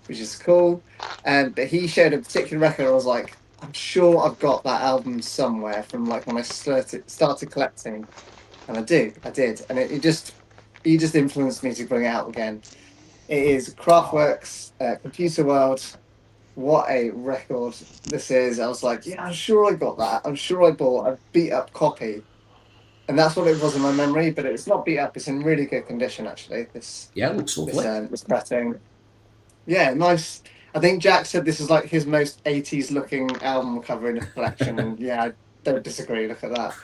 which is cool. But he showed a particular record. I was like, I'm sure I've got that album somewhere from like when I started collecting. And I did. And it just influenced me to bring it out again. It is Kraftwerk's Computer World. What a record this is. I was like, yeah, I'm sure I got that. I'm sure I bought a beat up copy. And that's what it was in my memory, but it's not beat up. It's in really good condition, actually. This Looks lovely. this pressing. Yeah, nice. I think Jack said this is like his most 80s looking album cover in the collection. And yeah, I don't disagree. Look at that.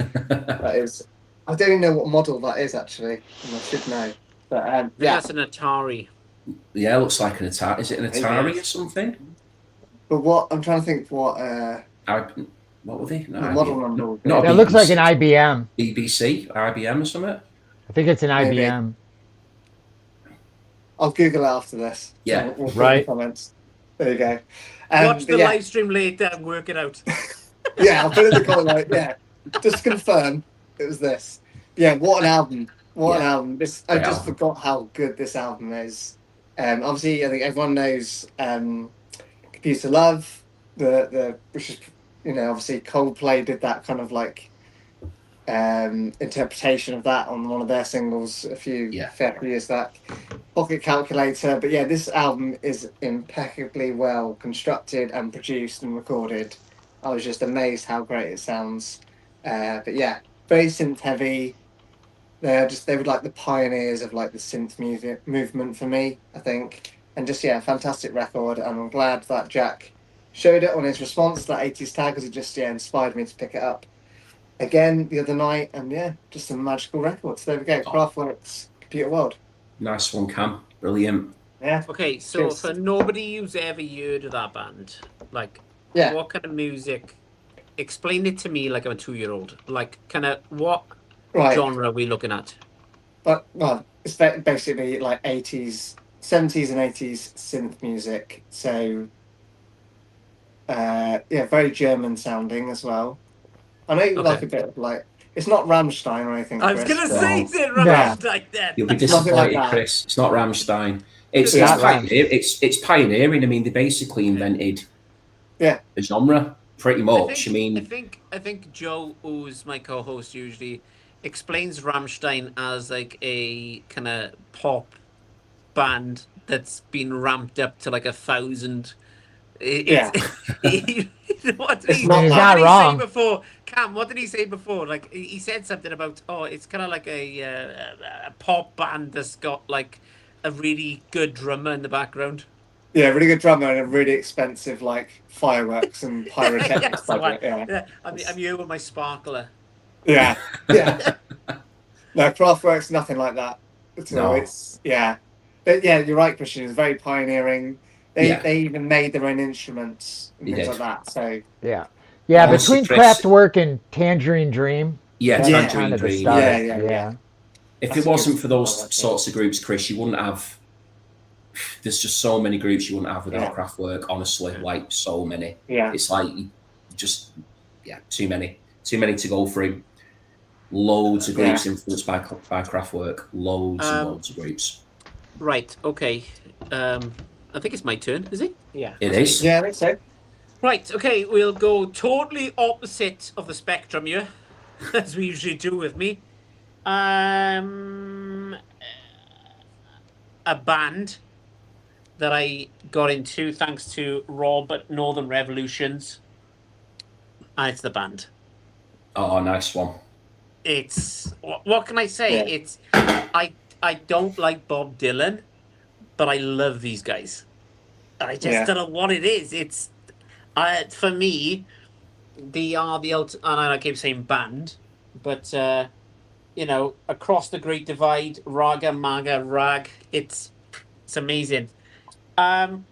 That is. I don't even know what model that is, actually. And I should know. But I think that's an Atari. Yeah, looks like an Atari. Is it an Atari or something? But what I'm trying to think what What were they? No, the model number would be. Not It looks like an IBM. BBC, IBM or something? I think it's an Maybe. IBM. I'll Google it after this. Yeah. So we'll put Right. in the comments. There you go. Watch but the yeah, live stream later and work it out. yeah, I'll put it in the comment. Like, yeah, just to confirm it was this. Yeah, what an album! What an album! I Great just album. forgot how good this album is. Obviously, I think everyone knows Computer For You to Love, which is, obviously Coldplay did that kind of like interpretation of that on one of their singles a few years back. Pocket Calculator, but yeah, this album is impeccably well constructed and produced and recorded. I was just amazed how great it sounds. But yeah, very synth heavy. They were like the pioneers of like the synth music movement for me, I think. And just fantastic record. And I'm glad that Jack showed it on his response to that 80s tag, because it just inspired me to pick it up again the other night. And just a magical record. So there we go, Kraftwerk's Computer World. Nice one, Cam. Brilliant. Yeah. Okay, so for nobody who's ever heard of that band, like, what kind of music? Explain it to me like I'm a 2-year-old. Like, kind of what genre are we looking at? It's basically like 70s and 80s synth music. So, very German sounding as well. I know you like a bit of like, it's not Rammstein or anything. I was going to say, is it Rammstein then? You'll be disappointed, Chris. It's not Rammstein. It's pioneering. I mean, they basically invented a genre, pretty much. I think Joe, who's my co-host, usually explains Rammstein as like a kind of pop band that's been ramped up to like 1,000. What did he say before? Cam, what did he say before? Like, he said something about, it's kind of like a pop band that's got like a really good drummer in the background. Yeah, really good drummer and a really expensive like fireworks and pyrotechnics. I'm here with my sparkler. Yeah. No, Kraftwerk's nothing like that. It's but you're right, Christian. It's very pioneering. They even made their own instruments and things like that. So between Kraftwerk and Tangerine Dream. Tangerine Dream. Yeah. If it wasn't for those sorts of groups, Chris, you wouldn't have. There's just so many groups you wouldn't have without Kraftwerk. Honestly, like so many. Yeah. It's like too many to go through. Loads of groups influenced by Kraftwerk. Loads and loads of groups. Right. Okay. I think it's my turn. Is it? Yeah. It is. Yeah, I think so. Right. Okay. We'll go totally opposite of the spectrum here, as we usually do with me. A band that I got into thanks to Rob at Northern Revolutions, and it's the band. Oh, nice one. It's what can I say? It's I don't like Bob Dylan, but I love these guys. I just don't know what it is. It's for me, they are the ultimate. And I keep saying band, but across the Great Divide, Raga Maga Rag. It's amazing. Now,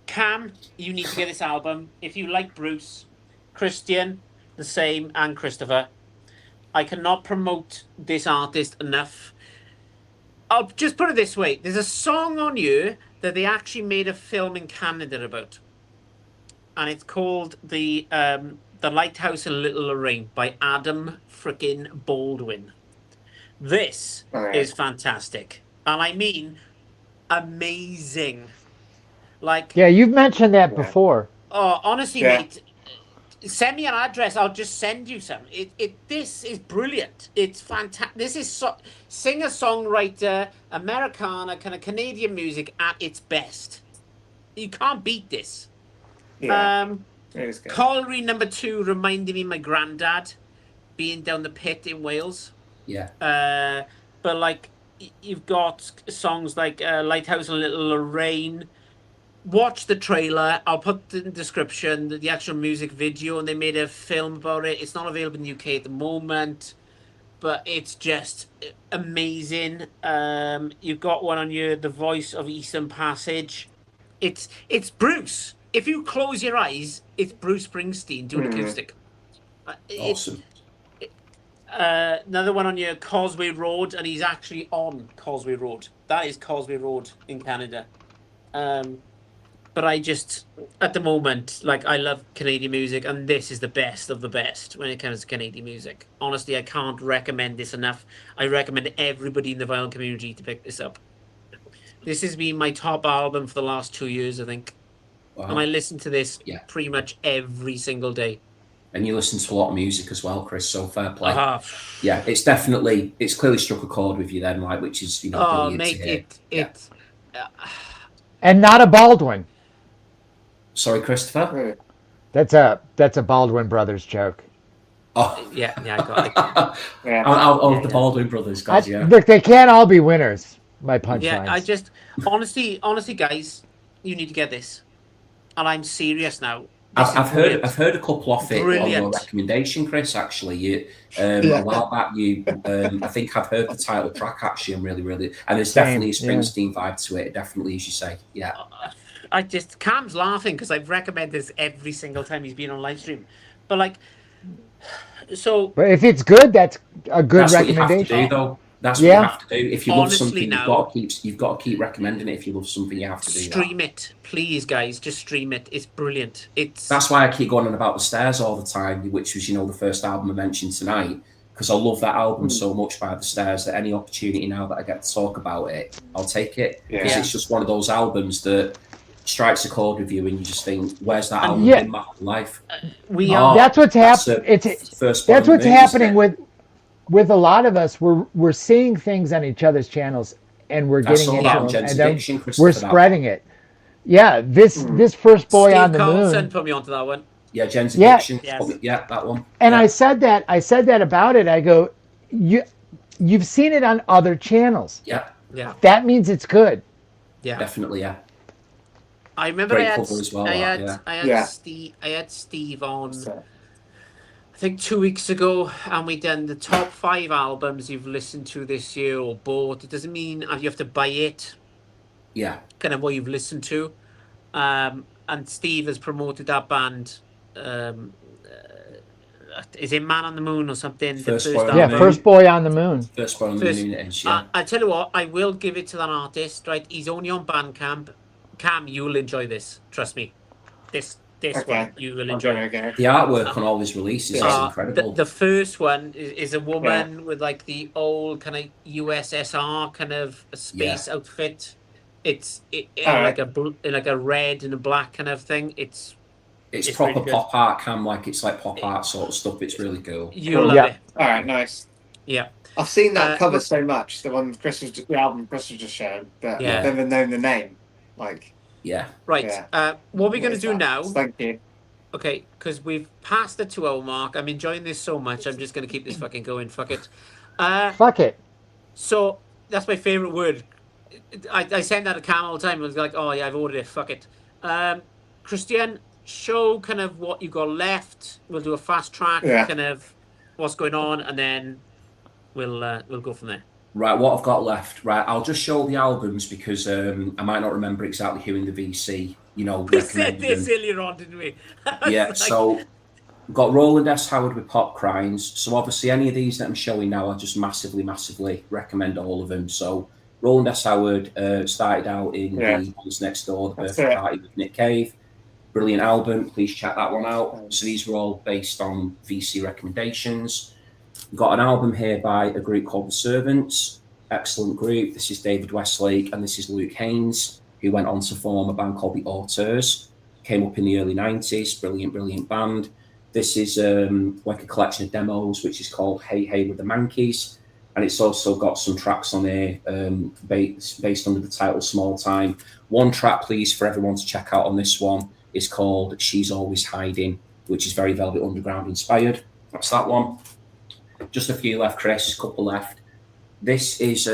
Cam, you need to get this album. If you like Bruce, Christian, the same, and Christopher, I cannot promote this artist enough. I'll just put it this way. There's a song on you that they actually made a film in Canada about. And it's called The Lighthouse in Little Lorraine by Adam frickin' Baldwin. This is fantastic. And I mean, amazing. Like, you've mentioned that before. Oh, honestly, mate, send me an address. I'll just send you some. This is brilliant. It's fantastic. This is singer-songwriter, Americana, kind of Canadian music at its best. You can't beat this. Yeah. It is good. Colliery No. 2 reminded me of my granddad being down the pit in Wales. Yeah. But like, you've got songs like Lighthouse in Little Lorraine. Watch the trailer. I'll put in the description the actual music video, and they made a film about it. It's not available in the UK at the moment, but it's just amazing. You've got one on your The Voice of Eastern Passage. It's Bruce. If you close your eyes, it's Bruce Springsteen doing acoustic. Awesome. Another one on your Causeway Road, and he's actually on Causeway Road. That is Causeway Road in Canada. But I just, at the moment, like, I love Canadian music, and this is the best of the best when it comes to Canadian music. Honestly, I can't recommend this enough. I recommend everybody in the vinyl community to pick this up. This has been my top album for the last 2 years, I think. And I Wow. listen to this Yeah. pretty much every single day. And you listen to a lot of music as well, Chris. So fair play. Ah, Yeah, it's clearly struck a chord with you then, like, which is oh, brilliant mate, to hear. it. And not a Baldwin. Sorry, Christopher. That's a Baldwin Brothers joke. Oh, Yeah, I got it. Yeah. oh, the Baldwin brothers, guys. Yeah. Look, they can't all be winners. My punchlines. Yeah, I just honestly, guys, you need to get this, and I'm serious now. This is I've brilliant. heard a couple off it on your Brilliant. recommendation, Chris. Actually, Yeah. a while back, I think I've heard the title track actually. I'm really, and there's Same, definitely a Springsteen vibe to it. Definitely, as you say, yeah. I just Cam's laughing because I've recommended this every single time he's been on live stream, but like, so But if it's good, that's a good That's what you have to recommendation. do, though. That's what Yeah. you have to do. If you love Honestly something, now- you've got to keep recommending it. If you love something, you have to do that. stream it, please, guys. Just stream it. It's brilliant. It's That's why I keep going on about The Stairs all the time, which was, the first album I mentioned tonight, because I love that album so much by The Stairs that any opportunity now that I get to talk about it, I'll take it. Because Yeah. it's just one of those albums that strikes a chord with you and you just think, where's that album Yeah. in my whole life? we Oh, are. That's what's That's happening. the It's first one that's on what's the news, happening isn't it? with a lot of us. We're seeing things on each other's channels, and we're I getting saw into that on them, Jen's and then Addiction, Christopher, we're that one. spreading it. Yeah, this first boy Steve on the Carlson moon. put me onto that one. Yeah, Jen's Yeah. Addiction. Yes. Yeah, that one. And Yeah. I said that about it. I go, you've seen it on other channels. Yeah, Yeah, That means it's good. yeah. definitely, yeah. I remember Great I had, cover as well, I that, had, yeah. I had Yeah. Steve on. So, I think 2 weeks ago, and we done the top 5 albums you've listened to this year or bought. It doesn't mean you have to buy it. Yeah. Kind of what you've listened to. And Steve has promoted that band. Is it Man on the Moon or something? First the Boy on first the Yeah, album. Moon. first boy on the moon. First one on the First- moon it is, yeah. I tell you what, I will give it to that artist. Right, he's only on Bandcamp. Cam, you'll enjoy this. Trust me. This Okay. one you will I'm enjoy. gonna go. The artwork on all his releases is incredible. The first one is a woman with like the old kind of USSR kind of space outfit. It's Alright. like a red and a black kind of thing. It's proper really good. pop art, Cam, like it's like pop art sort of stuff. It's really cool. You'll love Yeah. it. All right, nice. Yeah. I've seen that cover look- so much. The one the album Chris was just showing, but Yeah. I've never known the name. Like, Yeah. Right. Yeah. What we're going to is do that? now, Thank you. okay, because we've passed the 2 hour mark. I'm enjoying this so much. I'm just going to keep this fucking going. Fuck it. Fuck it. So that's my favorite word. I send that to Cam all the time. I was like, oh yeah, I've ordered it. Fuck it. Christian, show kind of what you got left. We'll do a fast track, Yeah. kind of what's going on, and then we'll go from there. Right, what I've got left. Right, I'll just show the albums because I might not remember exactly who in the VC, We said recommended this them. earlier on, didn't we? Yeah, Like, so we've got Roland S. Howard with Pop Crimes. So obviously any of these that I'm showing now, I just massively recommend all of them. So Roland S. Howard started out in the Boys Next Door, the That's Birthday it. Party with Nick Cave. Brilliant album. Please check that one out. So these were all based on VC recommendations. We've got an album here by a group called The Servants. Excellent group. This is David Westlake and this is Luke Haynes, who went on to form a band called The Auteurs. Came up in the early 90s. Brilliant band. This is like a collection of demos, which is called Hey Hey with the Mankeys. And it's also got some tracks on here based under the title Small Time. One track, please, for everyone to check out on this one is called She's Always Hiding, which is very Velvet Underground inspired. That's that one. Just a few left, Chris, a couple left. This is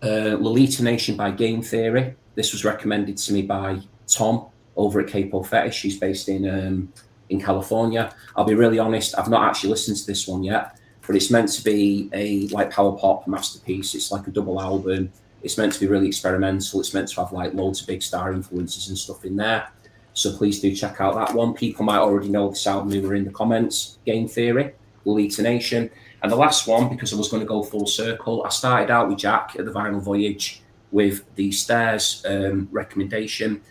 Lolita Nation by Game Theory. This was recommended to me by Tom over at Capo Fetish. He's based in California. I'll be really honest, I've not actually listened to this one yet, but it's meant to be a like power pop masterpiece. It's like a double album. It's meant to be really experimental. It's meant to have like loads of big star influences and stuff in there. So please do check out that one. People might already know this album who were in the comments. Game Theory, Lolita Nation. And the last one, because I was going to go full circle, I started out with Jack at the Vinyl Voyage with the Stairs recommendation.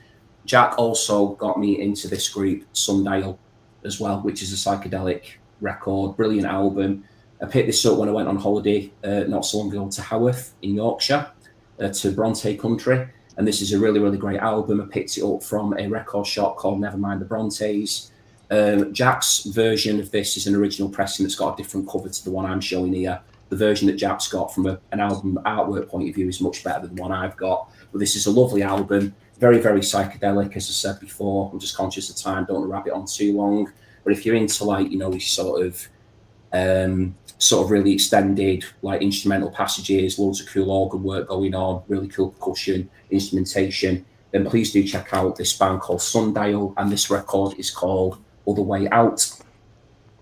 Jack also got me into this group, Sundial, as well, which is a psychedelic record. Brilliant album. I picked this up when I went on holiday not so long ago to Haworth in Yorkshire. to Bronte Country. And this is a really, really great album. I picked it up from a record shop called Nevermind the Brontes. Jack's version of this is an original pressing that's got a different cover to the one I'm showing here. The version that Jack's got from an album artwork point of view is much better than the one I've got. But this is a lovely album, very, very psychedelic, as I said before. I'm just conscious of time, don't want to wrap it on too long. But if you're into like, you know, these sort of really extended like instrumental passages, loads of cool organ work going on, really cool percussion, instrumentation, then please do check out this band called Sundial, and this record is called Other Way Out.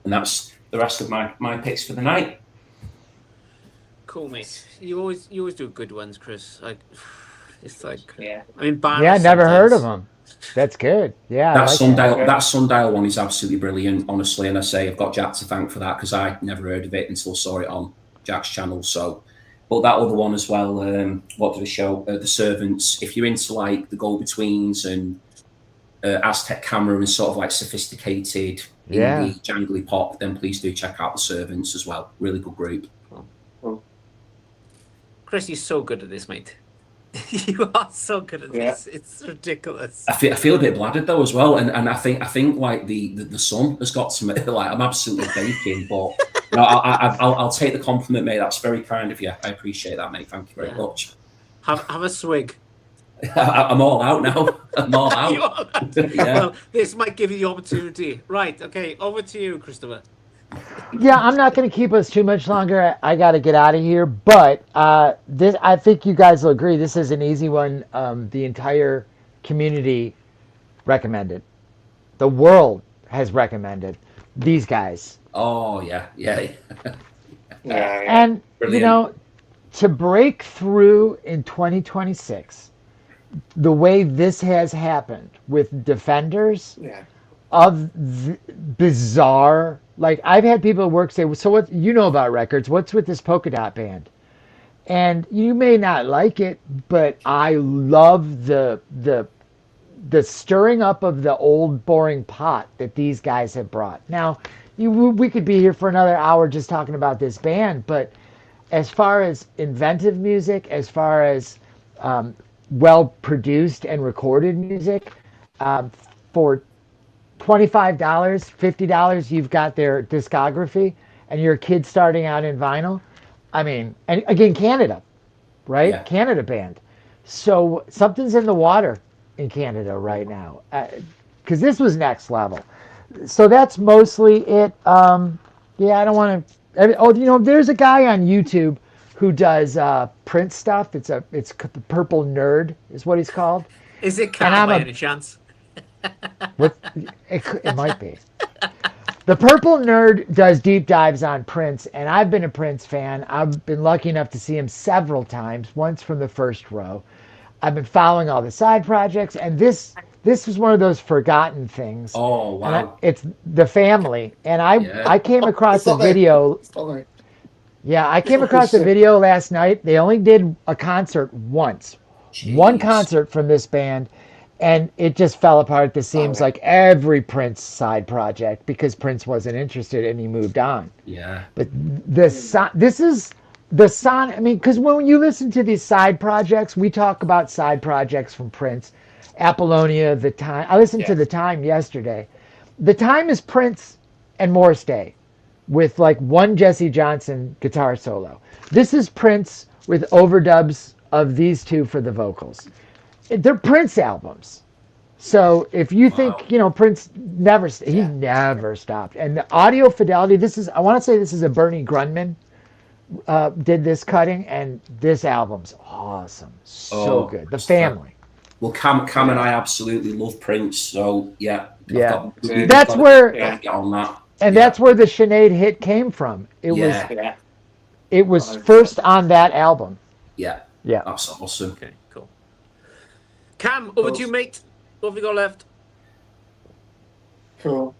And that's the rest of my picks for the night. Cool, mate. You always do good ones, Chris. It's like, Yeah. I mean, Barra Yeah, never heard of sometimes. them. That's good. Yeah, That I like Sundial, that. that Sundial one is absolutely brilliant, honestly. And I say I've got Jack to thank for that because I never heard of it until saw it on Jack's channel. So, but that other one as well. What did I show? The Servants. If you're into like the Go-Betweens and Aztec Camera and sort of like sophisticated indie jangly pop, then please do check out the Servants as well. Really good group. Chris, you're so good at this, mate. You are so good at this. It's ridiculous. I feel a bit bladdered though as well, and I think like the sun has got to me. Like I'm absolutely baking, but no, I'll take the compliment, mate. That's very kind of you. I appreciate that, mate. Thank you very much. Have a swig. I'm all out now. I'm all out. You are that? Yeah. Well, this might give you the opportunity. Right. Okay. Over to you, Christopher. Yeah, I'm not going to keep us too much longer. I got to get out of here. But this, I think you guys will agree. This is an easy one. The entire community recommended. The world has recommended these guys. Oh yeah. And Brilliant. you know, to break through in 2026, the way this has happened with Defenders. Yeah. Of bizarre, like I've had people at work say, so what, you know about records, what's with this polka dot band? And you may not like it, but I love the stirring up of the old boring pot that these guys have brought. Now, we could be here for another hour just talking about this band, but as far as inventive music, as far as well produced and recorded music, for $25, $50, you've got their discography, and you're a kid starting out in vinyl. I mean, and again, Canada, right? Yeah. Canada band. So something's in the water in Canada right now, because this was next level. So that's mostly it. Yeah, I don't want to. Oh, you know, there's a guy on YouTube who does Prince stuff. It's Purple Nerd is what he's called. Is it Cam by any chance? What it might be. The Purple Nerd does deep dives on Prince, and I've been a Prince fan. I've been lucky enough to see him several times, once from the first row. I've been following all the side projects, and this is one of those forgotten things. Oh wow! It's The Family, and I came across a video. Yeah, I came across a video last night. They only did a concert once, one concert from this band. And it just fell apart at the seams, like every Prince side project, because Prince wasn't interested and he moved on. Yeah. But this is the son. I mean, because when you listen to these side projects, we talk about side projects from Prince, Apollonia, The Time. I listened to The Time yesterday. The Time is Prince and Morris Day with like one Jesse Johnson guitar solo. This is Prince with overdubs of these two for the vocals. They're Prince albums. So if you think, you know, Prince never stopped. And the audio fidelity, I want to say this is a Bernie Grundman did this cutting, and this album's awesome. So good. The Family. Well, Cam and I absolutely love Prince, so yeah. That's where get on that. And that's where the Sinead hit came from. It was first on that album. Yeah. Yeah. That's awesome. Okay, cool. Cam, over to you, mate. What have we got left? Cool.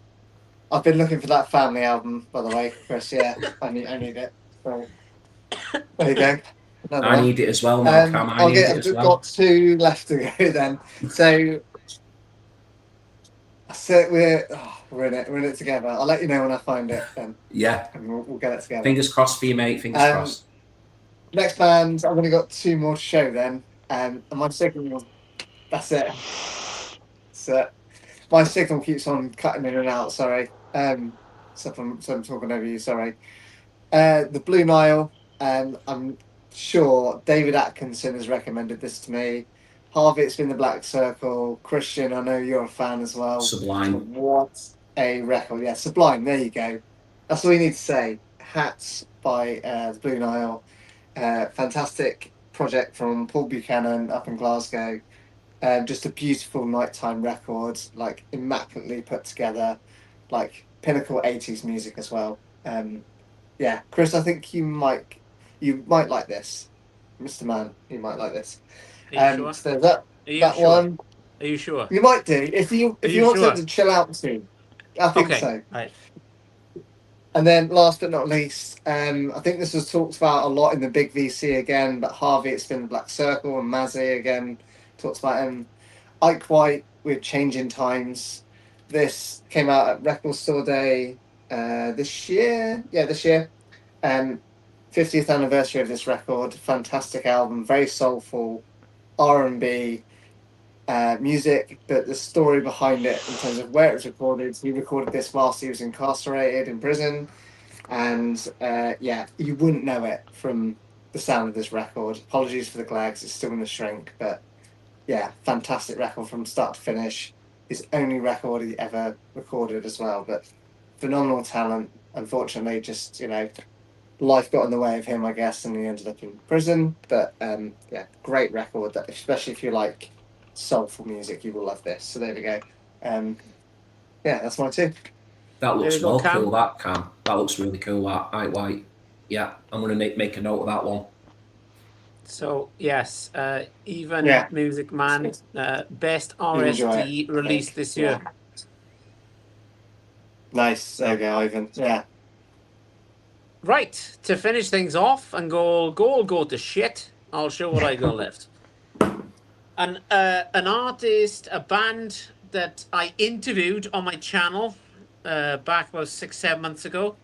I've been looking for that Family album, by the way, Chris. Yeah, I need it. So, there you go. I need it as well, now, Cam. I've got two left to go then. So we're in it together. I'll let you know when I find it then. Yeah. And we'll get it together. Fingers crossed for you, mate. Fingers crossed. Next band, I've only got 2 more to show then. And my signal, that's it. So my signal keeps on cutting in and out, sorry. So I'm talking over you, sorry. The Blue Nile, I'm sure David Atkinson has recommended this to me. Harvey, it's been the Black Circle. Christian, I know you're a fan as well. Sublime. What a record. Yeah, Sublime, there you go. That's all you need to say. Hats by the Blue Nile. Fantastic project from Paul Buchanan up in Glasgow. Just a beautiful nighttime record, like immaculately put together, like pinnacle 80s music as well. Yeah, Chris, I think you might like this, Mr. Man. You might like this. Are you sure? So that Are you that sure? one Are you sure? you might do if you you want sure? something to chill out to. I think Okay. so. Right. And then last but not least, I think this was talked about a lot in the Big VC again, but Harvey, it's been the Black Circle, and Mazzy again talks about him. Ike White with Changing Times. This came out at Record Store Day this year. Yeah, this year. 50th anniversary of this record. Fantastic album, very soulful, R&B music, but the story behind it in terms of where it was recorded. He recorded this whilst he was incarcerated in prison, and yeah, you wouldn't know it from the sound of this record. Apologies for the glags, it's still in the shrink, but yeah, fantastic record from start to finish. His only record he ever recorded as well, but phenomenal talent. Unfortunately, just life got in the way of him, I guess, and he ended up in prison. But yeah, great record. That especially if you like soulful music, you will love this. So there we go. Yeah, that's my 2. That looks There you go, well Cam. cool, that, Cam. That looks really cool, that. Ike White. Yeah, I'm going to make a note of that one. So yes, even Yeah. Music Man, best Enjoy RSD it. released this year. Yeah. Nice. There you go, Ivan. Yeah. Right, to finish things off and go to shit, I'll show what I got left. An artist, a band that I interviewed on my channel back about 6-7 months ago.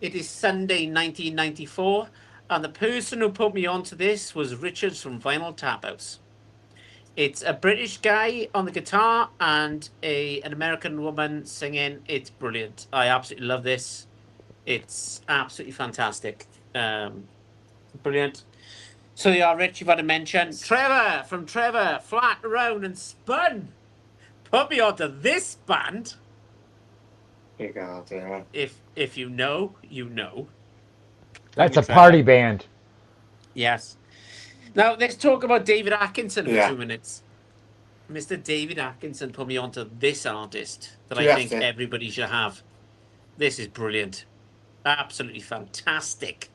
It is Sunday 1994, and the person who put me onto this was Richard from Vinyl Tap House. It's a British guy on the guitar and an American woman singing. It's brilliant. I absolutely love this. It's absolutely fantastic. Brilliant. So yeah, Rich, you've had to mention Trevor from Trevor, Flat, Round and Spun. Put me onto this band. Here you go. Yeah. If you know, you know. That's Thank a you, party Trevor. band. Yes. Now let's talk about David Atkinson for Yeah. 2 minutes. Mr. David Atkinson put me onto this artist that You I have think to. everybody should have. This is brilliant. Absolutely fantastic.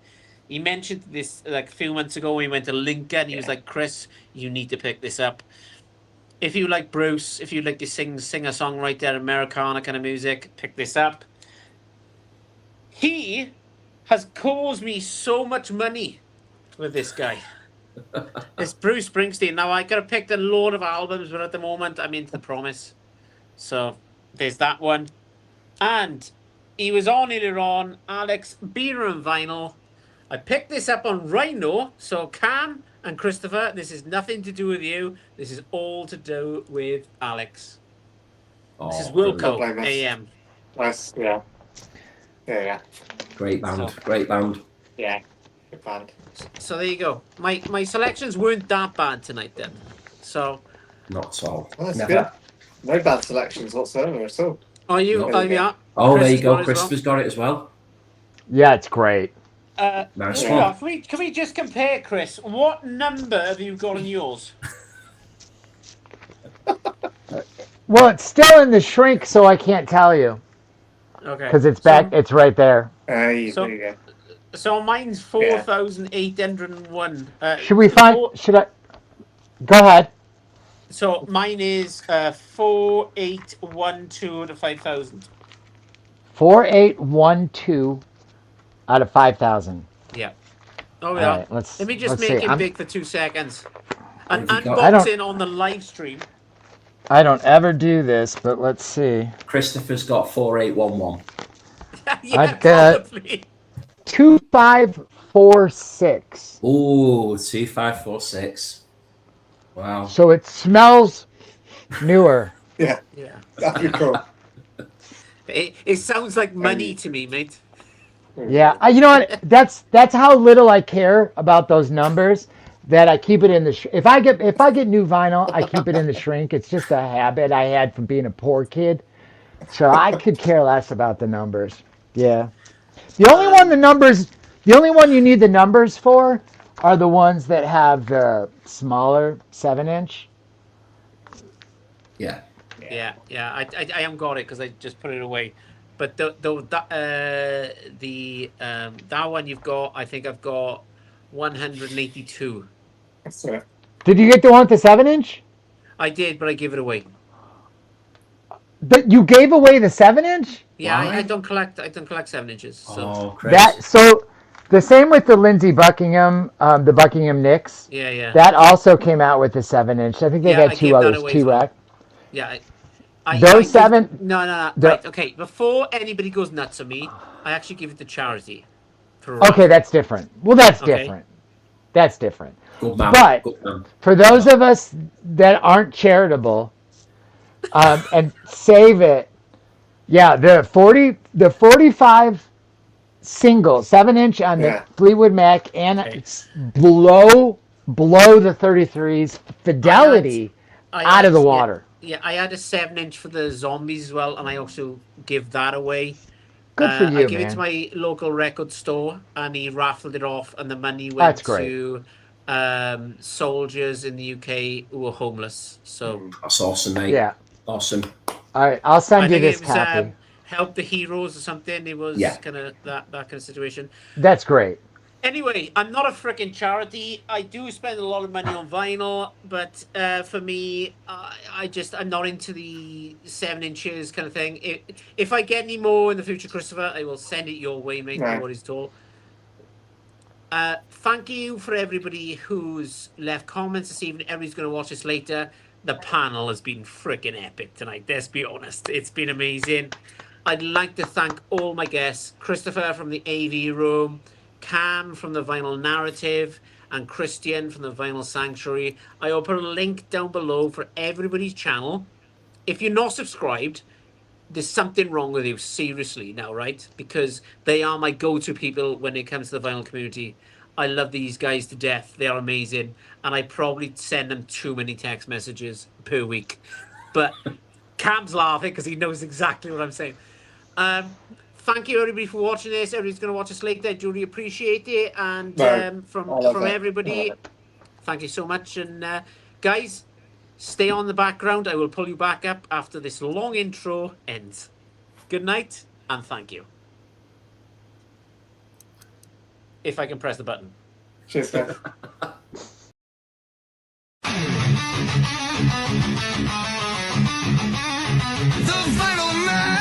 He mentioned this like a few months ago when he went to Lincoln. He was like, Chris, you need to pick this up. If you like Bruce, if you like to sing a songwriter, Americana kind of music, pick this up. He has caused me so much money with this guy. It's Bruce Springsteen. Now I could have picked a load of albums, but at the moment I'm into The Promise. So there's that one. And he was on earlier on, Alex Beer and Vinyl. I picked this up on Rhino. So Cam and Christopher, this is nothing to do with you. This is all to do with Alex. This is brilliant. Don't Wilco blame us. AM. Nice. Yeah. Yeah. Great band. So- Great band. Yeah. Good band. So there you go. My selections weren't that bad tonight then. So Not at all. Well, that's Never. good. No bad selections whatsoever at all. are you? No. Yeah. Oh, Chris there you has got go. it as Christopher's got it as well. Yeah, it's great. Nice Here we one. are. Can we just compare, Chris? What number have you got on yours? Well, it's still in the shrink, so I can't tell you Okay. because it's back. It's right there. There So- you go. So mine's 4,801. Should we find? Should I? Go ahead. So mine is 4,812 to 5,000. 4812 out of 5,000. Yeah. Oh All yeah. right, let's. Let me just let's make see. it big for 2 seconds. An Have you got- unboxing on the live stream. I don't ever do this, but let's see. Christopher's got 4811. Yeah, I've got- probably. 2546. Ooh, 2546. Wow. So it smells newer. Yeah, Yeah. that'd be cool. It sounds like money to me, mate. Yeah, you know what? That's how little I care about those numbers. That I keep it in the. If I get new vinyl, I keep it in the shrink. It's just a habit I had from being a poor kid. So I could care less about the numbers. Yeah. The only one you need the numbers for are the ones that have the smaller 7-inch. Yeah. Yeah. I am got it because I just put it away. But that one you've got, I think I've got 182. That's it. Did you get the one with the 7-inch? I did, but I give it away. But you gave away the 7-inch? Yeah, Why? I don't collect 7 inches. So Oh, Chris. That so the same with the Lindsey Buckingham, the Buckingham Nicks. yeah. That also came out with the 7-inch. I think they Yeah, had I two gave that others, away as well. T-Rack. Yeah. Those seven- No. the- Right, okay. Before anybody goes nuts on me, I actually give it to charity. Okay, that's different. Well, that's Okay. different. That's different. Good man. But Good man. for those of us that aren't charitable and save it, yeah, the 45 single 7-inch on the Yeah. Fleetwood Mac, and Okay. it's below the 33's fidelity out of the water. Yeah, I had a 7-inch for the Zombies as well, and I also give that away. Good for you, I gave man. it to my local record store, and he raffled it off, and the money went That's great. to soldiers in the UK who were homeless. So That's awesome, mate. Yeah. Awesome. All right, I'll I send you think this it was copy. Help the Heroes or something. It was Yeah. kind of that kind of situation. That's great. Anyway, I'm not a freaking charity. I do spend a lot of money on vinyl, but for me, I'm not into the 7 inches kind of thing. If I get any more in the future, Christopher, I will send it your way, mate. Right. No worries at all. Thank you for everybody who's left comments this evening. Everybody's going to watch this later. The panel has been freaking epic tonight. Let's be honest. It's been amazing. I'd like to thank all my guests. Christopher from the AV Room, Cam from the Vinyl Narrative, and Christian from the Vinyl Sanctuary. I will put a link down below for everybody's channel. If you're not subscribed, there's something wrong with you, seriously now, right? Because they are my go-to people when it comes to the vinyl community. I love these guys to death. They are amazing. And I probably send them too many text messages per week. But Cam's laughing because he knows exactly what I'm saying. Thank you, everybody, for watching this. Everybody's going to watch us later. I do really appreciate it. And Right. from I love it. everybody, I love it. thank you so much. And guys, stay on the background. I will pull you back up after this long intro ends. Good night, and thank you. If I can press the button. Cheers, guys. The Vinyl Man!